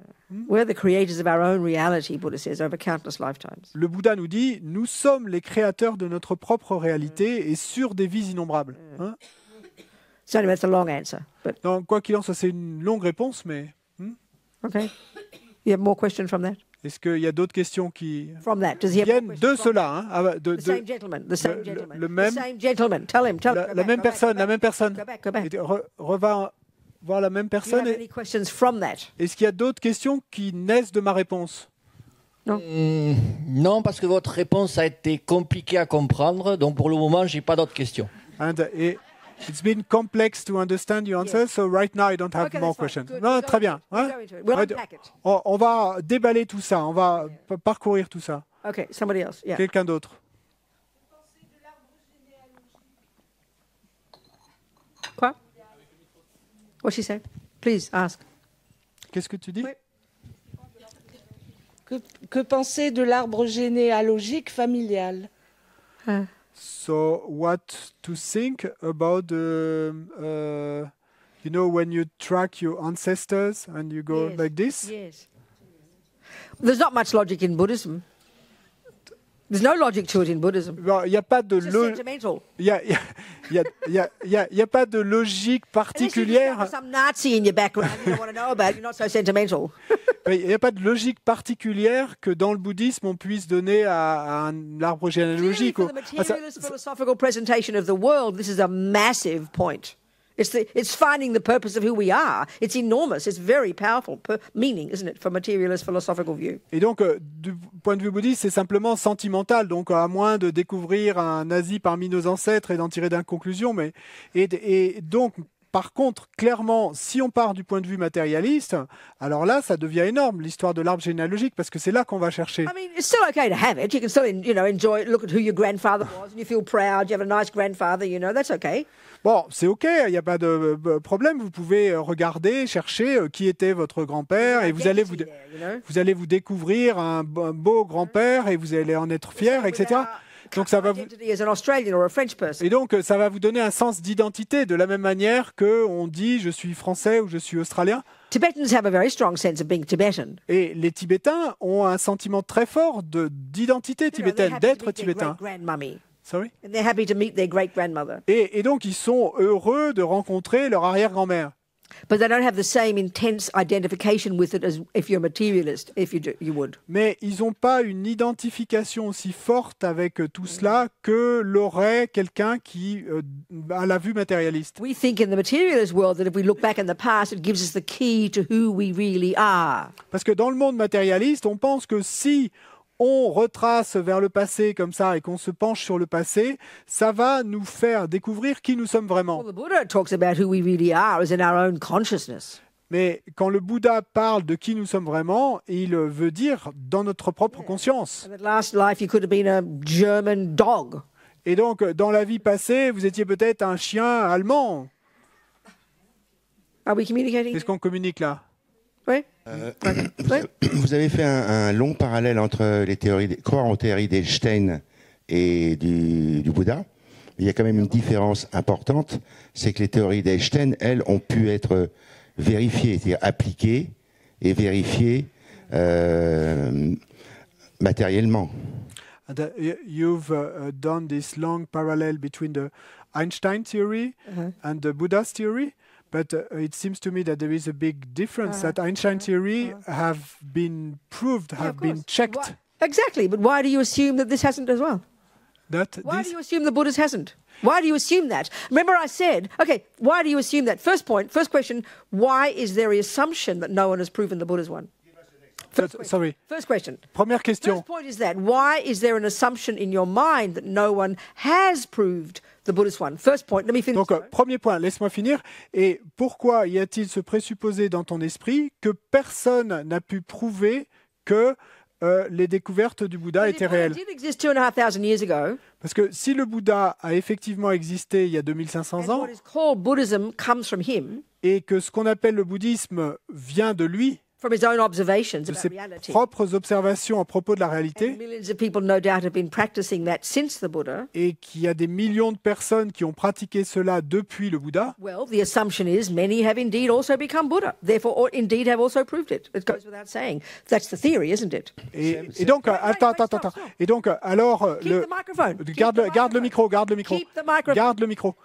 We're the creators of our own reality, Buddha says, over countless lifetimes. Le Bouddha nous dit, nous sommes les créateurs de notre propre réalité et sur des vies innombrables. Hein. So anyway, that's a long answer, but Donc, quoi qu'il en soit, c'est une longue réponse, mais okay. You have more questions from that? est-ce qu'il y a d'autres questions qui From that, does he have more viennent questions de from cela hein, the same gentleman, the same le- gentleman, le même- the same gentleman. Tell him, tell la, go la back, même go back, personne, go la même back. personne. Go back, go back. Et reva voir la même Do you personne. have any questions from that? Est-ce qu'il y a d'autres questions qui naissent de ma réponse? Non, parce que votre réponse a été compliquée à comprendre, donc pour le moment, j'ai pas d'autres questions. And it's been complex to understand your answer, so right now I don't have Okay, more that's fine. questions. Good. Non, We'll très go bien. into it. We'll hein. go into it. We'll Ouais, unpack it. on va déballer tout ça, on va parcourir tout ça. Okay, somebody else. Yeah. Quelqu'un d'autre? Quoi? What's she say? Please ask. Qu'est-ce que tu dis? Oui. Que penser de l'arbre généalogique familial? So, what to think about you know, when you track your ancestors and you go Yes. like this? Yes. There's not much logic in Buddhism. There's no logic to it in Buddhism. Il n'y a pas de It's just sentimental. il y a pas de logique Unless you particulière. discover some Nazi in your background you don't want to know about, you're not so sentimental. Il n'y a pas de logique particulière que dans le bouddhisme on puisse donner à un arbre Clearly, généalogique. for the materialist philosophical presentation of the world, this is a massive point. It's finding the purpose of who we are. It's enormous. It's very powerful meaning, isn't it, for materialist philosophical view? Et donc, du point de vue bouddhiste, c'est simplement sentimental. Donc, à moins de découvrir un nazi parmi nos ancêtres et d'en tirer d'une conclusion. Et donc, par contre, clairement, si on part du point de vue matérialiste, alors là, ça devient énorme, l'histoire de l'arbre généalogique, parce que c'est là qu'on va chercher. I mean, it's still okay to have it. You can still, enjoy. Look at who your grandfather was, and you feel proud. You have a nice grandfather. That's okay. Bon, c'est OK, il n'y a pas de problème. Vous pouvez regarder, chercher qui était votre grand-père, et vous allez vous découvrir un beau grand-père, et vous allez en être fier, etc. Donc ça va vous... Et donc ça va vous donner un sens d'identité de la même manière que on dit je suis français ou je suis australien. Tibetans have a very strong sense of being Tibetan. Et les Tibétains ont un sentiment très fort d'identité tibétaine, d'être tibétain. Sorry? And they're happy to meet their great-grandmother. Et donc ils sont heureux de rencontrer leur arrière-grand-mère. But they don't have the same intense identification with it as if you're a materialist, if you would. Mais ils n'ont pas une identification aussi forte avec tout cela que l'aurait quelqu'un qui a la vue matérialiste. We think in the materialist world that if we look back in the past, it gives us the key to who we really are. Parce que dans le monde matérialiste, on pense que si on retrace vers le passé comme ça et qu'on se penche sur le passé, ça va nous faire découvrir qui nous sommes vraiment. Well, the Buddha talks about who we really are as in our own consciousness. Mais quand le Bouddha parle de qui nous sommes vraiment, il veut dire dans notre propre conscience. And that last life you could have been a German dog. Et donc, dans la vie passée, vous étiez peut-être un chien allemand. Are we communicating? Est-ce qu'on communique là? Oui? Vous avez fait un long parallèle entre les théories, croire aux théories d'Einstein et du Bouddha. Il y a quand même une différence importante, c'est que les théories d'Einstein, elles, ont pu être vérifiées, c'est-à-dire appliquées et vérifiées matériellement. And, you've done this long parallel between the Einstein theory and the Buddha's theory, But it seems to me that there is a big difference that Einstein theory have been proved, have been checked. Exactly, but why do you assume that this hasn't as well? Why do you assume the Buddhist hasn't? Why do you assume that? Remember I said, okay, why do you assume that? First point, first question, why is there the assumption that no one has proven the Buddha's one? Sorry. First question. Première question. First point is that, why is there an assumption in your mind that no one has proved the Buddhist one? First point, let me finish. Donc, premier point, laisse-moi finir. Et pourquoi y a-t-il ce présupposé dans ton esprit que personne n'a pu prouver que les découvertes du Bouddha étaient réelles? Parce que si le Bouddha a effectivement existé il y a 2500 ans, et que ce qu'on appelle le bouddhisme vient de lui, de ses propres observations à propos de la réalité, et qu'il y a des millions de personnes qui ont pratiqué cela depuis le Bouddha, the assumption is many have indeed also become Buddha, therefore indeed have also proved it. It goes without saying. That's the theory, isn't it? Et donc, attends. Et donc, alors, garde le micro. Garde le micro.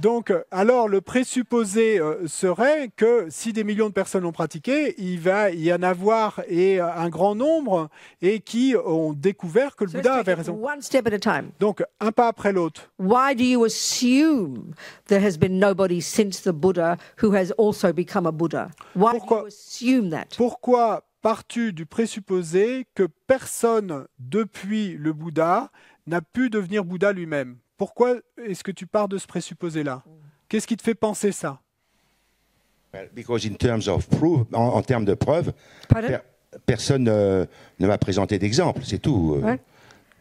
Donc, alors, le présupposé serait que si des millions de personnes l'ont pratiqué, il va y en avoir un grand nombre et qui ont découvert que le Bouddha avait raison. One step at a time. Donc, un pas après l'autre. Why do you assume there has been nobody since the Buddha who has also become a Buddha? Why do you assume that? Pourquoi pars-tu du présupposé que personne depuis le Bouddha n'a pu devenir Bouddha lui-même? Pourquoi est-ce que tu pars de ce présupposé-là? Qu'est-ce qui te fait penser ça? Because in terms of proof, en termes de preuves, personne ne m'a présenté d'exemple, c'est tout. Ouais.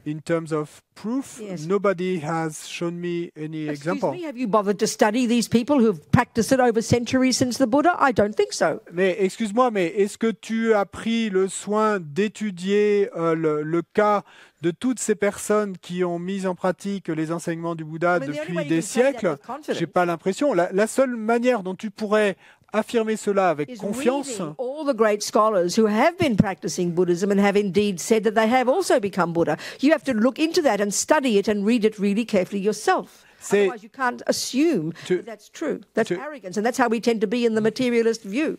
In terms of proof, nobody has shown me any example. Excuse me, have you bothered to study these people who have practiced it over centuries since the Buddha? I don't think so. Mais excuse-moi, mais est-ce que tu as pris le soin d'étudier le cas de toutes ces personnes qui ont mis en pratique les enseignements du Bouddha depuis des siècles? J'ai pas l'impression. La seule manière dont tu pourrais affirmer cela avec confiance, all the great scholars who have been practicing Buddhism and have indeed said that they have also become Buddha. You have to look into that and study it and read it really carefully yourself. Otherwise you can't assume that that's true. That's arrogance, and that's how we tend to be in the materialist view.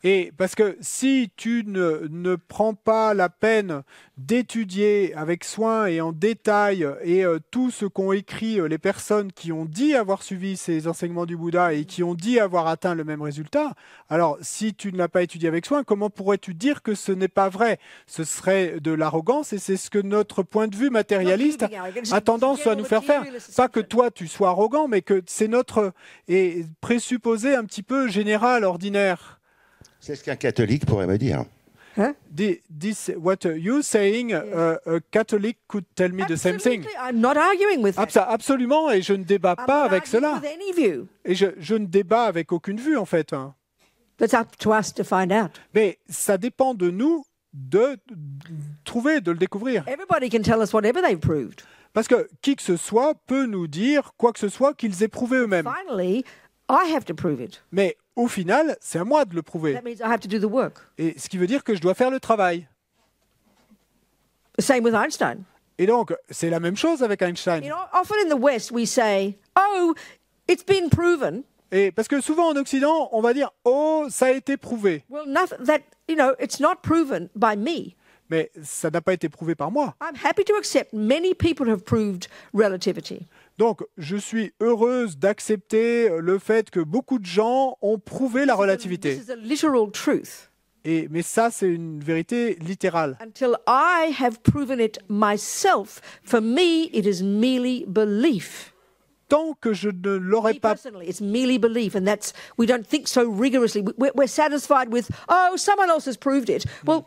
Et parce que si tu ne prends pas la peine d'étudier avec soin et en détail tout ce qu'ont écrit les personnes qui ont dit avoir suivi ces enseignements du Bouddha et qui ont dit avoir atteint le même résultat, alors si tu ne l'as pas étudié avec soin, comment pourrais-tu dire que ce n'est pas vrai? Ce serait de l'arrogance et c'est ce que notre point de vue matérialiste a tendance à nous faire faire. Pas que toi tu sois arrogant, mais que c'est notre présupposé un petit peu général, ordinaire. C'est ce qu'un catholique pourrait me dire. Huh? What you're saying, a Catholic could tell me the same thing. I'm not arguing with that. Absolument, et je ne débat pas avec cela. Et je ne débat avec aucune vue, en fait. That's up to us to find out. Mais ça dépend de nous de trouver, de le découvrir. Everybody can tell us whatever they've proved. Parce que qui que ce soit peut nous dire quoi que ce soit qu'ils aient prouvé eux-mêmes. Finally, I have to prove it. Mais au final, c'est à moi de le prouver. That means I have to do the work. Et ce qui veut dire que je dois faire le travail. The same with Einstein. Et donc, c'est la même chose avec Einstein. You know, often in the West, we say, "Oh, it's been proven." Et parce que souvent en Occident, on va dire, oh, ça a été prouvé. Well, it's not proven by me. Mais ça n'a pas été prouvé par moi. I'm happy to accept many people have proved relativity. Donc, je suis heureuse d'accepter le fait que beaucoup de gens ont prouvé la relativité. This is a literal truth. Mais ça, c'est une vérité littérale. Until I have proven it myself, for me, it is merely belief. Tant que je ne l'aurais pas... Personally, it's merely belief, and we don't think so rigorously. We're satisfied with, oh, someone else has proved it. Well,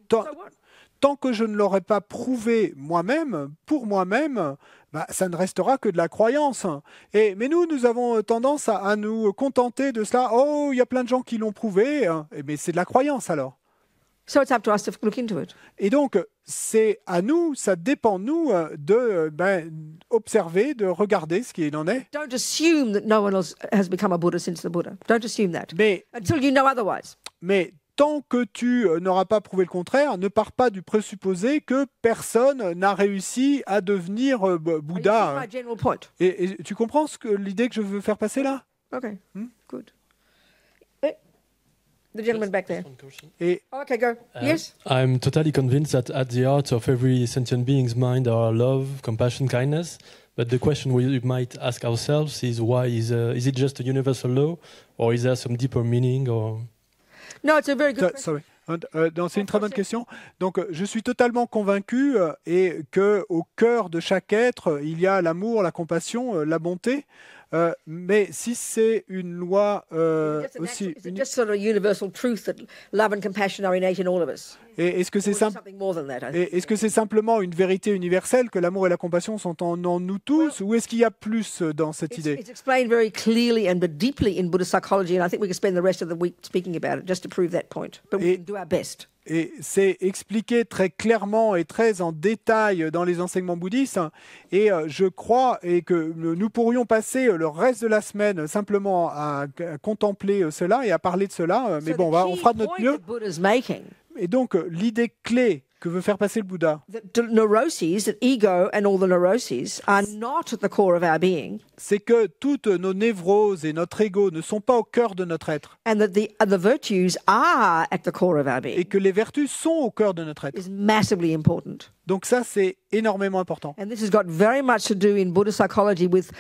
so what? Tant que je ne l'aurais pas prouvé moi-même, pour moi-même, ça ne restera que de la croyance. Mais nous avons tendance à nous contenter de cela. Oh, il y a plein de gens qui l'ont prouvé. Mais c'est de la croyance alors. So it's up to us to look into it. Et donc, c'est à nous, ça dépend de nous observer, de regarder ce qu'il en est. Don't assume that no one else has become a Buddha since the Buddha. Don't assume that. Mais, until you know otherwise. Mais tant que tu n'auras pas prouvé le contraire, ne pars pas du présupposé que personne n'a réussi à devenir Bouddha. My general point. Et tu comprends l'idée que je veux faire passer là? Okay, good. The gentleman back there. Et Okay, go. Yes. I'm totally convinced that at the heart of every sentient being's mind are love, compassion, kindness. But the question we might ask ourselves is why is it just a universal law, or is there some deeper meaning? Or No, it's a very good question. Sorry. Non, c'est une très bonne question. Donc, je suis totalement convaincu et que au cœur de chaque être, il y a l'amour, la compassion, la bonté. Mais si c'est une loi aussi, It's just sort of a universal truth that love and compassion are innate in all of us. et est-ce que c'est Or is it something more than that? I think? est-ce que c'est simplement une vérité universelle que l'amour et la compassion sont en nous tous, ou est-ce qu'il y a plus dans cette idée? It's explained very clearly and but deeply in Buddhist psychology, and I think we could spend the rest of the week speaking about it just to prove that point. But we can do our best. Et c'est expliqué très clairement et très en détail dans les enseignements bouddhistes. Et je crois que nous pourrions passer le reste de la semaine simplement à contempler cela et à parler de cela. Mais So bon, the on key fera de notre point mieux. that Buddha's making, Et donc, l'idée clé que veut faire passer le Bouddha, that neuroses, that ego and all the neuroses are not at the core of our being, c'est que toutes nos névroses et notre ego ne sont pas au cœur de notre être. and that the virtues are at the core of our Et being, que les vertus sont au cœur de notre être. is massively important. Donc ça, c'est énormément important. And this has got very much to do in Buddhist psychology with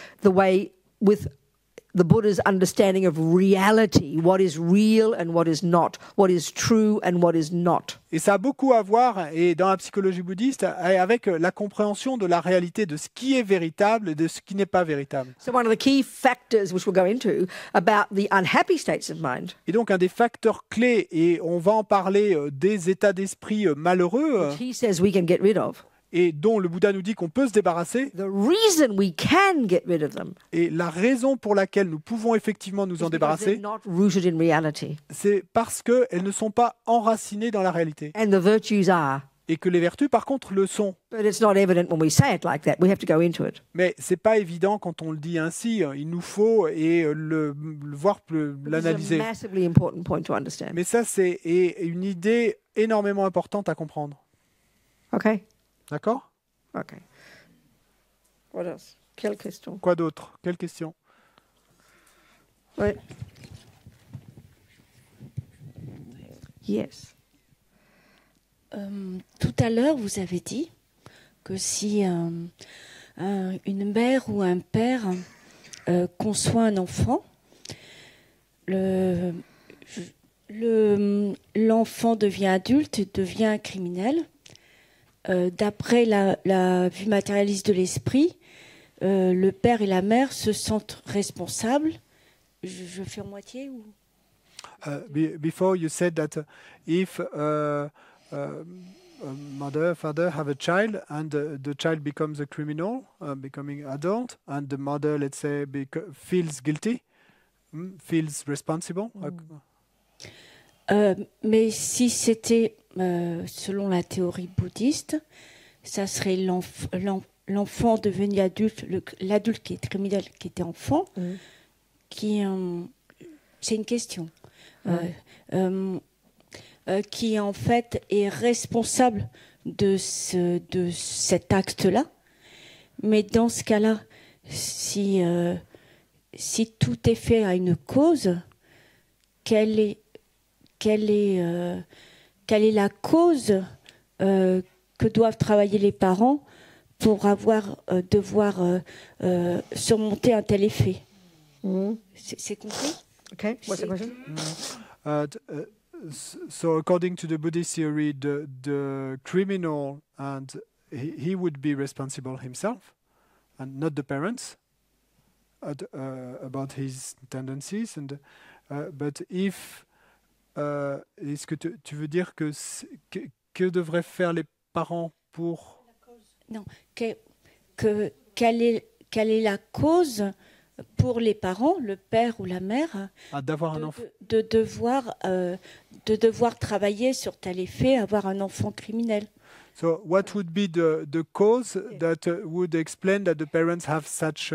the Buddha's understanding of reality, what is real and what is not, what is true and what is not. Et ça a beaucoup à voir, et dans la psychologie bouddhiste, avec la compréhension de la réalité, de ce qui est véritable et de ce qui n'est pas véritable. So one of the key factors, which we'll go into, about the unhappy states of mind, Et donc un des facteurs clés, et on va en parler des états d'esprit malheureux, which he says we can get rid of. et dont le Bouddha nous dit qu'on peut se débarrasser, The reason we can get rid of them et la raison pour laquelle nous pouvons effectivement nous en is because they're débarrasser, not rooted in reality. c'est parce qu'elles ne sont pas enracinées dans la réalité. And the virtues are. Et que les vertus, par contre, le sont. But it's not evident when we say it like that. We have to go into it. Mais c'est pas évident quand on le dit ainsi. Il nous faut le voir, This is a l'analyser. massively important point to understand. Mais ça, c'est une idée énormément importante à comprendre. Okay? D'accord? Okay. What else? Quelle question? Quoi d'autre? Quelle question? Ouais. Yes. Tout à l'heure, vous avez dit que si une mère ou un père conçoit un enfant, l'enfant devient adulte, devient un criminel. D'après la vue matérialiste de l'esprit, le père et la mère se sentent responsables. Je fais en moitié ou... Before you said that if mother, father have a child and the child becomes a criminal, becoming adult, and the mother, let's say, feels guilty, feels responsible. Mais si c'était selon la théorie bouddhiste, ça serait l'enfant devenu adulte, l'adulte qui est criminel, qui était enfant, qui c'est une question. Qui en fait est responsable de cet acte-là. Mais dans ce cas-là, si tout est fait à une cause, quelle est la cause que doivent travailler les parents pour devoir surmonter un tel effet? C'est compris? Okay. What's the question? So according to the Buddhist theory, the criminal, and he would be responsible himself, and not the parents, about his tendencies. And but if est-ce que tu veux dire que devraient faire les parents pour... Non, quelle est la cause pour les parents, le père ou la mère, d'avoir un enfant, de devoir travailler sur tel effet, avoir un enfant criminel. So what would be the cause that would explain that the parents have such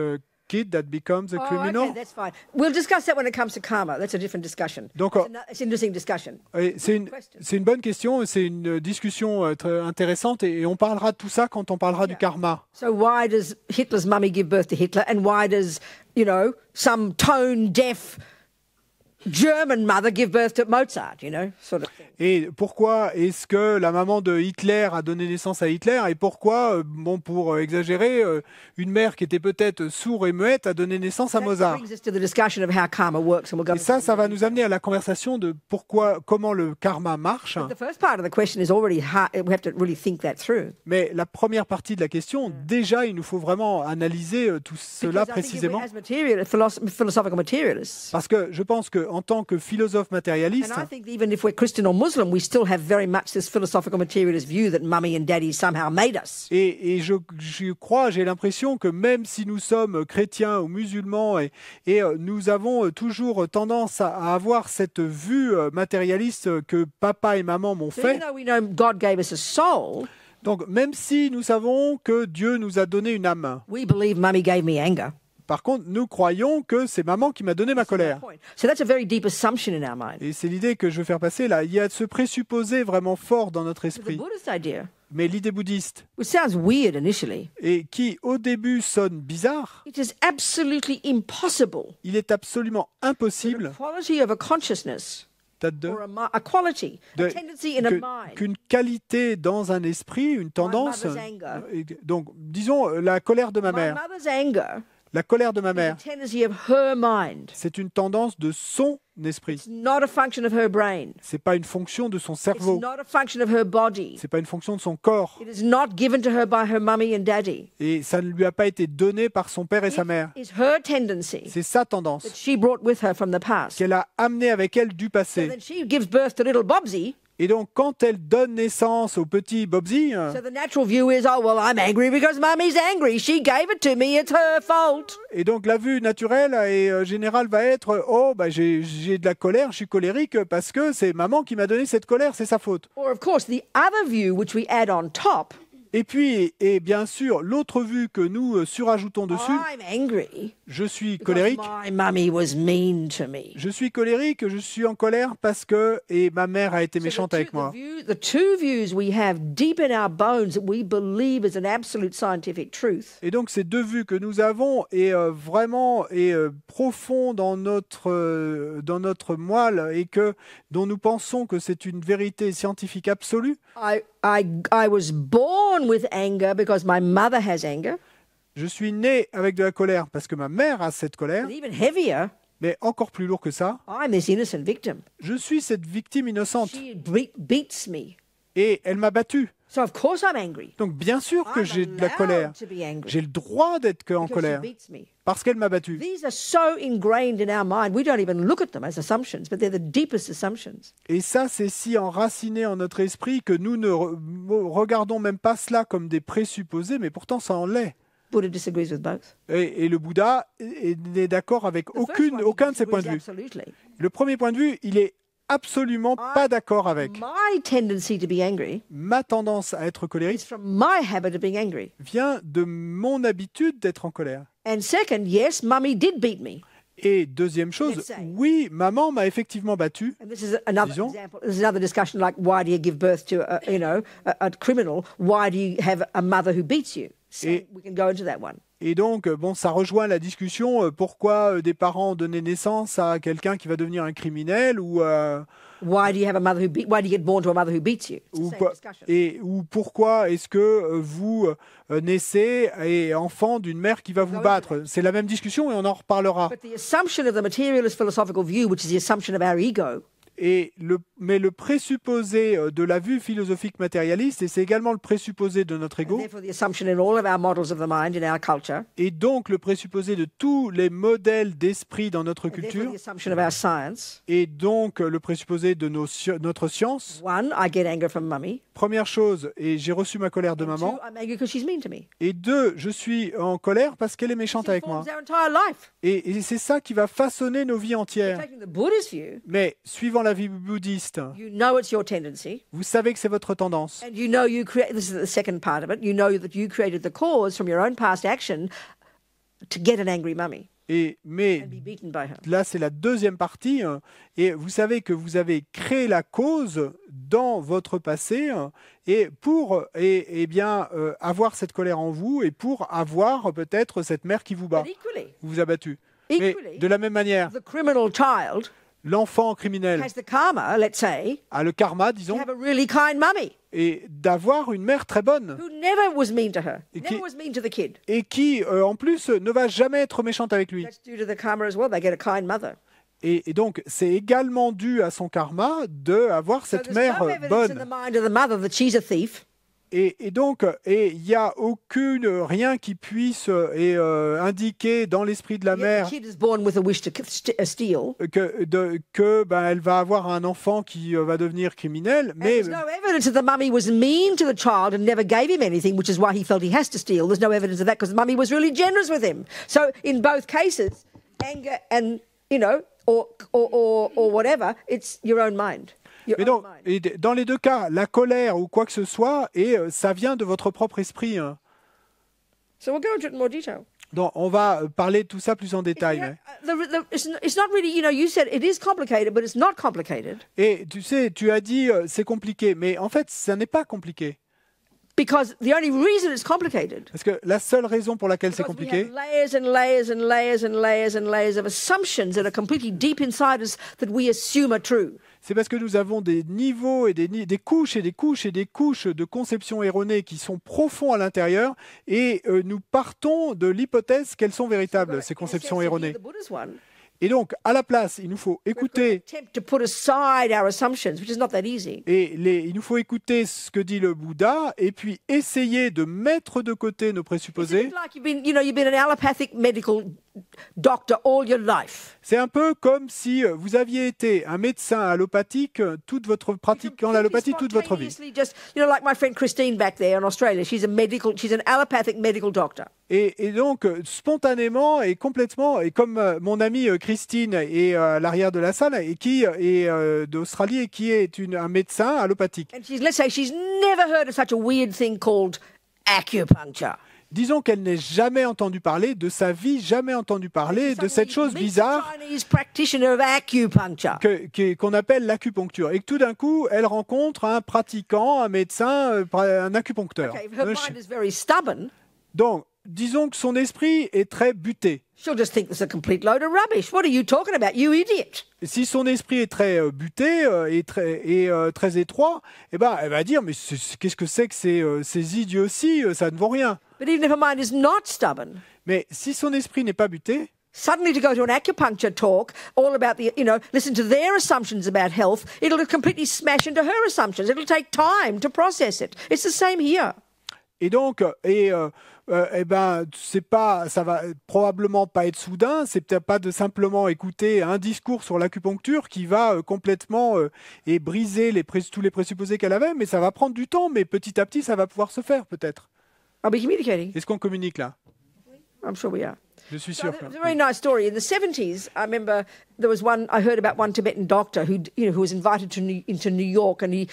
kid that becomes a Oh, criminal. okay, that's fine. We'll discuss that when it comes to karma. That's a different discussion. Donc, It's an interesting discussion. c'est une bonne question, c'est une discussion très intéressante et on parlera de tout ça quand on parlera du karma. So why does Hitler's mummy give birth to Hitler, and why does, you know, some tone-deaf German mother give birth to Mozart, you know, sort of thing. Et pourquoi est-ce que la maman de Hitler a donné naissance à Hitler et pourquoi, bon, pour exagérer, une mère qui était peut-être sourde et muette a donné naissance à Mozart. Brings us to the discussion of how karma works, and we'll go. Et ça va nous amener à la conversation de comment le karma marche. The first part of the question is already hard. We have to really think that through. Mais la première partie de la question, déjà, il nous faut vraiment analyser tout cela précisément. As philosophical materialists. Parce que je pense que en tant que philosophe matérialiste, And I think even if we're Christian or Muslim, we still have very much this philosophical materialist view that mummy and daddy somehow made us. et je crois, j'ai l'impression que même si nous sommes chrétiens ou musulmans et nous avons toujours tendance à avoir cette vue matérialiste que papa et maman m'ont So fait. even though we know God gave us a soul, Donc même si nous savons que Dieu nous a donné une âme, we believe mummy gave me anger. par contre, nous croyons que c'est maman qui m'a donné ma colère. So that's a very deep assumption in our mind. Et c'est l'idée que je veux faire passer là. Il y a ce présupposé vraiment fort dans notre The esprit. Buddhist idea, Mais l'idée bouddhiste, which sounds weird initially, et qui au début sonne bizarre, it is absolutely impossible. il est absolument The impossible quality of a consciousness or a quality, a tendency in a mind. qu'une qualité dans un esprit, une tendance, mother's anger. donc disons la colère de ma My mère. mother's anger La colère de ma is a mère, tendency of her mind. c'est une tendance de son esprit. It's not a function of her brain. C'est pas une fonction de son It's cerveau. not a function of her body. C'est pas une fonction de son corps. It is not given to her by her mummy and daddy. Et ça ne lui a pas été donné par son père et sa mère. It's her tendency C'est sa that tendance she brought with her from the past. qu'elle a amenée avec elle du So passé. then she gives birth to little Bobsy. Et donc, quand elle donne naissance au petit Bobsy, So the natural view is, oh, well, I'm angry because mummy's angry. She gave it to me. It's her fault. et donc la vue naturelle et générale va être, oh, bah, j'ai de la colère, je suis colérique parce que c'est maman qui m'a donné cette colère, c'est sa faute. Or, of course, the other view, which we add on top, Et puis, et bien sûr, l'autre vue que nous surajoutons dessus, I'm angry je suis because colérique. my mummy was mean to me. Je suis colérique, je suis en colère parce que et ma mère a été méchante avec moi. The two views we have deep in our bones that we believe is an absolute scientific truth. Et donc ces deux vues que nous avons est vraiment profond dans notre moelle et que dont nous pensons que c'est une vérité scientifique absolue. I was born with anger because my mother has anger. Je suis né avec de la colère parce que ma mère a cette colère. But even heavier, Mais encore plus lourd que ça, I'm this innocent victim. je suis cette victime innocente She beats me. et elle m'a battu. So of course I'm angry. Donc bien sûr que I'm j'ai de la allowed colère. to be angry J'ai le droit d'être en because she colère beats me. parce qu'elle m'a battu. These are so ingrained in our mind, we don't even look at them as assumptions, but they're the deepest assumptions. Et ça, c'est si enraciné en notre esprit que nous ne regardons même pas cela comme des présupposés, mais pourtant ça en l'est. Buddha disagrees with both. Et le Bouddha n'est d'accord avec aucun de ces points de vue. Absolutely. Le premier point de vue, il est absolument pas d'accord avec. My tendency to be angry Ma tendance à être is colérique from my habit of being angry. vient de mon habitude d'être en colère. And second, yes, mummy did beat me. Et deuxième chose, Let's say. oui, maman m'a effectivement battu. And this is another Disons. example. This is another discussion like why do you give birth to a criminal? Why do you have a mother who beats you? So we can go into that one. Et donc, bon, ça rejoint la discussion pourquoi des parents ont donné naissance à quelqu'un qui va devenir un criminel ou Why do you have a mother why do you get born to a mother who beats you? It's the same discussion. ou pourquoi est-ce que vous naissez et enfant d'une mère qui va vous battre. C'est la même discussion et on en reparlera. But the assumption of the materialist philosophical view, which is the assumption of our ego, Mais le présupposé de la vue philosophique matérialiste, et c'est également le présupposé de notre and ego, therefore the assumption in all of our models of the mind in our culture, et donc le présupposé de tous les modèles d'esprit dans notre and therefore culture, the assumption of our science. et donc le présupposé de notre science. One, I get anger from mummy. Première chose, et j'ai reçu ma colère de And maman. two, I'm angry because she's mean to me. Et deux, je suis en colère parce qu'elle est méchante avec moi. It forms our entire life. Et c'est ça qui va façonner nos vies entières. Taking the Buddhist view, Mais suivant la vie bouddhiste, you know it's your tendency. vous savez que c'est votre tendance. And you know you create, this is the second part of it, you know that you created the cause from your own past action to get an angry mummy Mais and be beaten by her. là, c'est la deuxième partie. Et vous savez que vous avez créé la cause dans votre passé et pour avoir cette colère en vous et pour avoir peut-être cette mère qui vous bat, But equally, vous a battu. Mais equally, de la même manière, the criminal child l'enfant criminel has the karma, let's say, a le karma, to disons, have a really kind mummy et d'avoir une mère très bonne who never was mean to her, Et never qui- was mean to the kid. et qui, en plus, ne va jamais être méchante avec lui. That's due to the karma as well. They get a kind mother. Et donc, c'est également dû à son karma d'avoir So cette there's mère no evidence in bonne. the mind of the mother that she's a thief. Et donc, il n'y a rien qui puisse indiquer dans l'esprit de la Yet mère the kid is born with a wish to steal. que elle va avoir un enfant qui va devenir criminel. And Mais there's no evidence that the mummy was mean to the child and never gave him anything, which is why he felt he has to steal. There's no evidence of that because the mummy was really generous with him. So in both cases, anger and, or whatever, it's your own mind. Your Mais own donc, mind. et dans les deux cas, la colère ou quoi que ce soit, ça vient de votre propre esprit. Hein. So we'll go into it in more detail. Donc, on va parler de tout ça plus en détail. Yeah, it's not really, you said it is complicated, but it's not complicated. Et tu sais, tu as dit c'est compliqué, mais en fait, ça n'est pas compliqué. Because the only reason it's complicated Parce que la seule raison pour laquelle c'est because we compliqué, have layers and layers and layers and layers and layers of assumptions that are completely deep inside us that we assume are true. c'est parce que nous avons des niveaux et des couches et des couches et des couches de conceptions erronées qui sont profonds à l'intérieur et nous partons de l'hypothèse qu'elles sont véritables, ces conceptions erronées. The Buddha's one, Et donc, à la place, il nous faut écouter attempt to put aside our assumptions, which is not that easy. il nous faut écouter ce que dit le Bouddha et puis essayer de mettre de côté nos It's a présupposés. bit like you've been an allopathic medical doctor all your life. C'est un peu comme si vous aviez été un médecin allopathique toute votre pratiquant l'allopathie toute votre vie. Spontaneously just, like my friend Christine back there in Australia, she's an allopathic medical doctor. Et donc, spontanément et complètement, et comme mon amie Christine est à l'arrière de la salle, et qui est d'Australie et qui est un médecin allopathique. And let's say she's never heard of such a weird thing called acupuncture. Disons qu'elle n'ait jamais entendu parler de sa vie, jamais entendu parler de cette chose bizarre Chinese practitioner of acupuncture. qu'on appelle l'acupuncture. Et que tout d'un coup, elle rencontre un pratiquant, un médecin, un acupuncteur. Okay, if her mind is very stubborn, Donc, disons que son esprit est très buté. she'll just think this is a complete load of rubbish. What are you talking about, you idiot? Si son esprit est très buté et très étroit, eh ben, elle va dire mais qu'est-ce que c'est que ces idioties, ça ne vaut rien. But even if her mind is not stubborn, Mais si son esprit n'est pas buté, suddenly to go to an acupuncture talk all about listen to their assumptions about health, it'll completely smash into her assumptions. It'll take time to process it. It's the same here. et donc ça va probablement pas être soudain. C'est peut-être pas de simplement écouter un discours sur l'acupuncture qui va complètement et briser tous les présupposés qu'elle avait, mais ça va prendre du temps. Mais petit à petit, ça va pouvoir se faire peut-être. Are we communicating? Est-ce qu'on communique là? I'm sure we are. Je suis So sûr. it's a very nice story. In the 70s, I remember I heard about one Tibetan doctor who was invited into New York, and he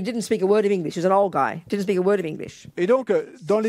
didn't speak a word of English. He was an old guy, didn't speak a word of English. Et donc, dans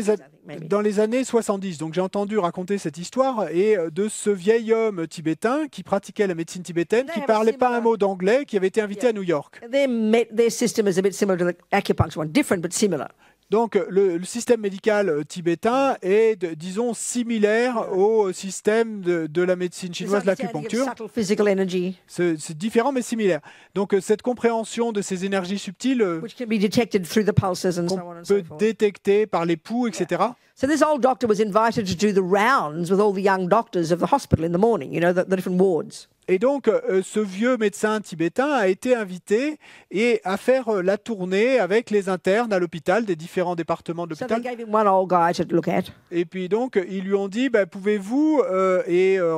maybe. les années 70, donc j'ai entendu raconter cette histoire de ce vieil homme tibétain qui pratiquait la médecine tibétaine, They qui have a parlait pas un similar- mot d'anglais, qui avait été invité à New York. Their system is a bit similar to the acupuncture one, different but similar. Donc, le système médical tibétain est, disons, similaire au système de la médecine chinoise, de This understanding of l'acupuncture. subtle physical energy, C'est différent, mais similaire. Donc, cette compréhension de ces énergies subtiles which can be detected through the pulses and so on qu'on and so peut forth. détecter par les pouls, etc. So this old doctor was invited to do the rounds with all the young doctors of the hospital in the morning, the different wards. Et donc, ce vieux médecin tibétain a été invité à faire la tournée avec les internes à l'hôpital, des différents départements de So they l'hôpital. gave him one old guy to look at. Et puis donc, ils lui ont dit, pouvez-vous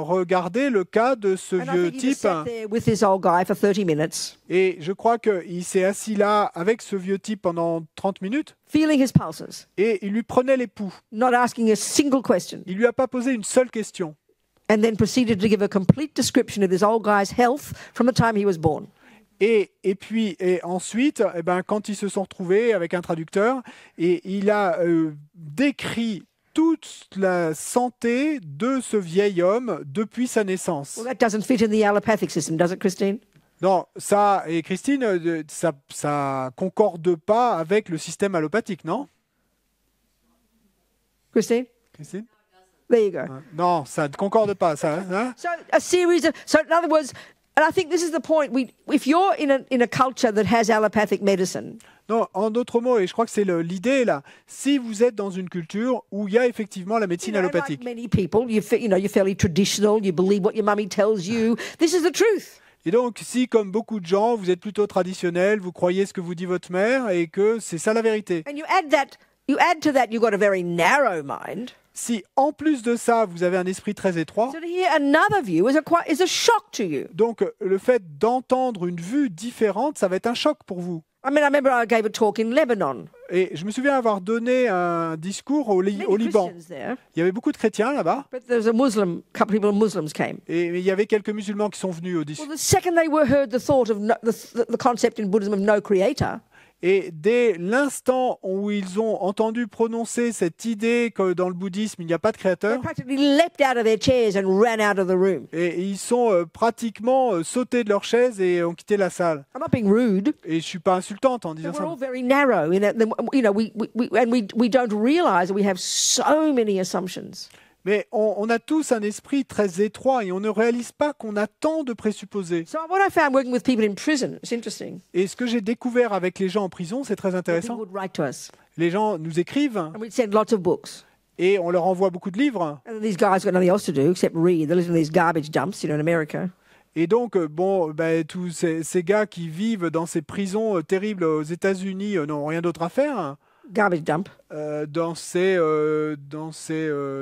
regarder le cas de ce And I vieux think he just type? sat there with this old guy for 30 minutes, Et je crois qu'il s'est assis là avec ce vieux type pendant 30 minutes feeling his pulses, et il lui prenait les pouls. not asking a single question, Il lui a pas posé une seule question. and then proceeded to give a complete description of this old guy's health from the time he was born. Et ensuite, quand ils se sont retrouvés avec un traducteur, et il a décrit toute la santé de ce vieil homme depuis sa naissance. Well, that doesn't fit in the allopathic system, does it, Christine? Non, ça, et Christine, ça concorde pas avec le système allopathique, non? Christine? Christine? There you go. Non, ça ne concorde pas, ça. Hein? So a series of, so in other words, and I think this is the point, if you're in a culture that has allopathic medicine, non, en d'autres mots, et je crois que c'est l'idée là, si vous êtes dans une culture où il y a effectivement la médecine allopathique. Like many people, you're fairly traditional, you believe what your mummy tells you, this is the truth. Et donc, si, comme beaucoup de gens, vous êtes plutôt traditionnel, vous croyez ce que vous dit votre mère et que c'est ça la vérité. And you add to that, you've got a very narrow mind. Si, en plus de ça, vous avez un esprit très étroit, So to hear another view is a shock to you. donc le fait d'entendre une vue différente, ça va être un choc pour vous. I mean, I remember I gave a talk in Lebanon. Et je me souviens avoir donné un discours au Liban. There, il y avait beaucoup de chrétiens là-bas. but there was a couple of Muslims came. Et il y avait quelques musulmans qui sont venus au discours. Well, the second they heard the thought of the concept in Buddhism of no creator, et dès l'instant où ils ont entendu prononcer cette idée que dans le bouddhisme, il n'y a pas de they créateur, practically leapt out of their chairs and ran out of the room. et ils sont pratiquement sautés de leur chaise et ont quitté la salle. I'm not being rude. Et je ne suis pas insultante en disant But we're ça. all very narrow. We don't realize that we have so many assumptions. Mais on a tous un esprit très étroit et on ne réalise pas qu'on a tant de présupposés. So what I found working with people in prison, it's interesting. Et ce que j'ai découvert avec les gens en prison, c'est très People intéressant. would write to us, Les gens nous écrivent and we'd send lots of books. et on leur envoie beaucoup de livres. And these guys got nothing else to do except read. They live in these garbage dumps, in America. Et donc, tous ces gars qui vivent dans ces prisons terribles aux États-Unis n'ont rien d'autre à faire. Garbage dump. Dans ces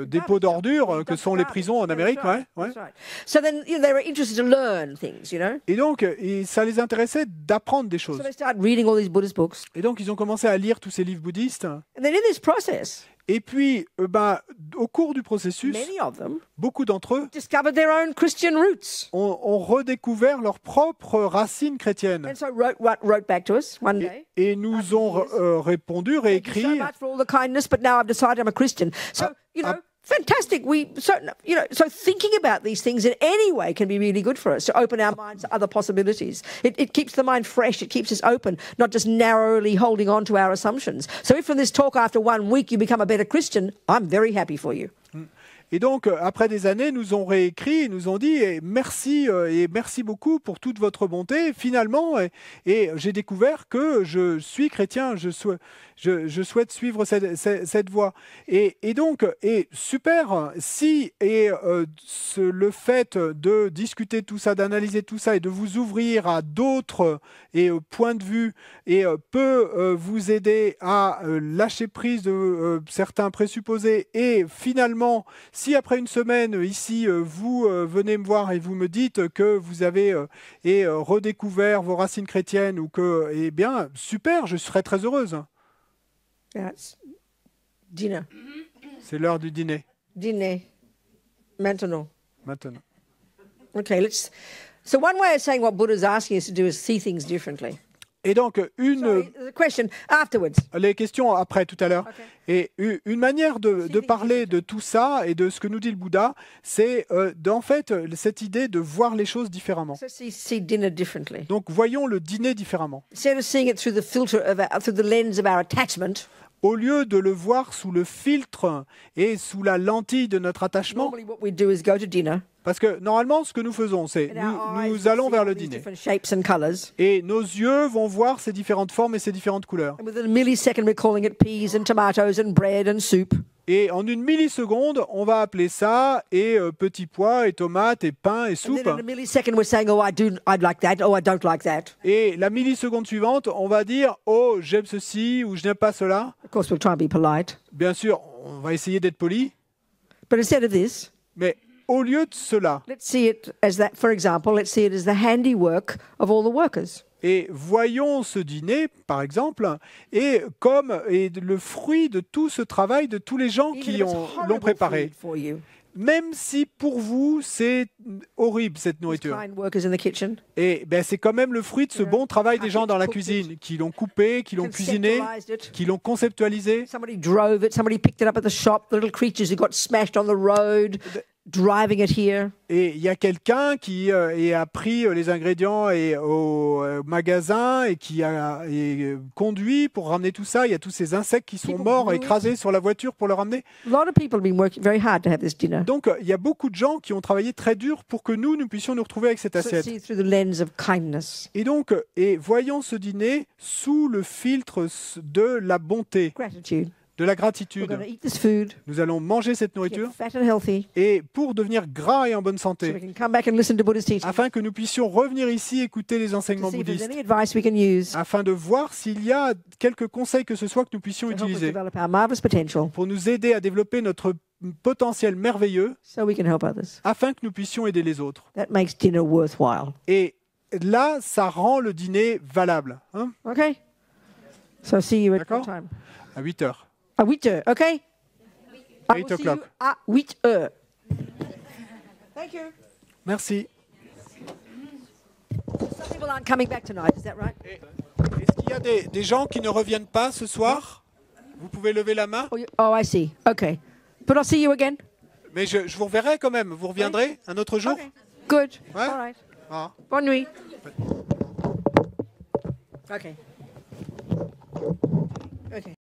dépôts d'ordures que sont les prisons en Amérique. Ouais. That's right. So then they were interested to learn things, Et donc, ça les intéressait d'apprendre des So choses. they started reading all these Buddhist books. Et donc, ils ont commencé à lire tous ces livres bouddhistes. And then in this process, Et puis, au cours du processus, many of them beaucoup d'entre eux discovered their own Christian roots. ont redécouvert leurs propres racines chrétiennes. And so wrote back to us one day. Et nous ont répondu, Thank réécrit. you so much for all the kindness, but now I've decided I'm a Christian. So, fantastic. So thinking about these things in any way can be really good for us, to open our minds to other possibilities. It keeps the mind fresh. It keeps us open, not just narrowly holding on to our assumptions. So if from this talk after 1 week you become a better Christian, I'm very happy for you. Et donc, après des années, nous ont réécrit et nous ont dit merci beaucoup pour toute votre bonté. Finalement, et j'ai découvert que je suis chrétien, je souhaite suivre cette voie. Et donc, super, si le fait de discuter tout ça, d'analyser tout ça et de vous ouvrir à d'autres points de vue peut vous aider à lâcher prise de certains présupposés et finalement, si après une semaine ici, vous venez me voir et vous me dites que vous avez redécouvert vos racines chrétiennes ou que, eh bien, super, je serai très heureuse. Dinner. C'est l'heure du dîner. Dîner. Maintenant. Maintenant. Okay, so one way of saying what Buddha's asking us to do is see things differently. Et donc, Sorry, the question afterwards. Les questions après, tout à l'heure. Okay. Et une manière de parler de tout ça et de ce que nous dit le Bouddha, c'est en fait cette idée de voir les choses différemment. So see dinner differently. Donc, voyons le dîner différemment. Instead of seeing it through the filter through the lens of our attachment. Au lieu de le voir sous le filtre et sous la lentille de notre attachement, Normally what we do is go to dinner. Parce que normalement, ce que nous faisons, c'est nous allons vers le dîner. Et nos yeux vont voir ces différentes formes et ces différentes couleurs. Et en une milliseconde, on va appeler ça petits pois et tomates et pain et soupe. Et la milliseconde suivante, on va dire oh j'aime ceci ou je n'aime pas cela. Bien sûr, on va essayer d'être poli. Mais au lieu de cela, et voyons ce dîner, par exemple, comme le fruit de tout ce travail de tous les gens qui l'ont préparé. même si pour vous c'est horrible cette nourriture. Kind workers in the kitchen. Et ben, c'est quand même le fruit de ce bon travail des gens dans la cuisine, qui l'ont coupé, qui l'ont cuisiné, Conceptualized it. qui l'ont conceptualisé. Somebody drove it. Somebody picked it up at the shop. The little creatures who got smashed on the road, driving it here. Et il y a quelqu'un qui a pris les ingrédients au magasin et qui a conduit pour ramener tout ça. Il y a tous ces insectes qui sont People morts, grew it. écrasés sur la voiture pour le ramener. A lot of people have been working very hard to have this dinner. Donc il y a beaucoup de gens qui ont travaillé très dur pour que nous puissions nous retrouver avec cette So assiette. see it through the lens of kindness, Et donc, voyons ce dîner sous le filtre de la bonté, gratitude. de la We're gratitude. going to eat this food, Nous allons manger cette get nourriture fat and healthy, et pour devenir gras et en bonne so we santé, can come back and listen to Buddha's teaching. afin que nous puissions revenir ici écouter les To enseignements see if there's bouddhistes, any advice we can use afin de voir s'il y a quelques conseils que ce soit que nous puissions to help us utiliser develop our marvelous potential, pour nous aider à développer notre potentiel merveilleux, so we can help others. afin que nous puissions aider les autres. That makes dinner worthwhile. Et là, ça rend le dîner valable, hein, Okay. So see you at D'accord. what time? à 8 heures. À 8 heures, okay? I will 8 see you o'clock. à 8 heures. Thank you. Merci. Some people aren't coming back tonight, is that right? Est-ce qu'il y a des gens qui ne reviennent pas ce soir? Vous pouvez lever la main, Oh, I see. Okay. But I'll see you again. mais je vous reverrai quand même. Vous reviendrez un autre jour? Okay. Good. Ouais. All right. Ah. Bonne nuit. Okay. Okay.